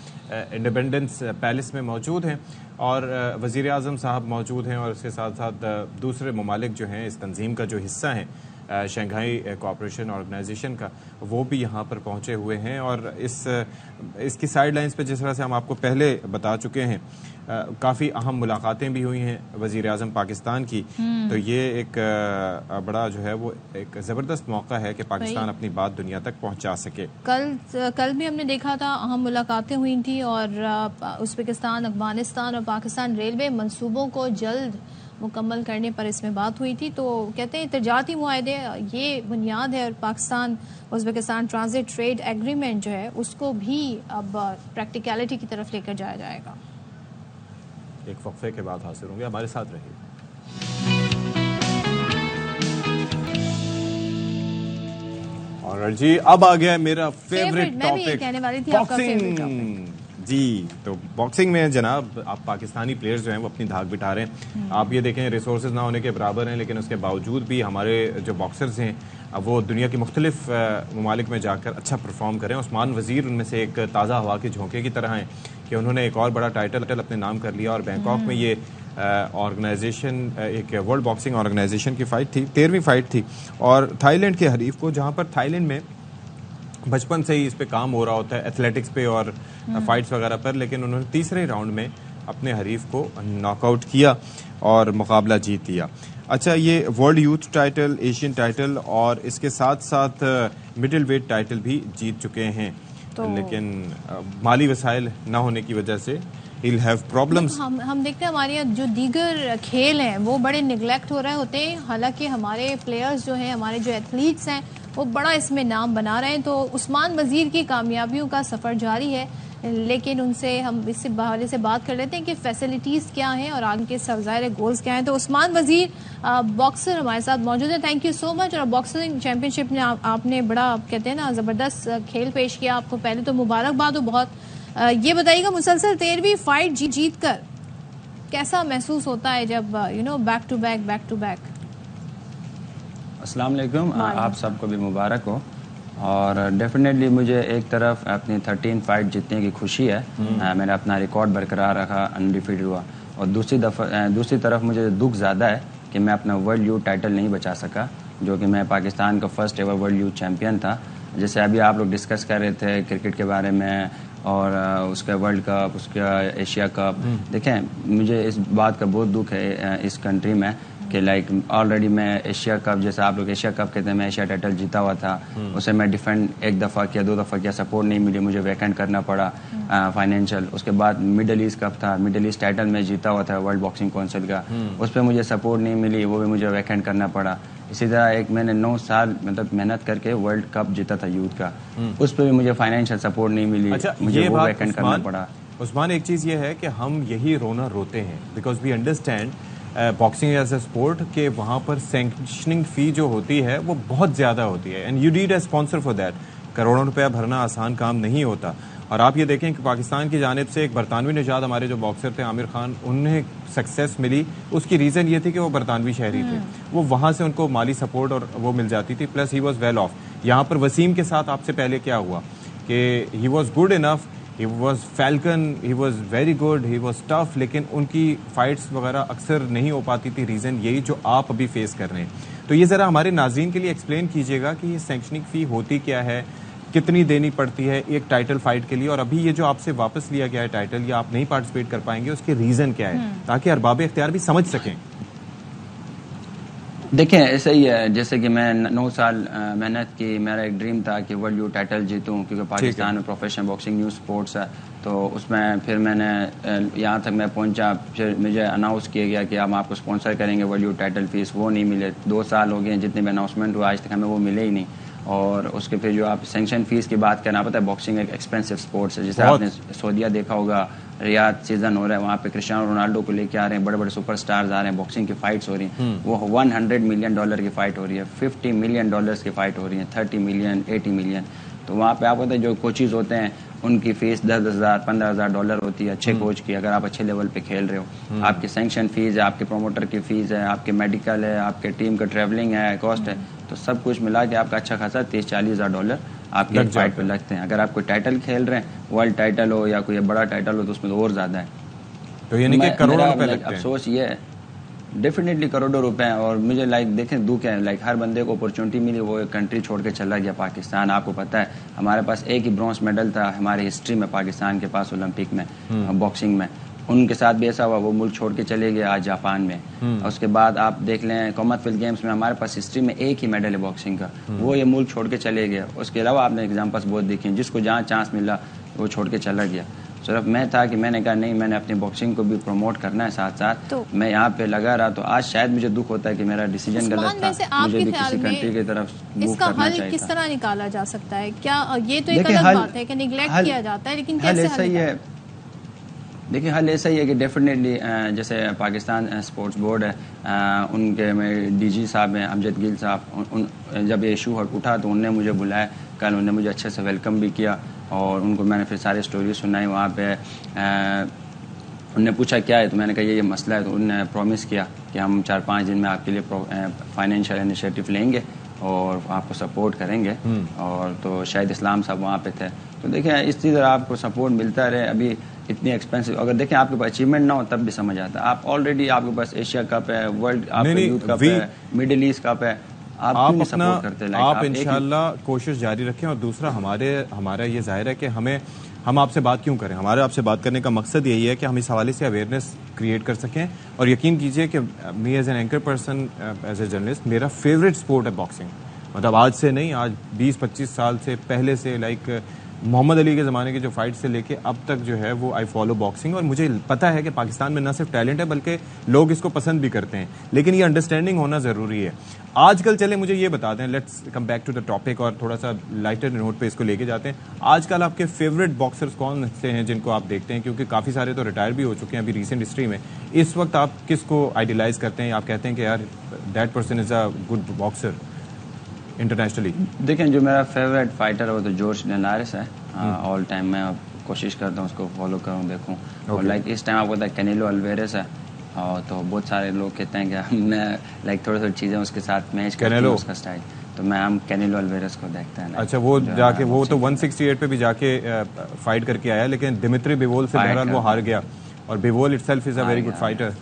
[SPEAKER 2] इंडिपेंडेंस पैलेस में मौजूद हैं और वज़ीर आज़म साहब मौजूद हैं और इसके साथ साथ दूसरे ममालिक जो हैं इस तंजीम का जो हिस्सा हैं शंघाई कोऑपरेशन ऑर्गेनाइजेशन का, वो भी यहाँ पर पहुँचे हुए हैं। और इसकी साइड लाइन्स पर जिस तरह से हम आपको पहले बता चुके हैं, काफ़ी अहम मुलाकातें भी हुई हैं वज़ीर आज़म पाकिस्तान की, तो ये एक बड़ा जो है वो एक ज़बरदस्त मौका है कि पाकिस्तान अपनी बात दुनिया तक पहुँचा सके।
[SPEAKER 1] कल भी हमने देखा था अहम मुलाकातें हुई थी और उज़्बेकिस्तान, अफगानिस्तान और पाकिस्तान रेलवे मंसूबों को जल्द मुकम्मल करने पर इसमें बात हुई थी। तो कहते हैं तजारती मुआहदे ये बुनियाद है और Pakistan Uzbekistan transit trade agreement जो है उसको भी अब प्रैक्टिकलिटी की तरफ लेकर जाया जाएगा।
[SPEAKER 2] एक वक्फे के बाद हाजिर होंगे, हमारे साथ रहिए। और जी अब आ गया मेरा फेवरेट टॉपिक,
[SPEAKER 1] कहने वाली थी आपका फेवरेट टॉपिक
[SPEAKER 2] जी। तो बॉक्सिंग में जनाब आप पाकिस्तानी प्लेयर्स जो हैं वो अपनी धाक बिठा रहे हैं। आप ये देखें रिसोर्सेज ना होने के बराबर हैं, लेकिन उसके बावजूद भी हमारे जो बॉक्सर्स हैं वो दुनिया की मुख्तलिफ ममालिक में जाकर अच्छा परफॉर्म करें। उस्मान वज़ीर उनमें से एक ताज़ा हवा के झोंके की तरह हैं कि उन्होंने एक और बड़ा टाइटल अपने नाम कर लिया और बैंकॉक में ये ऑर्गेनाइजेशन, एक वर्ल्ड बॉक्सिंग ऑर्गेनाइजेशन की फ़ाइट थी, 13वीं फ़ाइट थी और थाईलैंड के हरीफ को, जहाँ पर थाईलैंड में बचपन से ही इस पे काम हो रहा होता है एथलेटिक्स पे और फाइट्स वगैरह पर, लेकिन उन्होंने तीसरे राउंड में अपने हरीफ को नॉकआउट किया और मुकाबला जीत लिया। अच्छा, ये world youth title, Asian title और इसके साथ साथ मिडिल वेट टाइटल भी जीत चुके हैं, लेकिन माली वसाइल ना होने की वजह से he'll have problems।
[SPEAKER 1] हम देखते हैं हमारे जो दीगर खेल हैं वो बड़े निगलेक्ट हो रहे होते हैं, हालांकि हमारे प्लेयर्स जो हैं, हमारे जो एथलीट्स हैं वो बड़ा इसमें नाम बना रहे हैं। तो उस्मान वज़ीर की कामयाबियों का सफ़र जारी है, लेकिन उनसे हम इससे बाहर से बात कर लेते हैं कि फैसिलिटीज़ क्या हैं और आगे के ज़ाहिर गोल्स क्या हैं। तो उस्मान वज़ीर बॉक्सर हमारे साथ मौजूद है, थैंक यू सो मच। और बॉक्सिंग चैम्पियनशिप में आपने बड़ा कहते हैं ना ज़बरदस्त खेल पेश किया, आपको पहले तो मुबारकबाद हो बहुत। ये बताइएगा मुसलसल 13वीं फाइट जीत कर कैसा महसूस होता है जब बैक टू बैक?
[SPEAKER 22] अस्सलाम वालेकुम, आप सबको भी मुबारक हो। और डेफिनेटली मुझे एक तरफ अपनी 13 फाइट जीतने की खुशी है, मैंने अपना रिकॉर्ड बरकरार रखा, अनडिफीटेड हुआ, और दूसरी तरफ मुझे दुख ज़्यादा है कि मैं अपना वर्ल्ड यूथ टाइटल नहीं बचा सका, जो कि मैं पाकिस्तान का first ever world youth champion था। जैसे अभी आप लोग डिस्कस कर रहे थे क्रिकेट के बारे में और उसका वर्ल्ड कप, उसका एशिया कप, देखें मुझे इस बात का बहुत दुख है इस कंट्री में कि लाइक ऑलरेडी मैं एशिया कप, जैसे आप लोग एशिया कप कहते हैं, मैं एशिया टाइटल जीता हुआ था, उसे मैं डिफेंड 1 दफ़ा किया, 2 दफ़ा किया, सपोर्ट नहीं मिली, मुझे वैकेंट करना पड़ा फाइनेंशियल। उसके बाद मिडल ईस्ट कप था, मिडल ईस्ट टाइटल मैं जीता हुआ था वर्ल्ड बॉक्सिंग काउंसिल का, उस पर मुझे सपोर्ट नहीं मिली, वो भी मुझे वैकेंट करना पड़ा। इसी तरह एक मैंने 9 साल मतलब मेहनत करके वर्ल्ड कप जीता था यूथ का, उस पर भी मुझे फाइनेंशियल सपोर्ट नहीं मिली।
[SPEAKER 2] अच्छा,
[SPEAKER 22] मुझे
[SPEAKER 2] ये
[SPEAKER 22] वो
[SPEAKER 2] बात
[SPEAKER 22] वैकेंट करना पड़ा।
[SPEAKER 2] उस्मान, एक चीज़ ये है कि हम यही रोना रोते हैं because we understand boxing as a sport के वहाँ पर सैंक्शनिंग फ़ी जो होती है वो बहुत ज़्यादा होती है and you need a sponsor for that. करोड़ों रुपया भरना आसान काम नहीं होता। और आप ये देखें कि पाकिस्तान की जानिब से एक बरतानवी निजात हमारे जो बॉक्सर थे आमिर खान, उन्हें सक्सेस मिली। उसकी रीज़न ये थी कि वो बरतानवी शहरी थे, वो वहाँ से उनको माली सपोर्ट और वो मिल जाती थी, plus he was well of. यहाँ पर वसीम के साथ आपसे पहले क्या हुआ कि he was good enough, he was falcon, he was very good, he was tough, लेकिन उनकी फाइट्स वगैरह अक्सर नहीं हो पाती थी। रीज़न यही जो आप अभी फेस कर रहे हैं। तो ये ज़रा हमारे नाज़रीन के लिए एक्सप्लेन कीजिएगा कि ये सैंक्शनिंग फ़ी होती क्या है, कितनी देनी पड़ती है एक टाइटल फाइट के लिए, और अभी ये जो आपसे वापस लिया गया है टाइटल या आप नहीं पार्टिसिपेट कर पाएंगे उसके रीज़न क्या है, ताकि अरबाब इख्तियार भी समझ सकें।
[SPEAKER 22] देखें, ऐसा ही है जैसे कि मैं 9 साल मेहनत की, मेरा एक ड्रीम था कि वर्ल्ड यूथ टाइटल जीतूं, क्योंकि पाकिस्तान में प्रोफेशनल बॉक्सिंग न्यू स्पोर्ट्स है। तो उसमें फिर मैंने यहाँ तक मैं पहुँचा, फिर मुझे अनाउंस किया गया कि हम आपको स्पॉन्सर करेंगे वर्ल्ड यूथ टाइटल फीस, वो नहीं मिले। 2 साल हो गए जितने भी अनाउंसमेंट हुआ आज तक हमें वो मिले ही नहीं। और उसके फिर जो आप सैंक्शन फीस की बात करना, पता है बॉक्सिंग एक एक्सपेंसिव स्पोर्ट्स है। जैसे आपने सऊदीया देखा होगा, रियाद सीजन हो रहा है, वहाँ पे क्रिस्टियानो रोनाल्डो को लेके आ रहे हैं, बड़े बड़े सुपरस्टार्स आ रहे हैं, बॉक्सिंग की फाइट्स हो रही हैं। वो $100 मिलियन की फाइट हो रही है, $50 मिलियन की फाइट हो रही है, 30 मिलियन, 80 मिलियन। तो वहाँ पे आप पता है जो कोचेज होते हैं उनकी फीस $10,000, $15,000 होती है अच्छे कोच की, अगर आप अच्छे लेवल पे खेल रहे हो। आपकी सैंक्शन फीस है, आपके प्रोमोटर की फीस है, आपके मेडिकल है, आपके टीम का ट्रैवलिंग है, कॉस्ट है, तो सब कुछ मिला के आपका अच्छा खासा $30,000-40,000 आपके फाइट पे लगते हैं। अगर आप कोई टाइटल खेल रहे हैं, वर्ल्ड टाइटल हो या कोई बड़ा टाइटल हो, तो उसमें तो और ज़्यादा है।
[SPEAKER 2] तो यानी कि करोड़ों रुपए लगते हैं।
[SPEAKER 22] अफसोस ये है, डेफिनेटली करोड़ों रुपए हैं। और मुझे देखें दुख है, हर बंदे को अपॉर्चुनिटी मिली, वो एक कंट्री छोड़ के चला गया पाकिस्तान। आपको पता है हमारे पास एक ही ब्रॉन्ज मेडल था हमारी हिस्ट्री में पाकिस्तान के पास ओलंपिक में बॉक्सिंग में। उनके साथ भी ऐसा हुआ, वो मुल्क छोड़ के चले गए आज जापान में। उसके बाद आप देख लें कॉमनवेल्थ गेम्स में हमारे पास हिस्ट्री में एक ही मेडल है बॉक्सिंग का, वो ये मुल्क छोड़ के चले गए। उसके अलावा आपने एग्जाम्पल्स बहुत देखे, जिसको जहाँ चांस मिला वो छोड़ के चला गया। सिर्फ मैं था कि मैंने कहा नहीं, मैंने अपनी बॉक्सिंग को भी प्रमोट करना है साथ साथ, तो मैं यहाँ पे लगा रहा। तो आज शायद मुझे दुख होता है कि मेरा डिसीजन गलत था, मुझे भी किसी कंट्री की तरफ
[SPEAKER 1] इसका हल किस तरह निकाला जा सकता है? क्या ये तो एक अलग बात है कि निगलेक्ट किया जाता है, लेकिन कैसे
[SPEAKER 22] हल सही है? देखिए, हल ऐसा ही है कि डेफिनेटली जैसे पाकिस्तान स्पोर्ट्स बोर्ड है, उनके में डीजी साहब हैं अमजद गिल साहब, जब ये इशू उठा तो उनने मुझे बुलाया, कल उन्होंने मुझे अच्छे से वेलकम भी किया और उनको मैंने फिर सारी स्टोरी सुनाई वहाँ पे। उनने पूछा क्या है, तो मैंने कहा ये मसला है। तो उन्होंने प्रॉमिस किया कि हम 4-5 दिन में आपके लिए फाइनेंशियल इनिशिएटिव लेंगे और आपको सपोर्ट करेंगे। और तो शायद इस्लाम साहब वहाँ पे थे। तो देखिए, इसी तरह आपको सपोर्ट मिलता रहे। अभी इतनी एक्सपेंसिव, अगर देखें आपके पास अचीवमेंट ना हो तब भी समझ आता है। आप ऑलरेडी आपके पास एशिया कप है, वर्ल्ड आपका यूथ कप है, मिडिल ईस्ट कप है, आप अपना
[SPEAKER 2] आप इंशाल्लाह कोशिश जारी रखें। और दूसरा हमारा ये जाहिर है कि हम आपसे बात क्यों करें, हमारा आपसे बात करने का मकसद यही है कि हम इस हवाले से अवेयरनेस क्रिएट कर सकें। और यकीन कीजिए कि me as an anchor person, as a journalist, मेरा फेवरेट स्पोर्ट है बॉक्सिंग। मतलब आज से नहीं, आज 20-25 साल से पहले से, लाइक मोहम्मद अली के ज़माने की जो फाइट से लेके अब तक जो है वो आई फॉलो बॉक्सिंग। और मुझे पता है कि पाकिस्तान में ना सिर्फ टैलेंट है बल्कि लोग इसको पसंद भी करते हैं, लेकिन ये अंडरस्टैंडिंग होना ज़रूरी है। आजकल चले मुझे ये बता दें, let's come back to the topic और थोड़ा सा लाइटर नोट पे इसको लेके जाते हैं। आजकल आपके फेवरेट बॉक्सर्स कौन से हैं जिनको आप देखते हैं? क्योंकि काफ़ी सारे तो रिटायर भी हो चुके हैं अभी रिसेंट हिस्ट्री में। इस वक्त आप किसको आइडियलाइज करते हैं? आप कहते हैं कि यार that person is a good boxer internationally?
[SPEAKER 22] देखें, जो मेरा फेवरेट फाइटर है वो तो जॉर्ज लिनारिस है ऑल टाइम। मैं कोशिश करता हूँ उसको फॉलो करूँ, देखूँ। और लाइक इस टाइम आपको पता है कैनेलो अल्वेरेस है, और तो बहुत सारे लोग कहते हैं कि हमने लाइक थोड़ी चीज़ें उसके साथ मैच करते हैं उसका स्टाइल, तो मैं हम कैनेलो अल्वेरेस को देखते हैं।
[SPEAKER 2] अच्छा, वो जाके वो तो 168 पे भी जाके फाइट करके आया, लेकिन दिमित्री बिवोल से बहरहाल वो हार गया। और Bivol itself is a very good fighter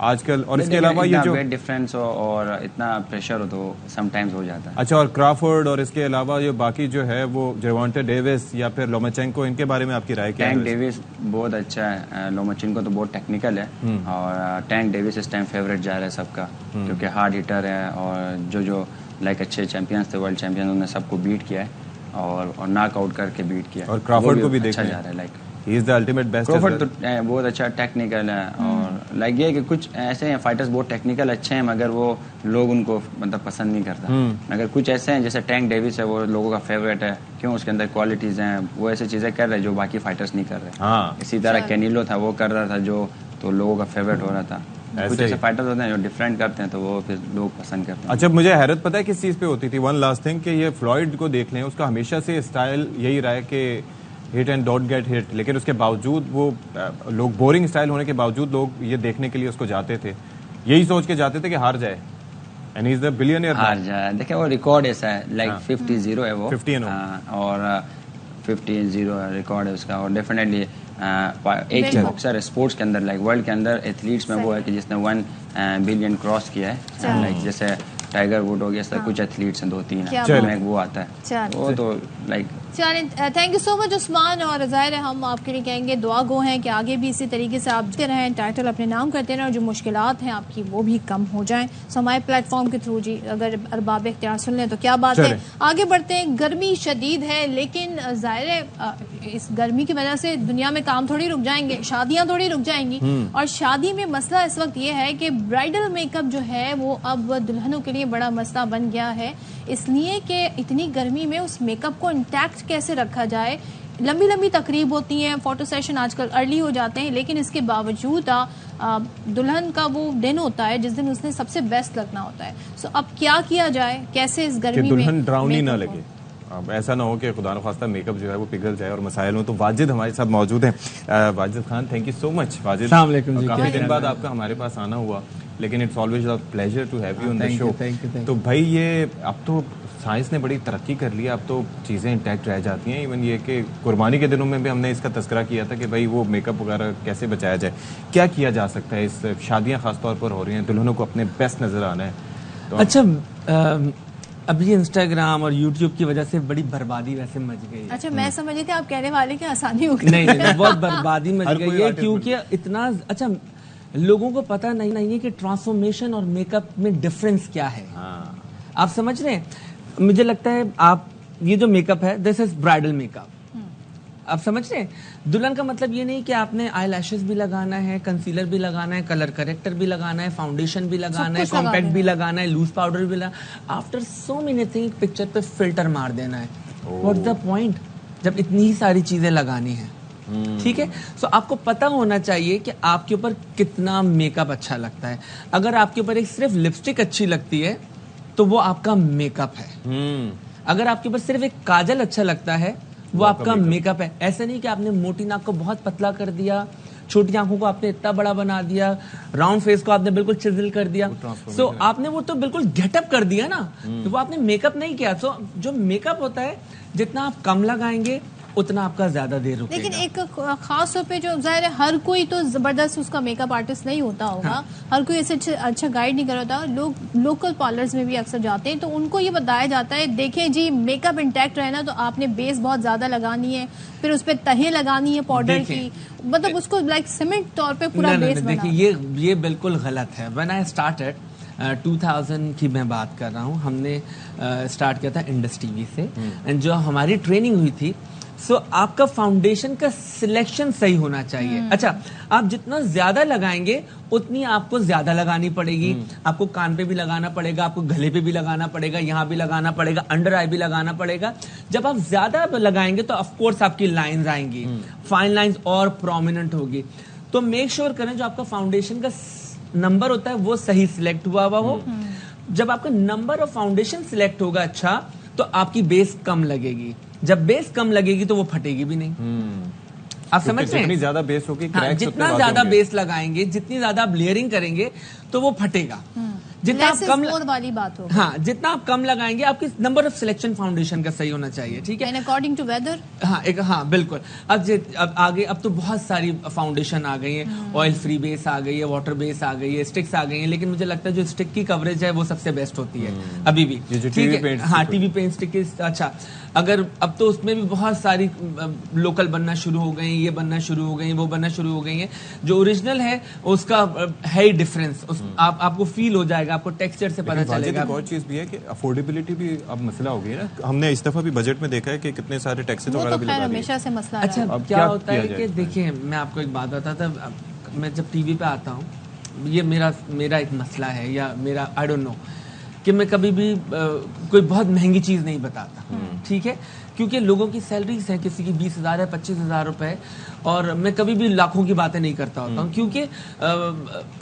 [SPEAKER 2] आजकल। और इसके अलावा ये जो
[SPEAKER 22] वेट डिफरेंस हो और इतना प्रेशर हो तो समटाइम्स हो जाता है।
[SPEAKER 2] अच्छा, और क्राफोर्ड और इसके अलावा ये बाकी जो है वो जेवॉन्टे डेविस या फिर लोमाचेंको, इनके बारे में आपकी राय क्या है?
[SPEAKER 22] टैंक डेविस बहुत अच्छा है, लोमाचेंको तो बहुत टेक्निकल है, और टैंक डेविस इस टाइम फेवरेट जा रहा है सबका, क्योंकि हार्ड हिटर है। और जो लाइक अच्छे चैंपियंस थे, वर्ल्ड चैंपियन, उन्होंने सबको बीट किया है और नॉकआउट करके बीट किया है।
[SPEAKER 2] और क्राफोर्ड को भी
[SPEAKER 22] अच्छा
[SPEAKER 2] देखा
[SPEAKER 22] जा रहा है, like
[SPEAKER 2] he is the ultimate best.
[SPEAKER 22] Crawford तो बहुत अच्छा टेक्निकल है और लाइक ये कि कुछ ऐसे हैं फाइटर्स बहुत टेक्निकल अच्छे हैं मगर वो लोग उनको मतलब पसंद नहीं करता। मगर कुछ ऐसे हैं जैसे टैंक डेविस है, वो लोगों का फेवरेट है, क्यों उसके अंदर क्वालिटीज़ हैं, वो ऐसी चीज़ें कर रहे हैं जो बाकी फाइटर्स नहीं कर रहे। इसी तरह कैनिलो था, वो कर रहा था जो तो लोगों का फेवरेट हो रहा था। कुछ ऐसे फाइटर्स होते हैं जो डिफरेंट करते हैं तो वो फिर लोग पसंद करते हैं।
[SPEAKER 2] अच्छा, मुझे हैरत पता है किस चीज़ पे होती थी, वन लास्ट थिंग, कि ये फ्लॉयड को देख लें, उसका हमेशा से स्टाइल यही रहा है कि hit and don't get hit, लेकिन उसके बावजूद वो लोग बोरिंग स्टाइल होने के बावजूद लोग ये देखने के लिए उसको जाते थे, यही सोच के जाते थे कि हार जाए, and he is the billionaire.
[SPEAKER 22] हार जाए, देखिए वो रिकॉर्ड ऐसा है, लाइक 50-0 है वो,
[SPEAKER 2] 50
[SPEAKER 22] और 50-0 रिकॉर्ड है उसका। और डेफिनेटली एक बॉक्सर है स्पोर्ट्स के अंदर, लाइक वर्ल्ड के अंदर एथलीट्स में वो है कि जिसने 1 बिलियन क्रॉस किया है, लाइक जैसे टाइगर वुड हो गया, कुछ एथलीट्स हैं 2-3 हैं, वो आता है वो तो लाइक।
[SPEAKER 1] चलिए, thank you so much Usman, और ज़ाहिर है हम आपके लिए कहेंगे दुआ गो हैं कि आगे भी इसी तरीके से आप जीते रहें, टाइटल अपने नाम करते रहें और जो मुश्किलात हैं आपकी वो भी कम हो जाएं। सो हमारे प्लेटफॉर्म के थ्रू जी अगर अरबाब इख्तियार सुन लें तो क्या बात है। आगे बढ़ते हैं। गर्मी शदीद है, लेकिन ज़ाहिर है इस गर्मी की वजह से दुनिया में काम थोड़ी रुक जाएंगे, शादियाँ थोड़ी रुक जाएंगी। और शादी में मसला इस वक्त ये है कि ब्राइडल मेकअप जो है वो अब दुल्हनों के लिए बड़ा मसला बन गया है, इसलिए कि इतनी गर्मी में उस मेकअप को इंटैक्ट कैसे रखा जाए। लंबी लंबी तकरीब होती हैं, फोटो सेशन आजकल अर्ली हो जाते हैं, लेकिन इसके बावजूद दुल्हन का वो दिन होता है जिस दिन उसने सबसे बेस्ट लगना होता है। सो अब क्या किया जाए, कैसे इस गर्मी में
[SPEAKER 2] दुल्हन ड्राउनी ना लगे, अब ऐसा ना हो कि खुदा न खास्ता मेकअप जो है वो पिघल जाए और मसाइल हो। तो वाजिद हमारे साथ मौजूद हैं। Wajid Khan, thank you so much. Wajid, काफी दिन बाद आपका हमारे पास आना हुआ, लेकिन it's always a pleasure to have you on the show. तो भाई ये अब तो साइंस ने बड़ी तरक्की कर ली, अब तो चीज़ें इंटैक्ट रह जाती हैं। इवन ये कि कुर्बानी के दिनों में भी हमने इसका तस्करा किया था कि भाई वो मेकअप वगैरह कैसे बचाया जाए, क्या किया जा सकता है। इस शादियाँ खासतौर पर हो रही हैं, दुल्हनों को अपने बेस्ट नज़र आना है तो
[SPEAKER 4] अच्छा अभी इंस्टाग्राम और यूट्यूब की वजह से बड़ी बर्बादी वैसे मच गई है।
[SPEAKER 1] अच्छा, मैं समझ रही थी आप कहने वाले कि आसानी हो गई।
[SPEAKER 4] नहीं, बहुत बर्बादी मच गई है, क्योंकि इतना अच्छा लोगों को पता नहीं है कि ट्रांसफॉर्मेशन और मेकअप में डिफरेंस क्या है। आप समझ रहे हैं, मुझे लगता है आप ये जो मेकअप है दिस इज ब्राइडल मेकअप, आप समझ रहे हैं। दुल्हन का मतलब ये नहीं कि आपने आई लैशेस भी लगाना है, कंसीलर भी लगाना है, कलर करेक्टर भी लगाना है, फाउंडेशन भी लगाना है, कॉम्पैक्ट भी लगाना है, लूज पाउडर भी लगाना, after so many thing picture पे फिल्टर मार देना है। व्हाट्स द पॉइंट जब इतनी ही सारी चीजें लगानी है। ठीक है, सो आपको पता होना चाहिए कि आपके ऊपर कितना मेकअप अच्छा लगता है। अगर आपके ऊपर एक सिर्फ लिपस्टिक अच्छी लगती है तो वो आपका मेकअप है। अगर आपके ऊपर सिर्फ एक काजल अच्छा लगता है वो आपका मेकअप है। ऐसा नहीं कि आपने मोटी नाक को बहुत पतला कर दिया, छोटी आंखों को आपने इतना बड़ा बना दिया, राउंड फेस को आपने बिल्कुल चिजल कर दिया, सो आपने वो तो बिल्कुल गेटअप कर दिया ना, तो वो आपने मेकअप नहीं किया। सो जो मेकअप होता है जितना आप कम लगाएंगे उतना आपका ज्यादा देर रुकेगा।
[SPEAKER 1] लेकिन एक खास तौर पे जो जाहिर है हर कोई तो जबरदस्त उसका मेकअप आर्टिस्ट नहीं होता होगा, हर कोई ऐसे अच्छा गाइड नहीं कर होता। लोग लोकल पार्लर्स में भी अक्सर जाते हैं तो उनको ये बताया जाता है देखें जी मेकअप इंटैक्ट रहना तो आपने बेस बहुत ज्यादा लगानी है, फिर उस पर तहें लगानी है पाउडर की, मतलब उसको लाइक सीमेंट तौर पे पूरा बेस बना।
[SPEAKER 4] देखिए ये बिल्कुल गलत है। व्हेन आई स्टार्टेड 2000 की मैं बात कर रहा हूँ, हमने स्टार्ट किया था इंडस टीवी से, एंड जो हमारी ट्रेनिंग हुई थी सो आपका फाउंडेशन का सिलेक्शन सही होना चाहिए। अच्छा, आप जितना ज्यादा लगाएंगे उतनी आपको ज्यादा लगानी पड़ेगी। आपको कान पे भी लगाना पड़ेगा, आपको गले पे भी लगाना पड़ेगा, यहाँ भी लगाना पड़ेगा, अंडर आई भी लगाना पड़ेगा। जब आप ज्यादा लगाएंगे तो ऑफ कोर्स आपकी लाइंस आएंगी, फाइन लाइंस और प्रोमिनेंट होगी। तो मेक श्योर करें जो आपका फाउंडेशन का नंबर होता है वो सही सिलेक्ट हुआ हो। जब आपका नंबर ऑफ फाउंडेशन सिलेक्ट होगा अच्छा तो आपकी बेस कम लगेगी। जब बेस कम लगेगी तो वो फटेगी भी नहीं। आप समझ रहे हैं,
[SPEAKER 2] जितनी ज्यादा बेस होगी,
[SPEAKER 4] जितना ज्यादा बेस लगाएंगे, जितनी ज्यादा आप लेयरिंग करेंगे तो वो फटेगा। जितना आप कम
[SPEAKER 1] वाली बात हो,
[SPEAKER 4] हाँ, जितना आप कम लगाएंगे आपकी नंबर ऑफ सिलेक्शन फाउंडेशन का सही होना चाहिए। ठीक है,
[SPEAKER 1] अकॉर्डिंग टू वेदर।
[SPEAKER 4] हाँ बिल्कुल। अब आगे अब तो बहुत सारी फाउंडेशन आ गई है, ऑयल फ्री बेस आ गई है, वाटर बेस आ गई है, स्टिक्स आ गई है, लेकिन मुझे लगता है जो स्टिक की कवरेज है वो सबसे बेस्ट होती है अभी भी। ठीक है, हाँ, टीवी पेंट स्टिक की। अच्छा, अगर अब तो उसमें भी बहुत सारी लोकल बनना शुरू हो गई, ये बनना शुरू हो गई, वो बनना शुरू हो गई है। जो ओरिजिनल है उसका है ही डिफरेंस, आपको फील हो जाएगा, आपको टेक्सचर से पता चलेगा।
[SPEAKER 2] एक और चीज भी है कि अफोर्डेबिलिटी भी अब मसला हो गई है ना। हमने इस दफा भी बजट में देखा है कि कितने सारे टैक्सेस वगैरह भी लगा दिए।
[SPEAKER 1] हमेशा से मसला।
[SPEAKER 4] अच्छा, अब क्या होता है कि देखिए मैं आपको एक बात बताता था, मैं जब टीवी पे आता हूँ ये मेरा एक मसला है, या मेरा आई डोंट नो, कि मैं कभी भी कोई बहुत महंगी चीज़ नहीं बताता, ठीक है, क्योंकि लोगों की सैलरीज हैं, किसी की 20,000 है, 25,000 रुपए, और मैं कभी भी लाखों की बातें नहीं करता होता हूँ, क्योंकि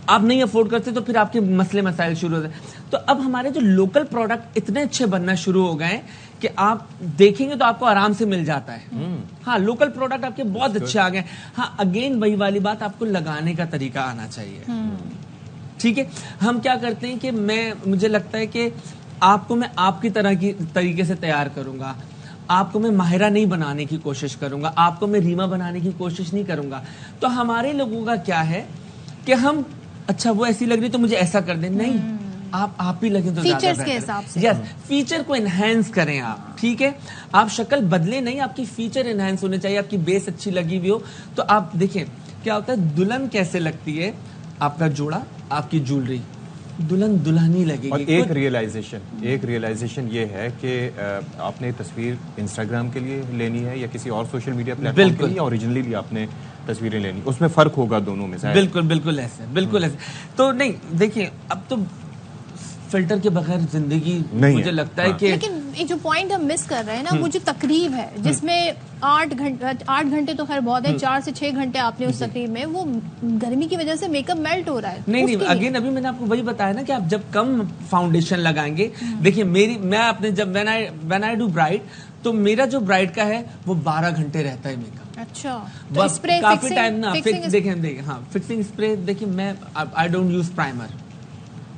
[SPEAKER 4] आप नहीं अफोर्ड करते तो फिर आपके मसले मसाइल शुरू होते हैं। तो अब हमारे जो लोकल प्रोडक्ट इतने अच्छे बनना शुरू हो गए कि आप देखेंगे तो आपको आराम से मिल जाता है। हाँ, लोकल प्रोडक्ट आपके बहुत अच्छे आ गए। हाँ, अगेन वही वाली बात, आपको लगाने का तरीका आना चाहिए, ठीक है। हम क्या करते हैं कि मुझे लगता है कि आपको मैं आपकी तरह की तरीके से तैयार करूंगा, आपको मैं माहिरा नहीं बनाने की कोशिश करूंगा, आपको मैं रीमा बनाने की कोशिश नहीं करूंगा। तो हमारे लोगों का क्या है कि हम, अच्छा वो ऐसी लग रही तो मुझे ऐसा कर दें, नहीं, आप ही लगे तो
[SPEAKER 1] फीचर्स के हिसाब से।
[SPEAKER 4] यस, फीचर को एनहांस करें आप, ठीक है। आप शक्ल बदले नहीं, आपकी फीचर एनहांस होने चाहिए, आपकी बेस अच्छी लगी हुई हो। तो आप देखिए क्या होता है, दुल्हन कैसे लगती है, आपका जोड़ा, आपकी ज्वेलरी, दुल्हन दुल्हनी लगेगी।
[SPEAKER 2] और एक रियलाइजेशन ये है कि आपने तस्वीर इंस्टाग्राम के लिए लेनी है या किसी और सोशल मीडिया प्लेटफॉर्म के लिए, ओरिजिनली भी आपने तस्वीरें लेनी, उसमें फर्क होगा दोनों में।
[SPEAKER 4] बिल्कुल ऐसे। तो नहीं, देखिए अब तो फिल्टर के बगैर जिंदगी मुझे लगता है कि,
[SPEAKER 1] लेकिन एक जो पॉइंट हम मिस कर रहे हैं ना, वो जो तकरीब है जिसमें 8 घंटे तो खैर बहुत है, 4 से 6 घंटे आपने उस तकरीब में, वो गर्मी की वजह से मेकअप मेल्ट हो रहा है।
[SPEAKER 4] नहीं, अगेन अभी मैंने आपको वही बताया ना कि आप जब कम फाउंडेशन लगाएंगे, देखिए मैं अपने जब व्हेन आई डू ब्राइड, तो मेरा जो ब्राइड का है वो 12 घंटे रहता है मेकअप।
[SPEAKER 1] अच्छा, तो स्प्रे
[SPEAKER 4] काफी टाइम ना, देखिए हाँ, फिक्सिंग स्प्रे, देखिए मैं आई डोंट यूज प्राइमर,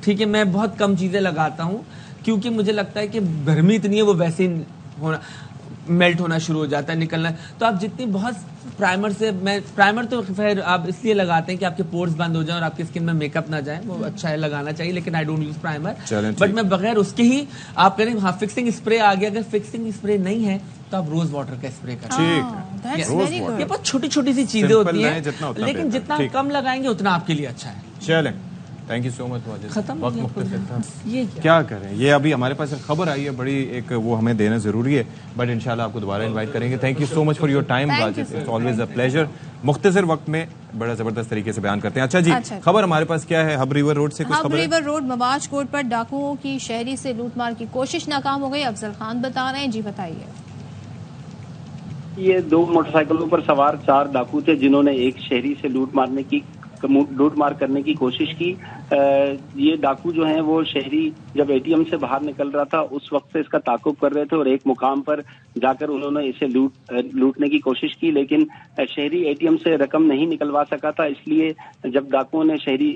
[SPEAKER 4] ठीक है, मैं बहुत कम चीजें लगाता हूँ, क्योंकि मुझे लगता है कि गर्मी इतनी है, वो वैसे ही मेल्ट होना शुरू हो जाता है, निकलना। तो आप जितनी बहुत प्राइमर तो फिर आप इसलिए लगाते हैं कि आपके पोर्स बंद हो जाएं और आपकी स्किन में मेकअप ना जाए, वो अच्छा है, लगाना चाहिए, लेकिन I don't use primer. But मैं बगैर उसके ही आप करें, हाँ, फिक्सिंग स्प्रे आ गया, अगर फिक्सिंग स्प्रे नहीं है तो आप रोज वाटर का स्प्रे करें। ये बहुत छोटी छोटी सी चीजें होती हैं, लेकिन जितना आप कम लगाएंगे उतना आपके लिए अच्छा है।
[SPEAKER 2] चलें, thank you so much Wajid.
[SPEAKER 4] खत्म
[SPEAKER 2] वक्त मुख्तसर था,
[SPEAKER 4] ये
[SPEAKER 2] क्या करें, ये अभी हमारे पास खबर आई है बड़ी, एक वो हमें देना जरूरी है, बट इंशाल्लाह आपको दोबारा इनवाइट करेंगे। Thank you so much for your time Wajid, it's always a pleasure. मुख्तसर वक्त में बड़ा जबरदस्त तरीके से बयान करते हैं। अच्छा जी, खबर हमारे पास क्या है, हब रिवर रोड से कुछ खबर है?
[SPEAKER 1] हब रिवर रोड मवाज कोर्ट पर डाकुओं की शहरी से लूटमार की कोशिश नाकाम हो गई, अफजल खान बता रहे हैं। जी बताइए।
[SPEAKER 5] ये 2 मोटरसाइकिलों पर सवार 4 डाकू थे, जिन्होंने एक शहरी से लूटमार करने की कोशिश की। ये डाकू जो हैं वो शहरी जब एटीएम से बाहर निकल रहा था उस वक्त से इसका ताकुब कर रहे थे, और एक मुकाम पर जाकर उन्होंने इसे लूटने की कोशिश की, लेकिन शहरी एटीएम से रकम नहीं निकलवा सका था, इसलिए जब डाकुओं ने शहरी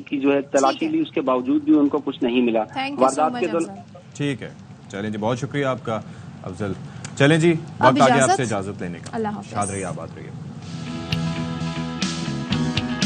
[SPEAKER 5] की जो है तलाशी ली, उसके बावजूद भी उनको कुछ नहीं मिला। वारदात के दौरान।
[SPEAKER 2] ठीक है, चलें जी, बहुत शुक्रिया आपका अफजल। चलें जी, वक्त आ गया आपसे इजाजत लेने का। शाद रहिए, आबाद रहिए।